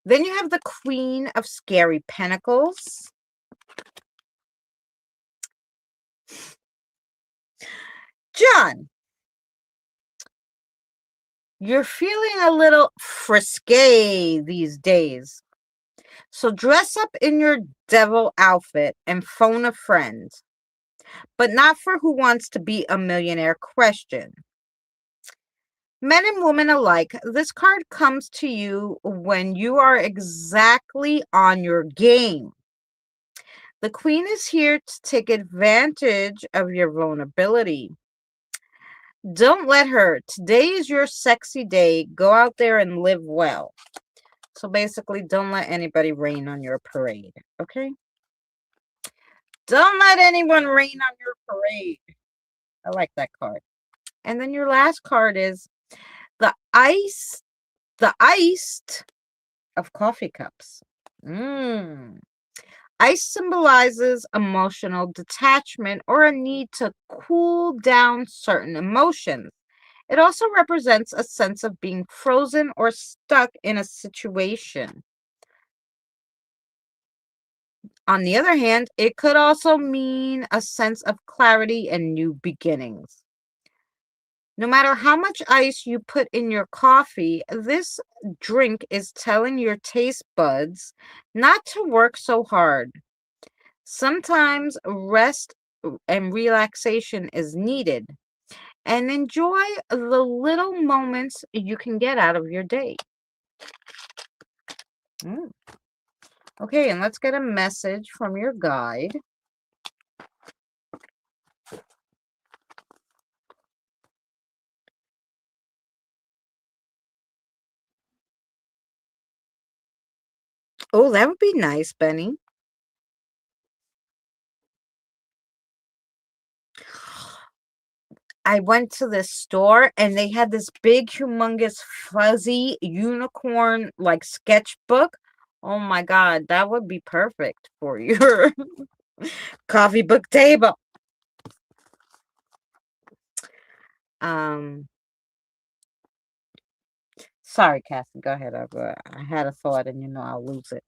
Then you have the Queen of Scary Pentacles. John, you're feeling a little frisky these days. So dress up in your devil outfit and phone a friend. But not for Who Wants to Be a Millionaire question. Men and women alike, this card comes to you when you are exactly on your game. The Queen is here to take advantage of your vulnerability. Don't let her. Today is your sexy day. Go out there and live well. So basically, don't let anybody rain on your parade, okay? Don't let anyone rain on your parade. I like that card. And then your last card is the iced of coffee cups. Ice symbolizes emotional detachment or a need to cool down certain emotions. It also represents a sense of being frozen or stuck in a situation. On the other hand, it could also mean a sense of clarity and new beginnings. No matter how much ice you put in your coffee, this drink is telling your taste buds not to work so hard. Sometimes rest and relaxation is needed, and enjoy the little moments you can get out of your day. Mm. Okay, and let's get a message from your guide. Oh, that would be nice, Benny. I went to this store and they had this big, humongous, fuzzy unicorn like sketchbook. Oh my God, that would be perfect for your coffee book table. Um, Sorry, Cassie, go ahead. I had a thought and I'll lose it.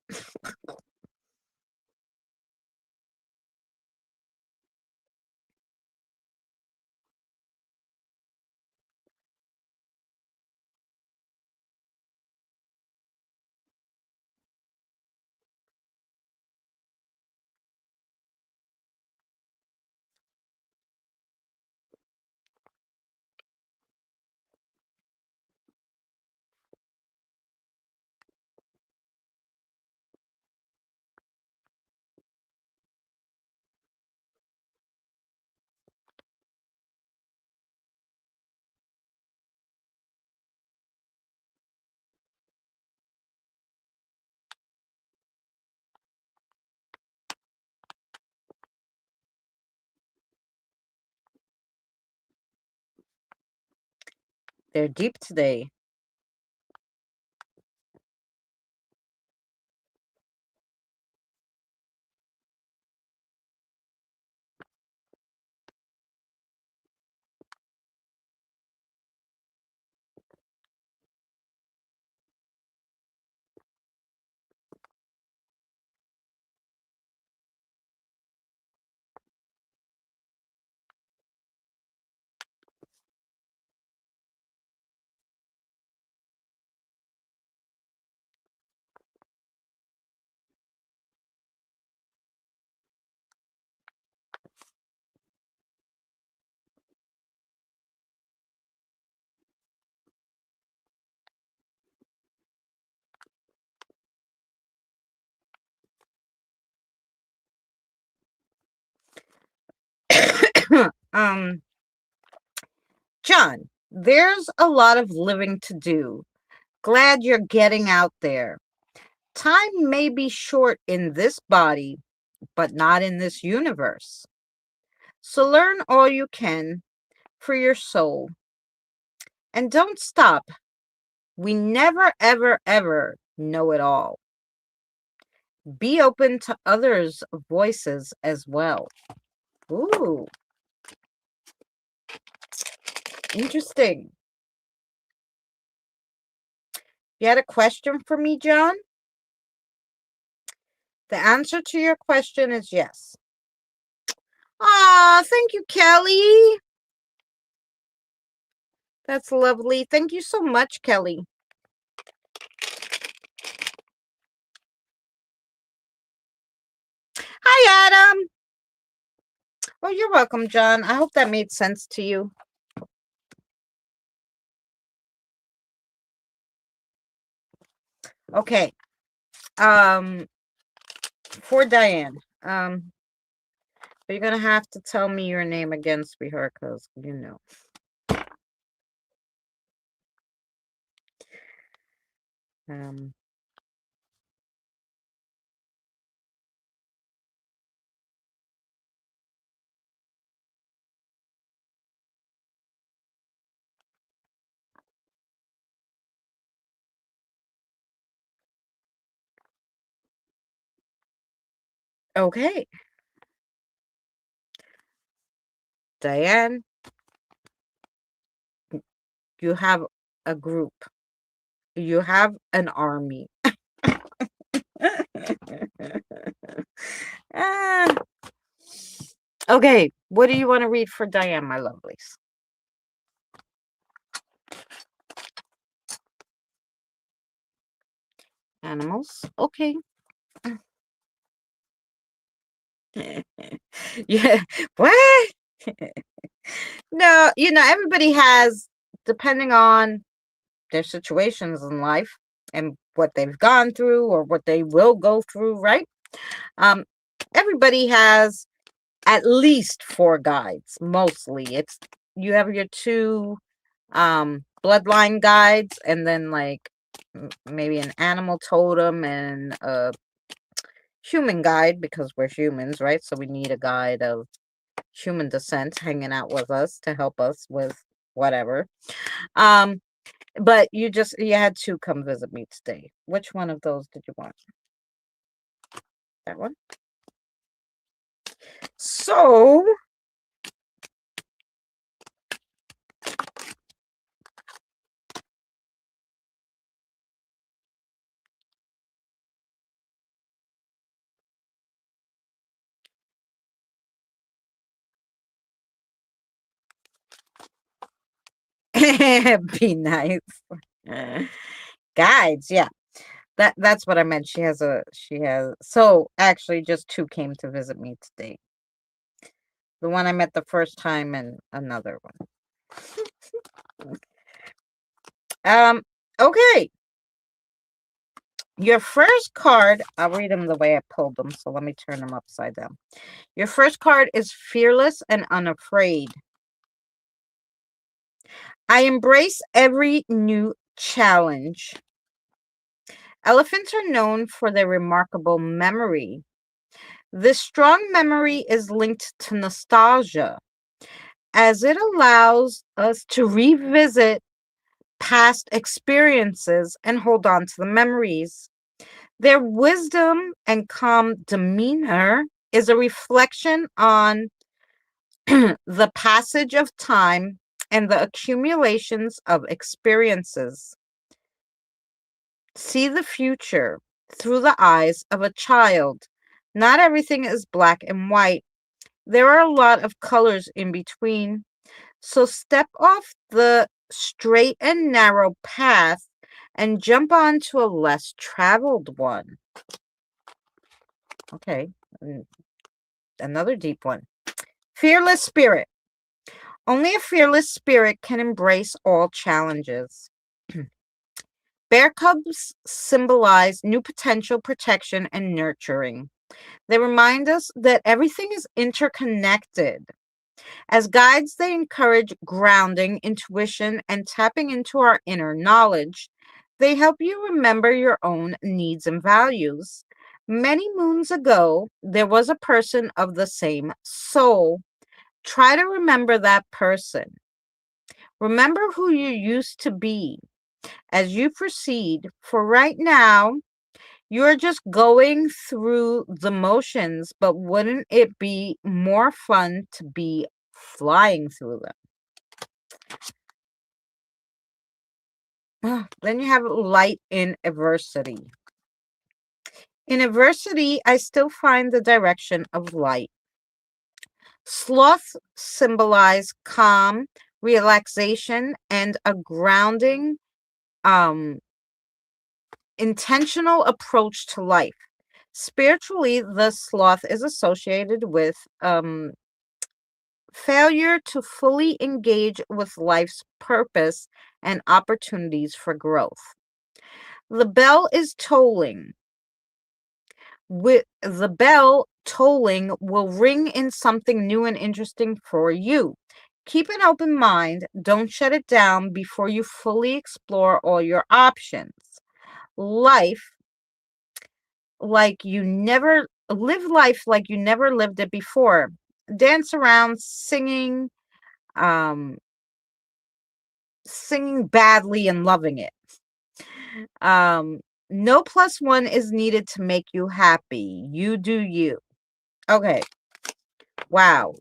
They're deep today. um, John, there's a lot of living to do. Glad you're getting out there. Time may be short in this body, but not in this universe. So learn all you can for your soul. And don't stop. We never, ever, ever know it all. Be open to others' voices as well. Ooh, interesting. You had a question for me, John? The answer to your question is yes. Ah, thank you, Kelly. That's lovely. Thank you so much, Kelly. Hi, Adam. Oh, you're welcome, John. I hope that made sense to you. Okay. For Diane. You're gonna have to tell me your name again, sweetheart, because Um. Okay. Diane, you have a group. You have an army. Okay, what do you want to read for Diane, my lovelies? Animals. Okay. Yeah. What? No, everybody has, depending on their situations in life and what they've gone through or what they will go through, right? Um, everybody has at least 4 guides. Mostly, it's you have your 2 bloodline guides, and then like maybe an animal totem and a human guide, because we're humans, right? So we need a guide of human descent hanging out with us to help us with whatever. Um, but you had 2 come visit me today. Which one of those did you want? That one? So be nice. Guides, yeah. That's what I meant. So actually just 2 came to visit me today. The one I met the first time and another one. Okay. Your first card, I'll read them the way I pulled them, so let me turn them upside down. Your first card is Fearless and Unafraid. I embrace every new challenge. Elephants are known for their remarkable memory. This strong memory is linked to nostalgia, as it allows us to revisit past experiences and hold on to the memories. Their wisdom and calm demeanor is a reflection on the passage of time and the accumulations of experiences. See the future through the eyes of a child. Not everything is black and white. There are a lot of colors in between. So step off the straight and narrow path and jump onto a less traveled one. Okay, another deep one. Fearless spirit. Only a fearless spirit can embrace all challenges. Bear cubs symbolize new potential, protection, and nurturing. They remind us that everything is interconnected. As guides, they encourage grounding, intuition, and tapping into our inner knowledge. They help you remember your own needs and values. Many moons ago, there was a person of the same soul. Try to remember that person. Remember who you used to be as you proceed. For right now, you're just going through the motions, but wouldn't it be more fun to be flying through them? Then you have light in adversity. In adversity, I still find the direction of light. Sloths symbolize calm, relaxation, and a grounding, intentional approach to life. Spiritually, the sloth is associated with failure to fully engage with life's purpose and opportunities for growth. The bell is tolling. With the bell tolling will ring in something new and interesting for you. Keep an open mind. Don't shut it down before you fully explore all your options. Life like you never live life like you never lived it before. Dance around singing, um singing badly and loving it. No +1 is needed to make you happy. You do you. Okay. Wow.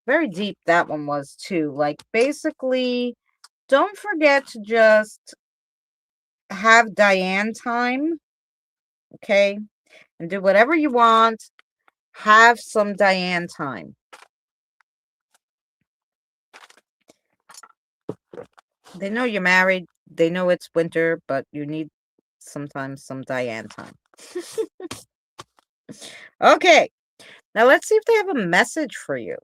Very deep that one was too. Like basically, don't forget to just have Diane time, okay? And do whatever you want. Have some Diane time. They know you're married. They know it's winter, but you need sometimes some Diane time. Okay, now let's see if they have a message for you.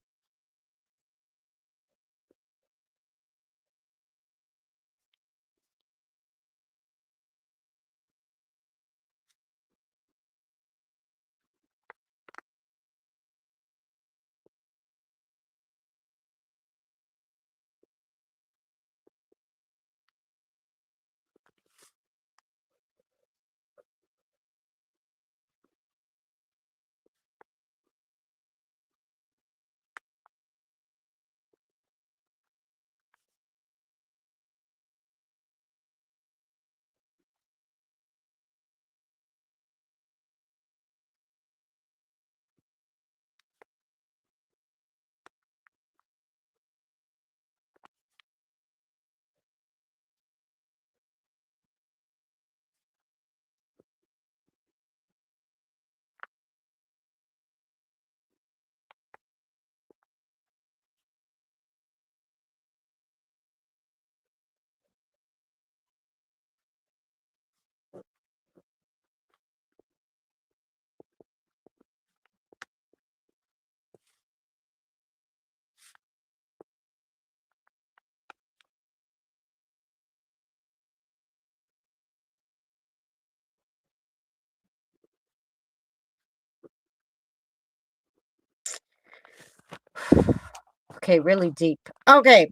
Okay, really deep. Okay,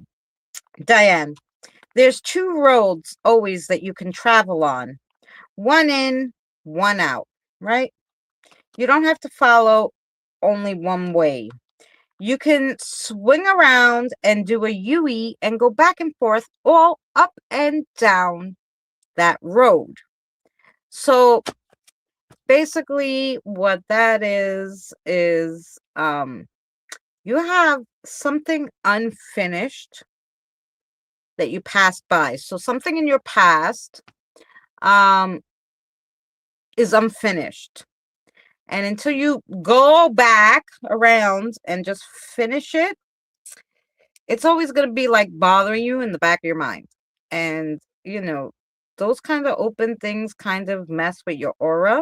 Diane, there's two roads always that you can travel on. One in, one out, right? You don't have to follow only one way. You can swing around and do a U-E and go back and forth all up and down that road. So basically what that is you have something unfinished that you passed by. So something in your past um is unfinished. And until you go back around and just finish it, it's always going to be like bothering you in the back of your mind. And, those kind of open things kind of mess with your aura.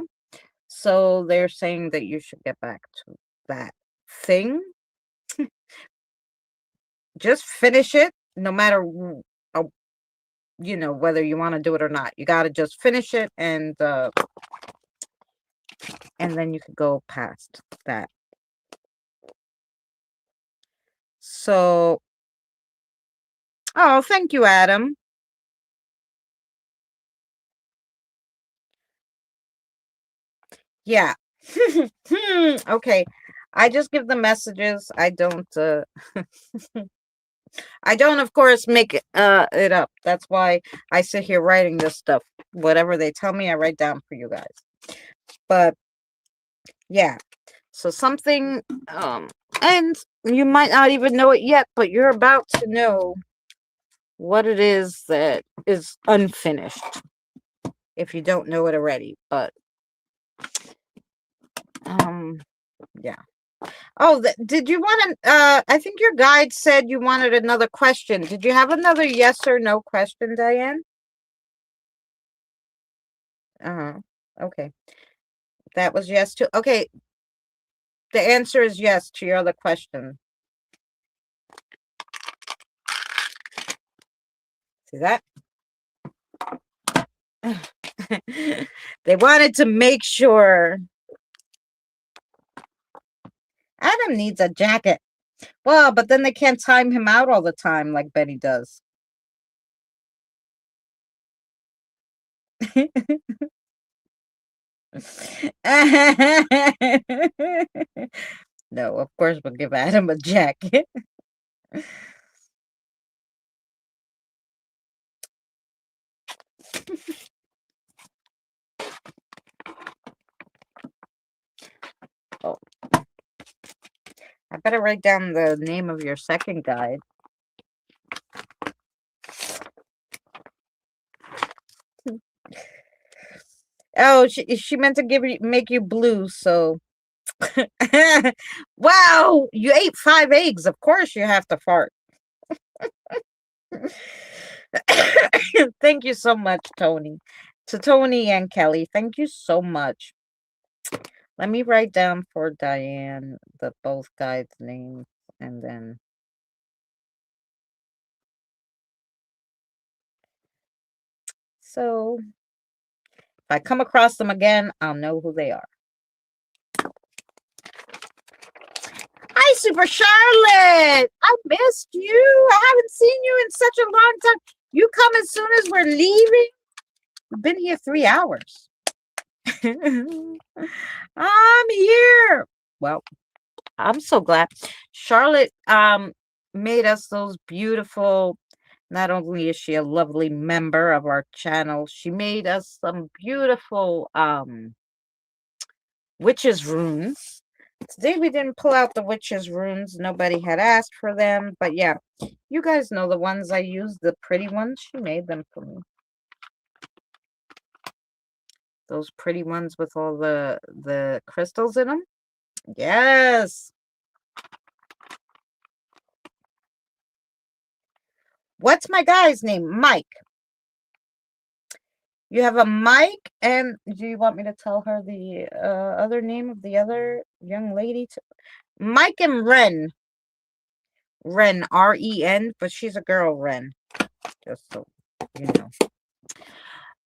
So they're saying that you should get back to that thing. Just finish it, no matter uh, whether you want to do it or not. You got to just finish it, and then you could go past that. So, oh, thank you, Adam. Yeah. Okay. I just give the messages. I don't I don't, of course, make it up. That's why I sit here writing this stuff. Whatever they tell me, I write down for you guys. But yeah. So something and you might not even know it yet, but you're about to know what it is that is unfinished if you don't know it already. But yeah. Oh, did you want to I think your guide said you wanted another question. Did you have another yes or no question, Diane? Uh-huh. Okay. That was yes to okay. The answer is yes to your other question. See that? They wanted to make sure. Adam needs a jacket. Well, but then they can't time him out all the time like Benny does. No, of course we'll give Adam a jacket. Oh. I better write down the name of your second guide. Oh, she meant to make you blue, so. Wow, you ate 5 eggs. Of course you have to fart. Thank you so much, Tony. To Tony and Kelly, thank you so much. Let me write down for Diane the both guides' names and then so if I come across them again, I'll know who they are. Hi, Super Charlotte. I missed you. I haven't seen you in such a long time. You come as soon as we're leaving. We've been here 3 hours. I'm here. Well, I'm so glad. Charlotte made us those beautiful, not only is she a lovely member of our channel, she made us some beautiful witches runes. Today we didn't pull out the witches runes. Nobody had asked for them, but yeah, you guys know the ones I use, the pretty ones. She made them for me. Those pretty ones with all the crystals in them. Yes. What's my guy's name? Mike. You have a Mike, and do you want me to tell her the other name of the other young lady? Mike and Ren. Ren, R-E-N, but she's a girl, Ren. Just so you know.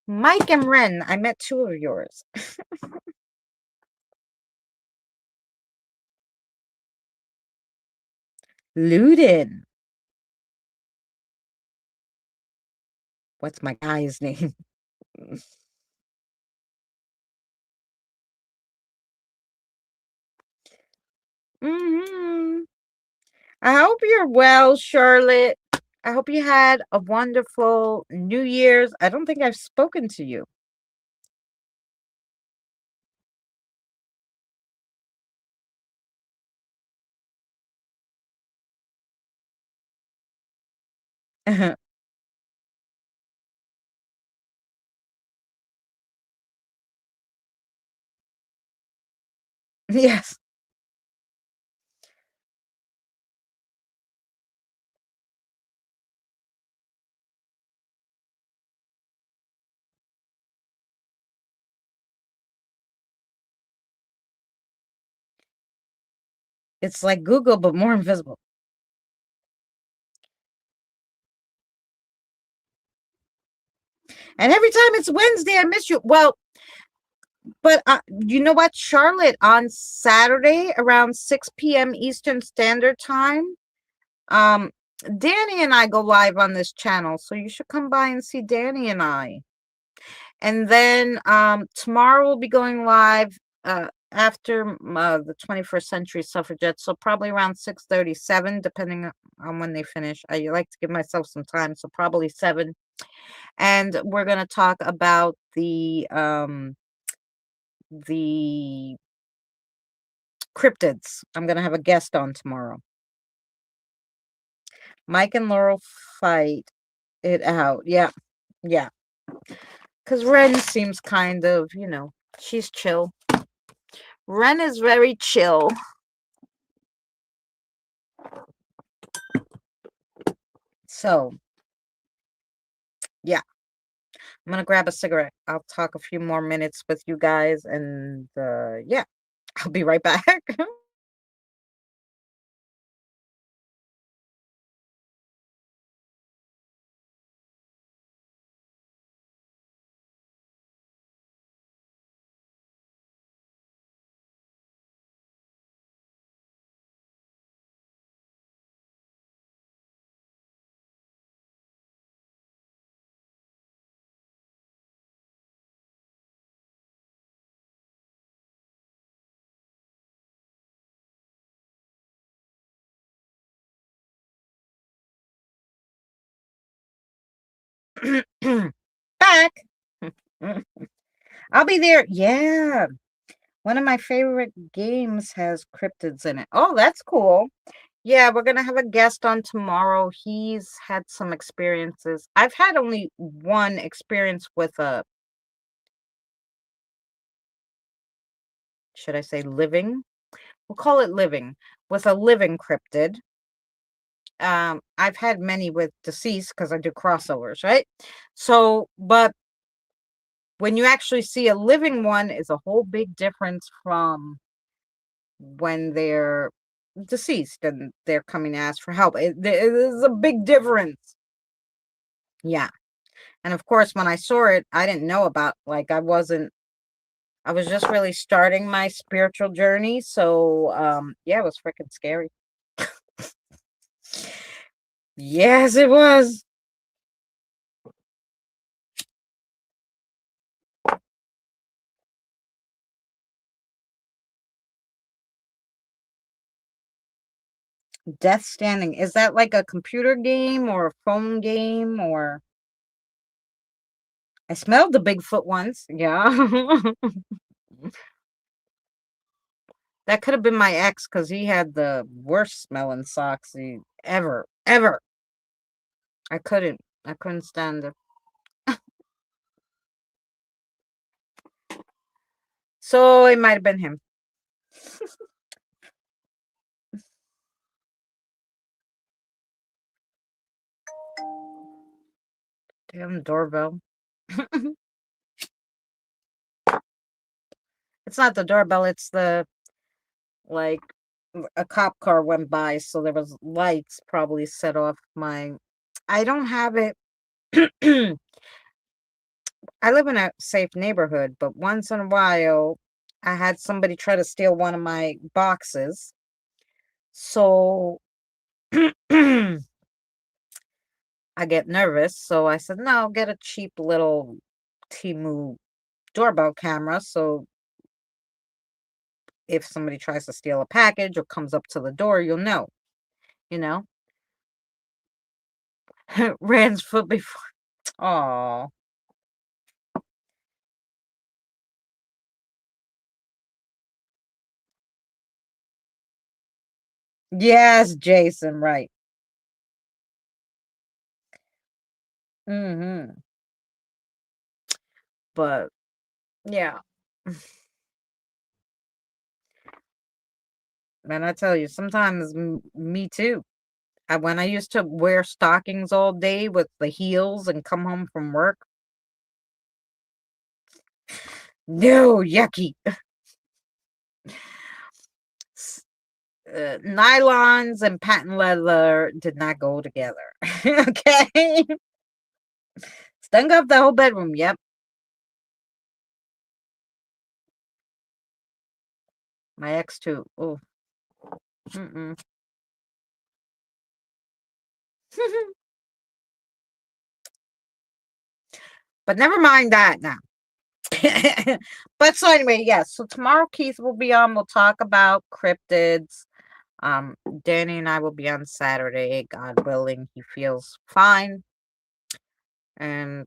Mike and Ren, I met 2 of yours. Luden. What's my guy's name? Mm-hmm. I hope you're well, Charlotte. I hope you had a wonderful New Year's. I don't think I've spoken to you. Yes. It's like Google, but more invisible. And every time it's Wednesday, I miss you. Well, but you know what, Charlotte, on Saturday around 6 p.m. Eastern Standard Time, Danny and I go live on this channel, so you should come by and see Danny and I. And then tomorrow we'll be going live after the 21st Century Suffragettes, so probably around 6:37, depending on when they finish. I like to give myself some time, so probably 7. And we're going to talk about the cryptids. I'm going to have a guest on tomorrow. Mike and Laurel fight it out. Yeah. Yeah. Because Ren seems kind of, she's chill. Ren is very chill. So, yeah. I'm going to grab a cigarette. I'll talk a few more minutes with you guys. And yeah, I'll be right back. Back. I'll be there. Yeah. One of my favorite games has cryptids in it. Oh, that's cool. Yeah, we're gonna have a guest on tomorrow. He's had some experiences. I've had only one experience with a, should I say living? We'll call it living, with a living cryptid. I've had many with deceased because I do crossovers, right? So, but when you actually see a living one is a whole big difference from when they're deceased and they're coming to ask for help. It is a big difference. Yeah. And of course, when I saw it, I didn't know about, like, I was just really starting my spiritual journey. So, yeah, it was freaking scary. Yes, it was. Death Standing. Is that like a computer game or a phone game or I smelled the Bigfoot once. Yeah. That could have been my ex because he had the worst smelling socks ever, ever. I couldn't stand it. So it might have been him. Damn doorbell. It's not the doorbell, it's the like a cop car went by, so there was lights probably set off my I don't have it. I live in a safe neighborhood, but once in a while I had somebody try to steal one of my boxes. So I get nervous. So I said, no, get a cheap little Timu doorbell camera. So if somebody tries to steal a package or comes up to the door, you'll know, you know? Rand's foot before. Oh, yes, Jason, right. Mm-hmm. But yeah, man, I tell you, sometimes me too. When I used to wear stockings all day with the heels and come home from work, no, yucky. S- Nylons and patent leather did not go together. Okay. Stunk up the whole bedroom. Yep. My ex too. Oh. Mm-mm. But never mind that now. But so anyway, yes. So tomorrow Keith will be on. We'll talk about cryptids. Um, Danny and I will be on Saturday, God willing. He feels fine, and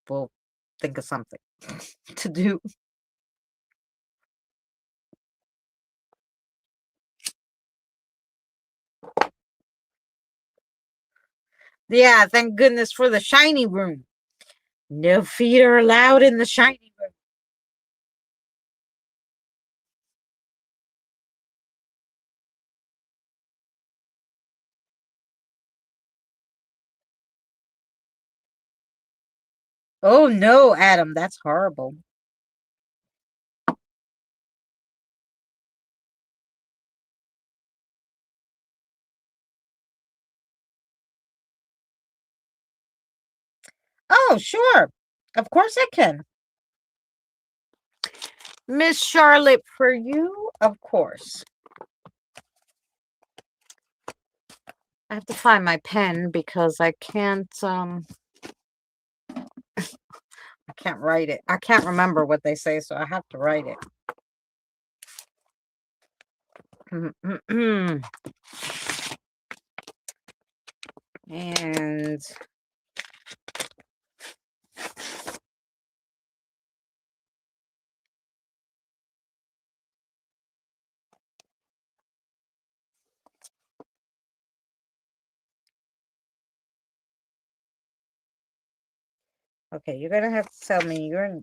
we'll think of something to do. Yeah, thank goodness for the shiny room. No feet are allowed in the shiny room. Oh no, Adam, that's horrible. Oh, sure. Of course I can. Miss Charlotte, for you, of course. I have to find my pen because I can't write it. I can't remember what they say, so I have to write it. And okay, you're gonna have to tell me your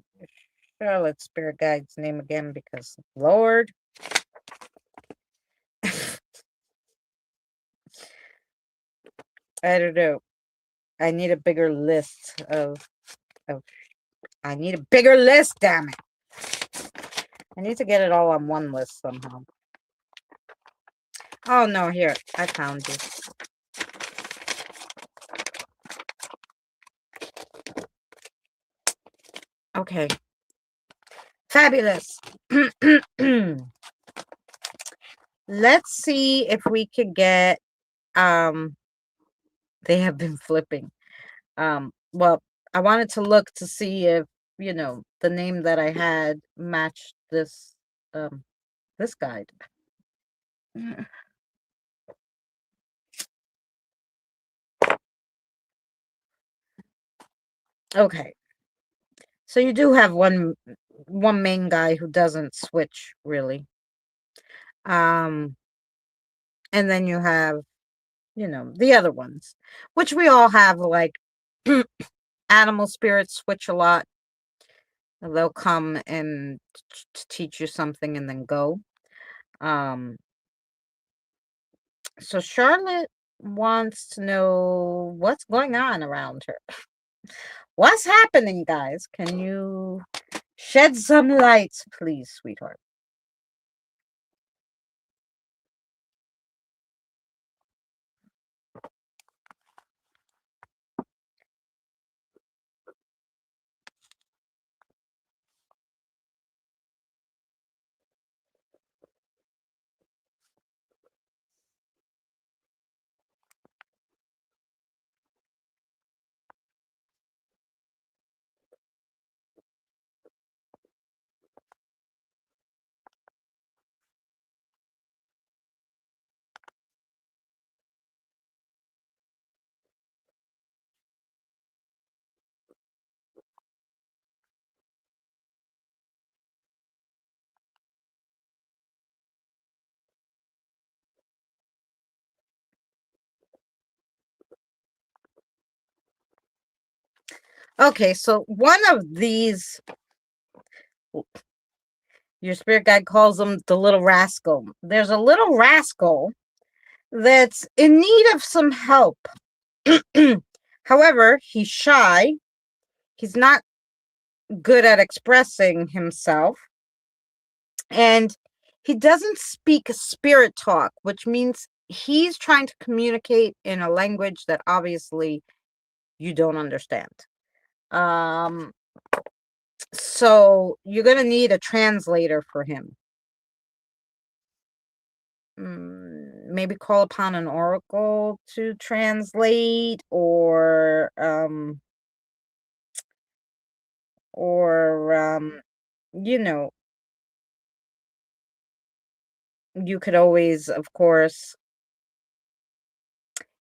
Charlotte spirit guide's name again because Lord. I don't know. I need a bigger list of I need a bigger list, damn it. I need to get it all on one list somehow. Oh no, here, I found you. Okay. Fabulous. Let's see if we could get they have been flipping. Well, I wanted to look to see if, the name that I had matched this guide. Okay. So you do have one main guy who doesn't switch really. Um and then you have, the other ones, which we all have, like animal spirits switch a lot. They'll come and teach you something and then go. Um so Charlotte wants to know what's going on around her. What's happening, guys? Can you shed some light, please, sweetheart? Okay, so one of these, your spirit guide calls them the little rascal. There's a little rascal that's in need of some help. However, he's shy. He's not good at expressing himself. And he doesn't speak spirit talk, which means he's trying to communicate in a language that obviously you don't understand. Um, so you're going to need a translator for him. Maybe call upon an oracle to translate, or you know, you could always, of course.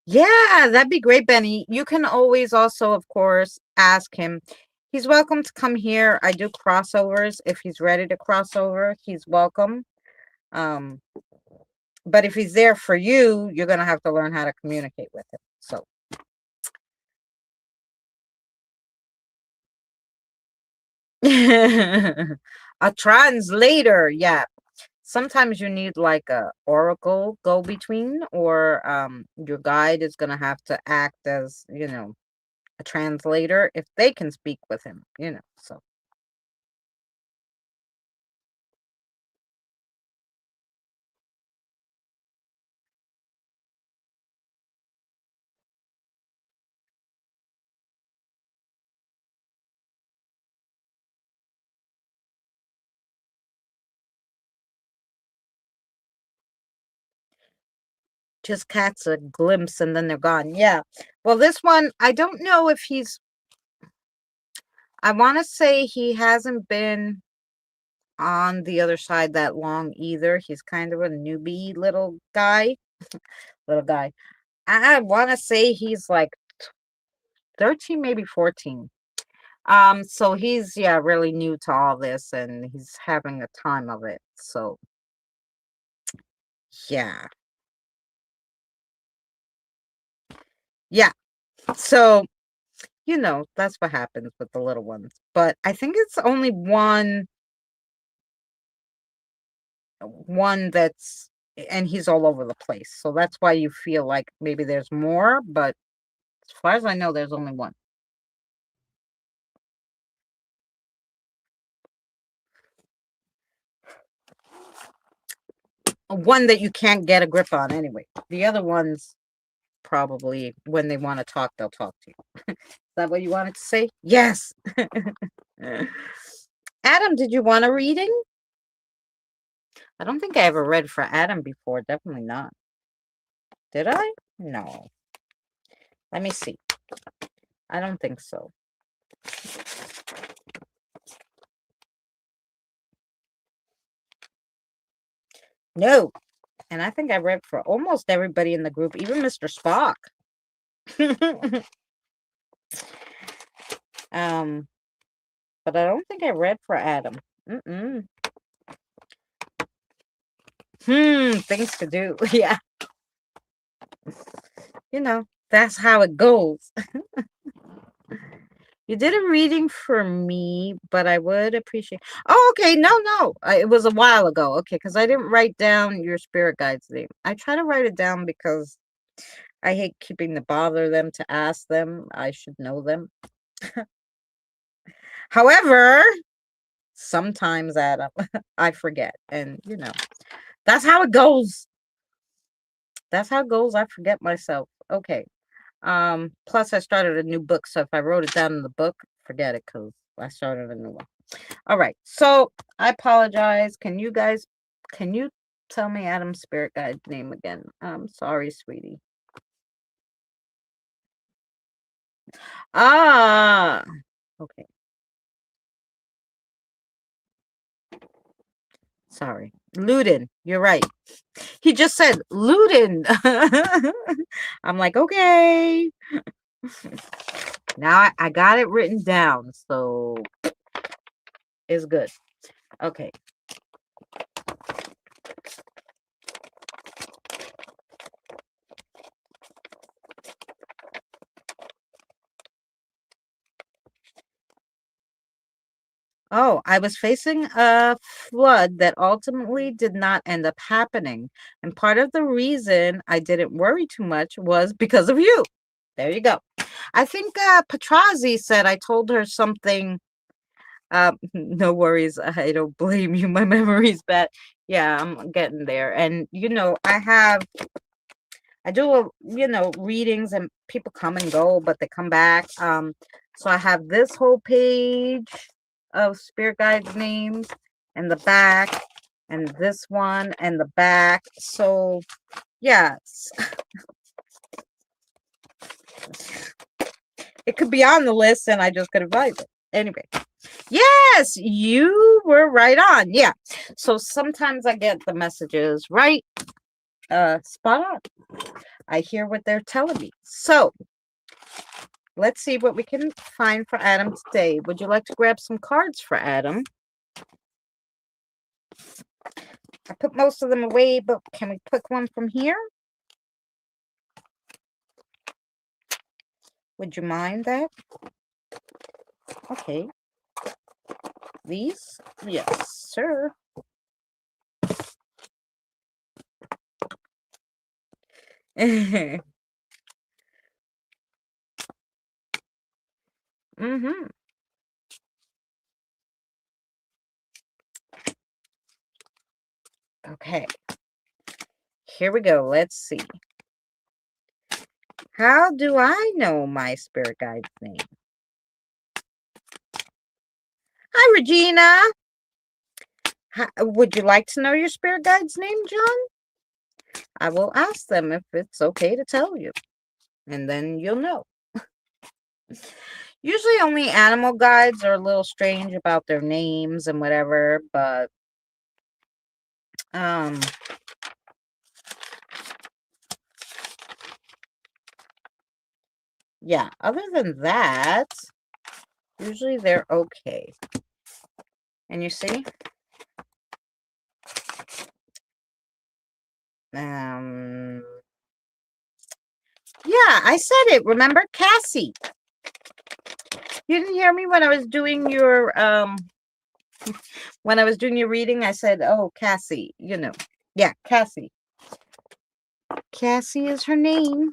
Yeah, that'd be great, Benny. You can always also, of course, ask him. He's welcome to come here. I do crossovers. If he's ready to cross over, he's welcome. Um, but if he's there for you, you're gonna have to learn how to communicate with him. So a translator, yeah. Sometimes you need like a oracle go between, or your guide is gonna have to act as, a translator if they can speak with him. So just catch a glimpse and then they're gone. Yeah. Well, this one, I don't know if I want to say he hasn't been on the other side that long either. He's kind of a newbie little guy. Little guy. I want to say he's like 13, maybe 14. So he's, yeah, really new to all this and he's having a time of it. So yeah. Yeah. So, that's what happens with the little ones. But I think it's only one that's, and he's all over the place. So that's why you feel like maybe there's more, but As far as I know, there's only one. One that you can't get a grip on anyway. The other ones, probably when they want to talk, they'll talk to you. Is that what you wanted to say? Yes. Adam, did you want a reading? I don't think I ever read for Adam before. Definitely not. Did I? No. Let me see. I don't think so. No. And I think I read for almost everybody in the group, even Mr. Spock. But I don't think I read for Adam. Things to do. Yeah. You know, that's how it goes. You did a reading for me, but I would appreciate. Oh, okay. No. It was a while ago. Okay, because I didn't write down your spirit guide's name. I try to write it down because I hate keeping to bother them to ask them. I should know them. However, sometimes, Adam, I forget. And, you know, that's how it goes. That's how it goes. I forget myself. Okay. Plus I started a new book, so if I wrote it down in the book, forget it, because I started a new one. All right, so I apologize. Can you tell me Adam's spirit guide's name again? I'm sorry, sweetie. Okay. Sorry. Ludin, you're right. He just said Ludin. I'm like, okay. Now I got it written down, so it's good. Okay. Oh, I was facing a flood that ultimately did not end up happening. And part of the reason I didn't worry too much was because of you. There you go. I think Petrazi said I told her something. No worries. I don't blame you. My memory's bad. Yeah, I'm getting there. And, you know, I do, readings and people come and go, but they come back. So I have this whole page of spirit guides names and the back, and this one and the back. So yes, it could be on the list and I just could advise it anyway. Yes, you were right on. Yeah, so sometimes I get the messages right spot on. I hear what they're telling me. So let's see what we can find for Adam today. Would you like to grab some cards for Adam? I put most of them away, but can we pick one from here? Would you mind that? Okay. These? Yes, sir. Mm-hmm. Okay. Here we go. Let's see. How do I know my spirit guide's name? Hi, Regina. Would you like to know your spirit guide's name, John? I will ask them if it's okay to tell you, and then you'll know. Usually only animal guides are a little strange about their names and whatever, but yeah, other than that, usually they're okay. And you see? Yeah, I said it. Remember? Cassie. You didn't hear me when I was doing your reading. I said, oh, Cassie, you know. Yeah, Cassie. Cassie is her name.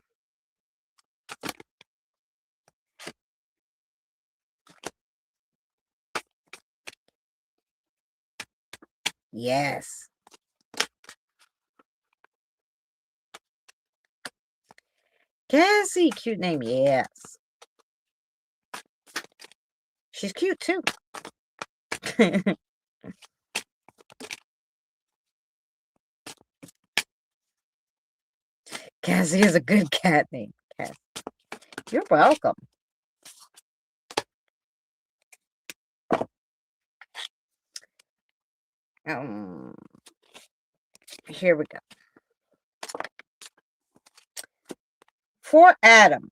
Yes. Cassie, cute name. Yes. She's cute too. Cassie is a good cat name. Cassie. You're welcome. Here we go. For Adam.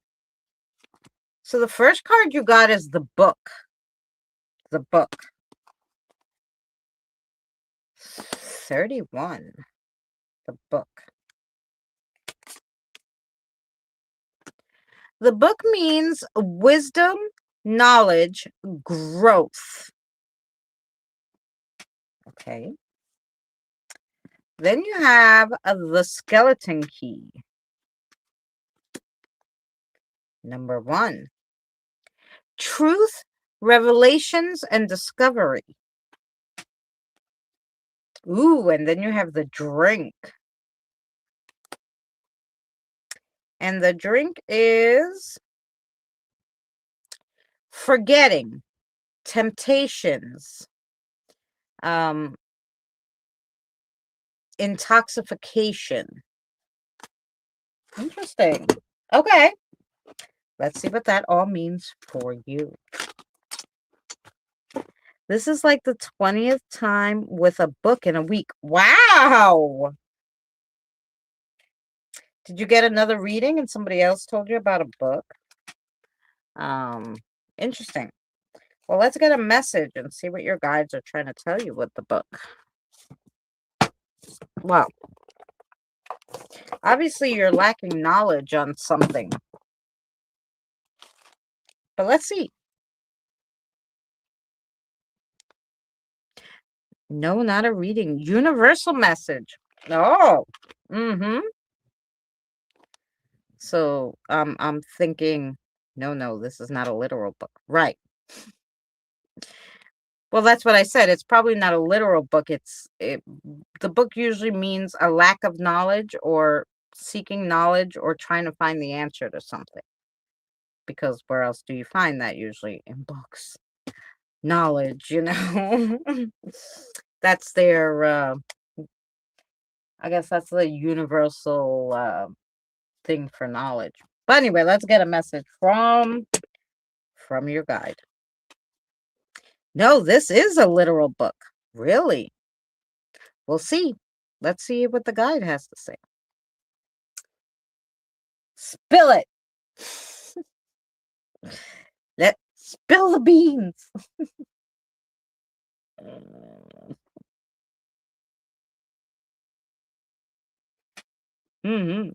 So the first card you got is the book. The book. 31. The book. The book means wisdom, knowledge, growth. Okay. Then you have the skeleton key. Number 1. Truth, revelations, and discovery. Ooh, and then you have the drink. And the drink is forgetting, temptations, intoxication. Interesting. Okay. Let's see what that all means for you. This is like the 20th time with a book in a week. Wow! Did you get another reading and somebody else told you about a book? Interesting. Well, let's get a message and see what your guides are trying to tell you with the book. Well, obviously you're lacking knowledge on something. But let's see. No, not a reading. Universal message. Oh. So I'm thinking, no, this is not a literal book. Right. Well, that's what I said. It's probably not a literal book. The book usually means a lack of knowledge or seeking knowledge or trying to find the answer to something. Because where else do you find that usually? In books. Knowledge, That's their, I guess that's the universal thing for knowledge. But anyway, let's get a message from your guide. No, this is a literal book. Really? We'll see. Let's see what the guide has to say. Spill it. Let's spill the beans. Mm-hmm.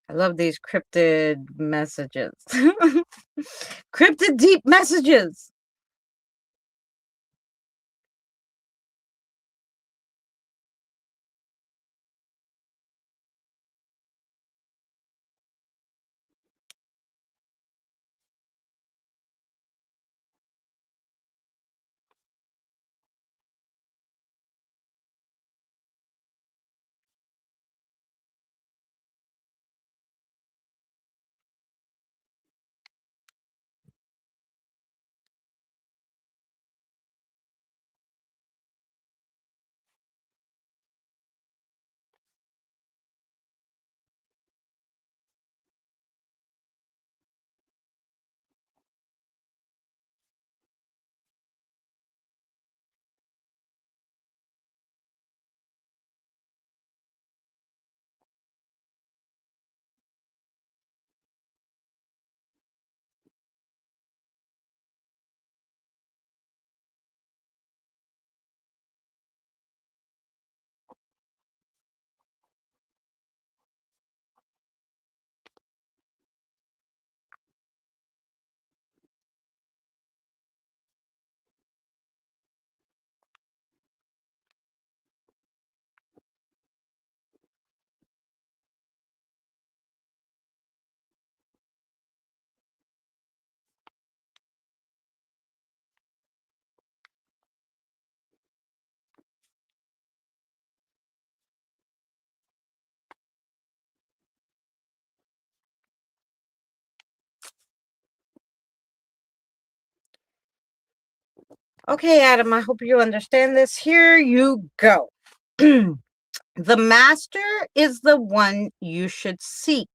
I love these cryptid messages. Cryptid deep messages. Okay, Adam, I hope you understand this. Here you go. The master is the one you should seek,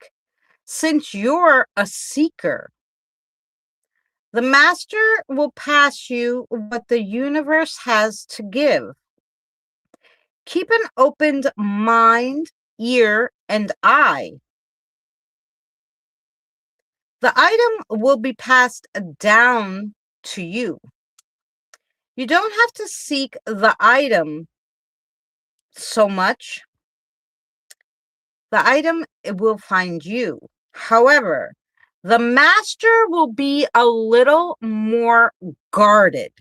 since you're a seeker. The master will pass you what the universe has to give. Keep an open mind, ear, and eye. The item will be passed down to you. You don't have to seek the item so much. The item will find you. However, the master will be a little more guarded,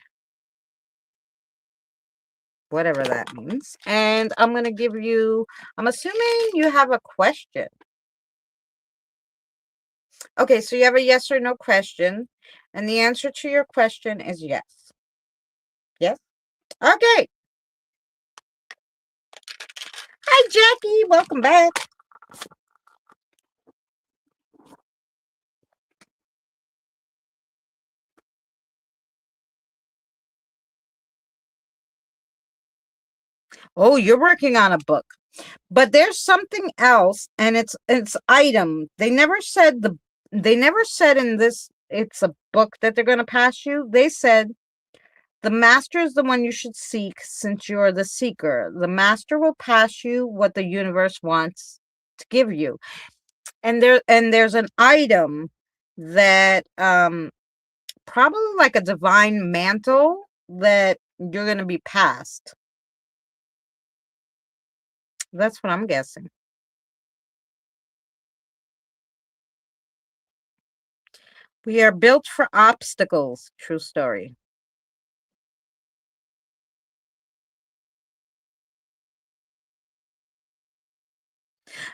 whatever that means. And I'm going to give you, I'm assuming you have a question. Okay, so you have a yes or no question. And the answer to your question is yes. Yes? Okay. Hi, Jackie. Welcome back. Oh, you're working on a book. But there's something else, and it's item. They never said in this it's a book that they're gonna pass you. They said the master is the one you should seek since you're the seeker. The master will pass you what the universe wants to give you. And there's an item that probably like a divine mantle that you're gonna be passed. That's what I'm guessing. We are built for obstacles. True story.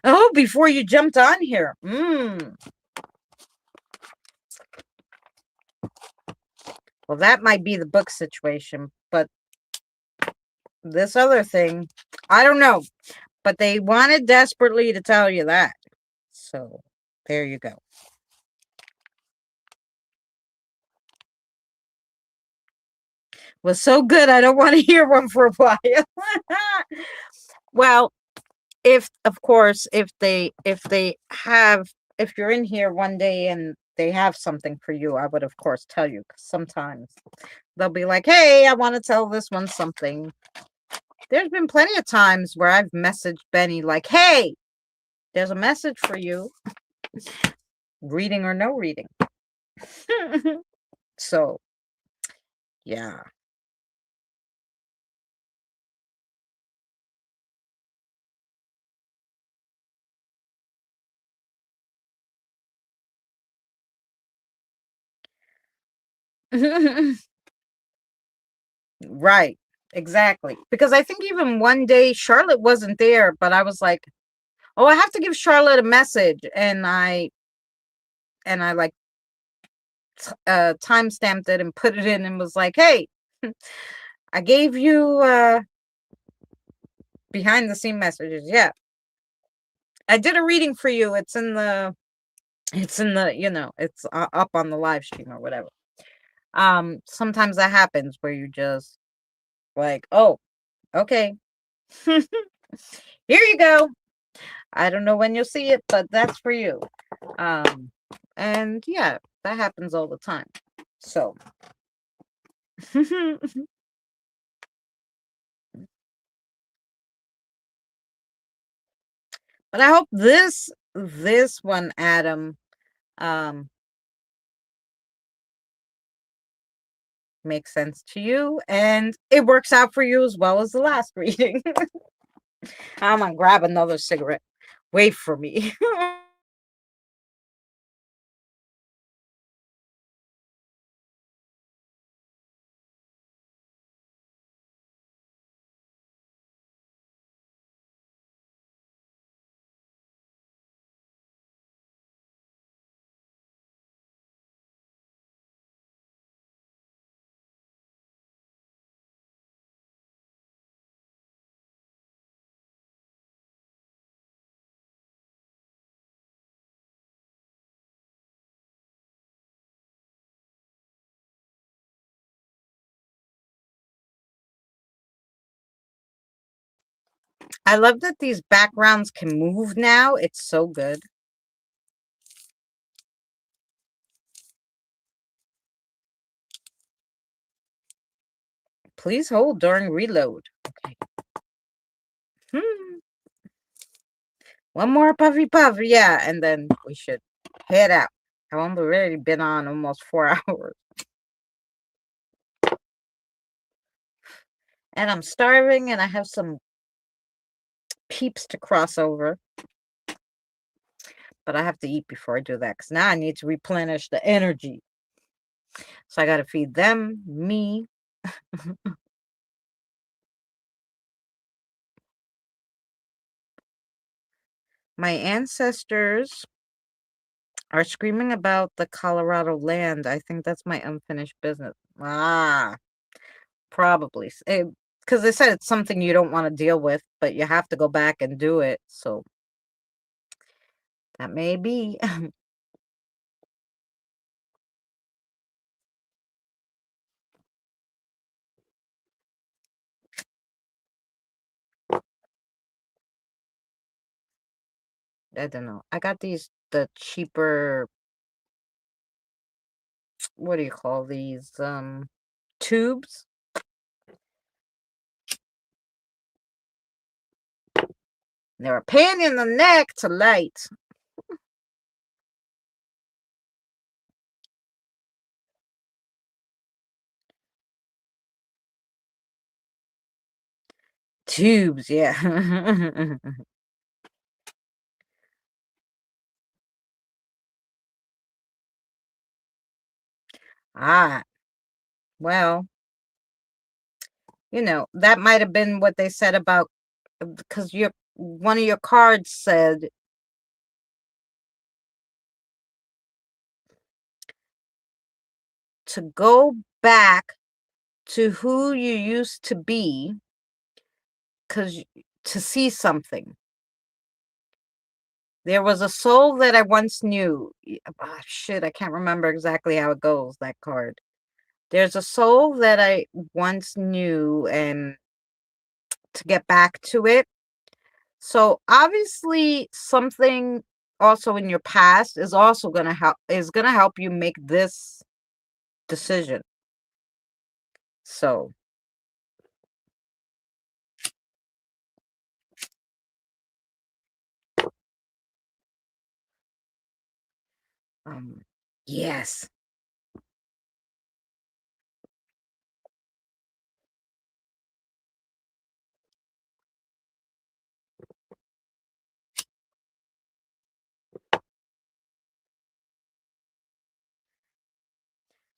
Oh, before you jumped on here. Well, that might be the book situation, but this other thing, I don't know. But they wanted desperately to tell you that. So there you go. Was so good. I don't want to hear one for a while. Well, if of course, if you're in here one day and they have something for you, I would of course tell you. 'Cause sometimes they'll be like, "Hey, I want to tell this one something." There's been plenty of times where I've messaged Benny like, "Hey, there's a message for you." Reading or no reading. So, yeah. Right. Exactly. Because I think even one day Charlotte wasn't there, but I was like, "Oh, I have to give Charlotte a message." And I like time stamped it and put it in and was like, "Hey, I gave you behind the scene messages." Yeah. I did a reading for you. It's up on the live stream or whatever. Sometimes that happens where you just like, "Oh, okay. Here you go. I don't know when you'll see it, but that's for you." And yeah, that happens all the time. So but I hope this one, Adam, um makes sense to you and it works out for you as well as the last reading. I'm gonna grab another cigarette. Wait for me. I love that these backgrounds can move now. It's so good. Please hold during reload. Okay. One more puffy puff, yeah, and then we should head out. I've already been on almost 4 hours. And I'm starving and I have some peeps to cross over. But I have to eat before I do that because now I need to replenish the energy. So I got to feed them, me. My ancestors are screaming about the Colorado land. I think that's my unfinished business. Ah, probably. Because they said it's something you don't want to deal with, but you have to go back and do it. So that may be. I don't know. I got the cheaper, what do you call these? Tubes. They're a pain in the neck to light. Tubes, yeah. Ah, well, that might have been what they said about because one of your cards said to go back to who you used to be because to see something. There was a soul that I once knew. Shit, I can't remember exactly how it goes, that card. There's a soul that I once knew and to get back to it. So obviously something also in your past is also going to help you make this decision. So yes.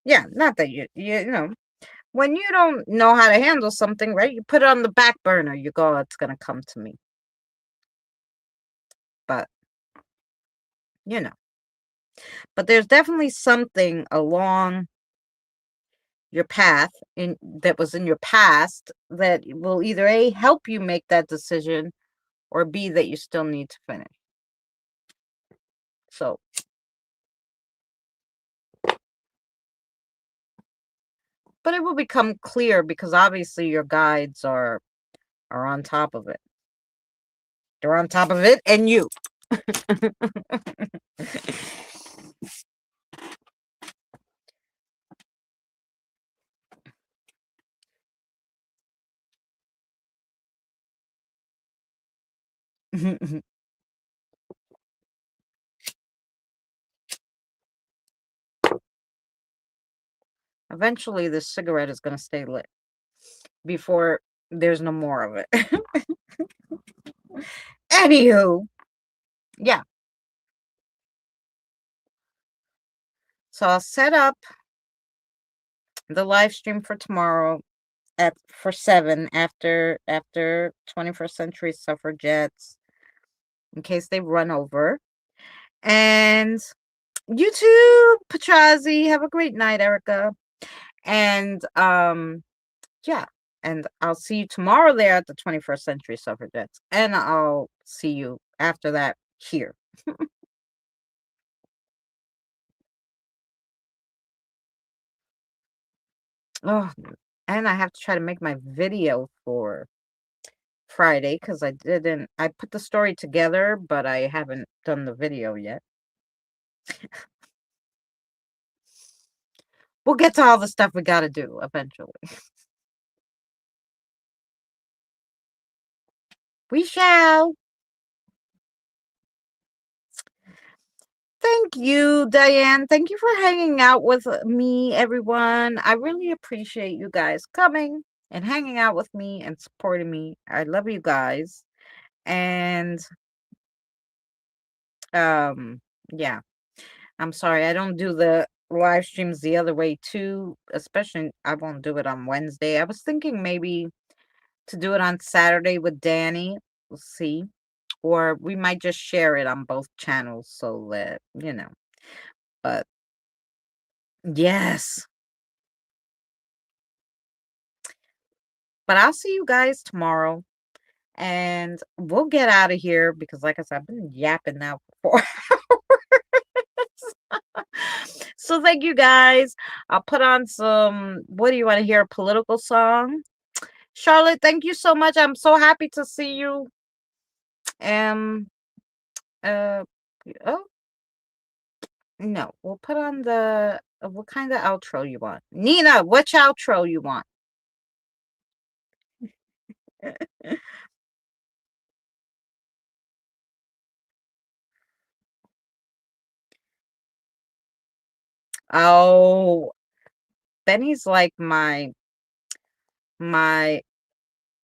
Yeah, not that when you don't know how to handle something, right? You put it on the back burner. You go, it's going to come to me. But you know, but there's definitely something along your path that was in your past that will either A, help you make that decision, or B, that you still need to finish. So but it will become clear because obviously your guides are on top of it. They're on top of it and you. Eventually, this cigarette is going to stay lit before there's no more of it. Anywho, yeah. So I'll set up the live stream for tomorrow for 7 after 21st Century Suffragettes in case they run over. And you too, Patrazi. Have a great night, Erica. And yeah, and I'll see you tomorrow there at the 21st Century Suffragettes, and I'll see you after that here. Oh, and I have to try to make my video for Friday because I put the story together, but I haven't done the video yet. We'll get to all the stuff we gotta do eventually. We shall. Thank you, Diane. Thank you for hanging out with me, everyone. I really appreciate you guys coming and hanging out with me and supporting me. I love you guys. And yeah. I'm sorry, I don't do the live streams the other way too, especially I won't do it on Wednesday. I was thinking maybe to do it on Saturday with Danny. We'll see. Or we might just share it on both channels so that, But yes. But I'll see you guys tomorrow. And we'll get out of here because, like I said, I've been yapping now for 4 hours. So thank you guys. I'll put on some, what do you want to hear? A political song? Charlotte, thank you so much. I'm so happy to see you. Uh, oh, no, we'll put on the, what kind of outro you want? Nina, which outro you want? Oh, Benny's like my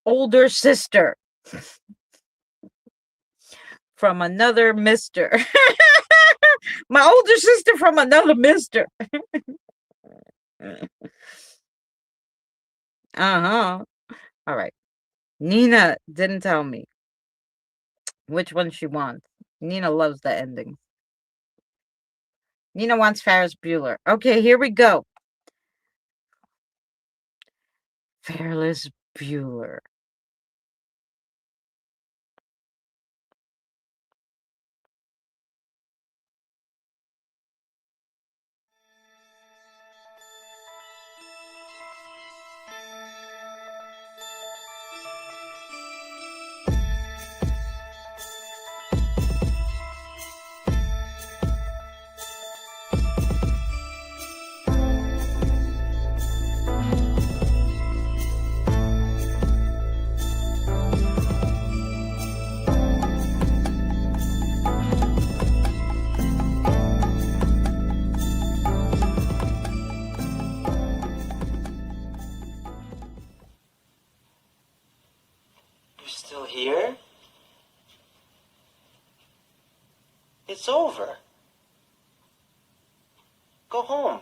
older sister from another mister. My older sister from another mister. Uh-huh. All right. Nina didn't tell me which one she wants. Nina loves the ending. Nina wants Ferris Bueller. Okay, here we go. Ferris Bueller. You're still here? It's over. Go home.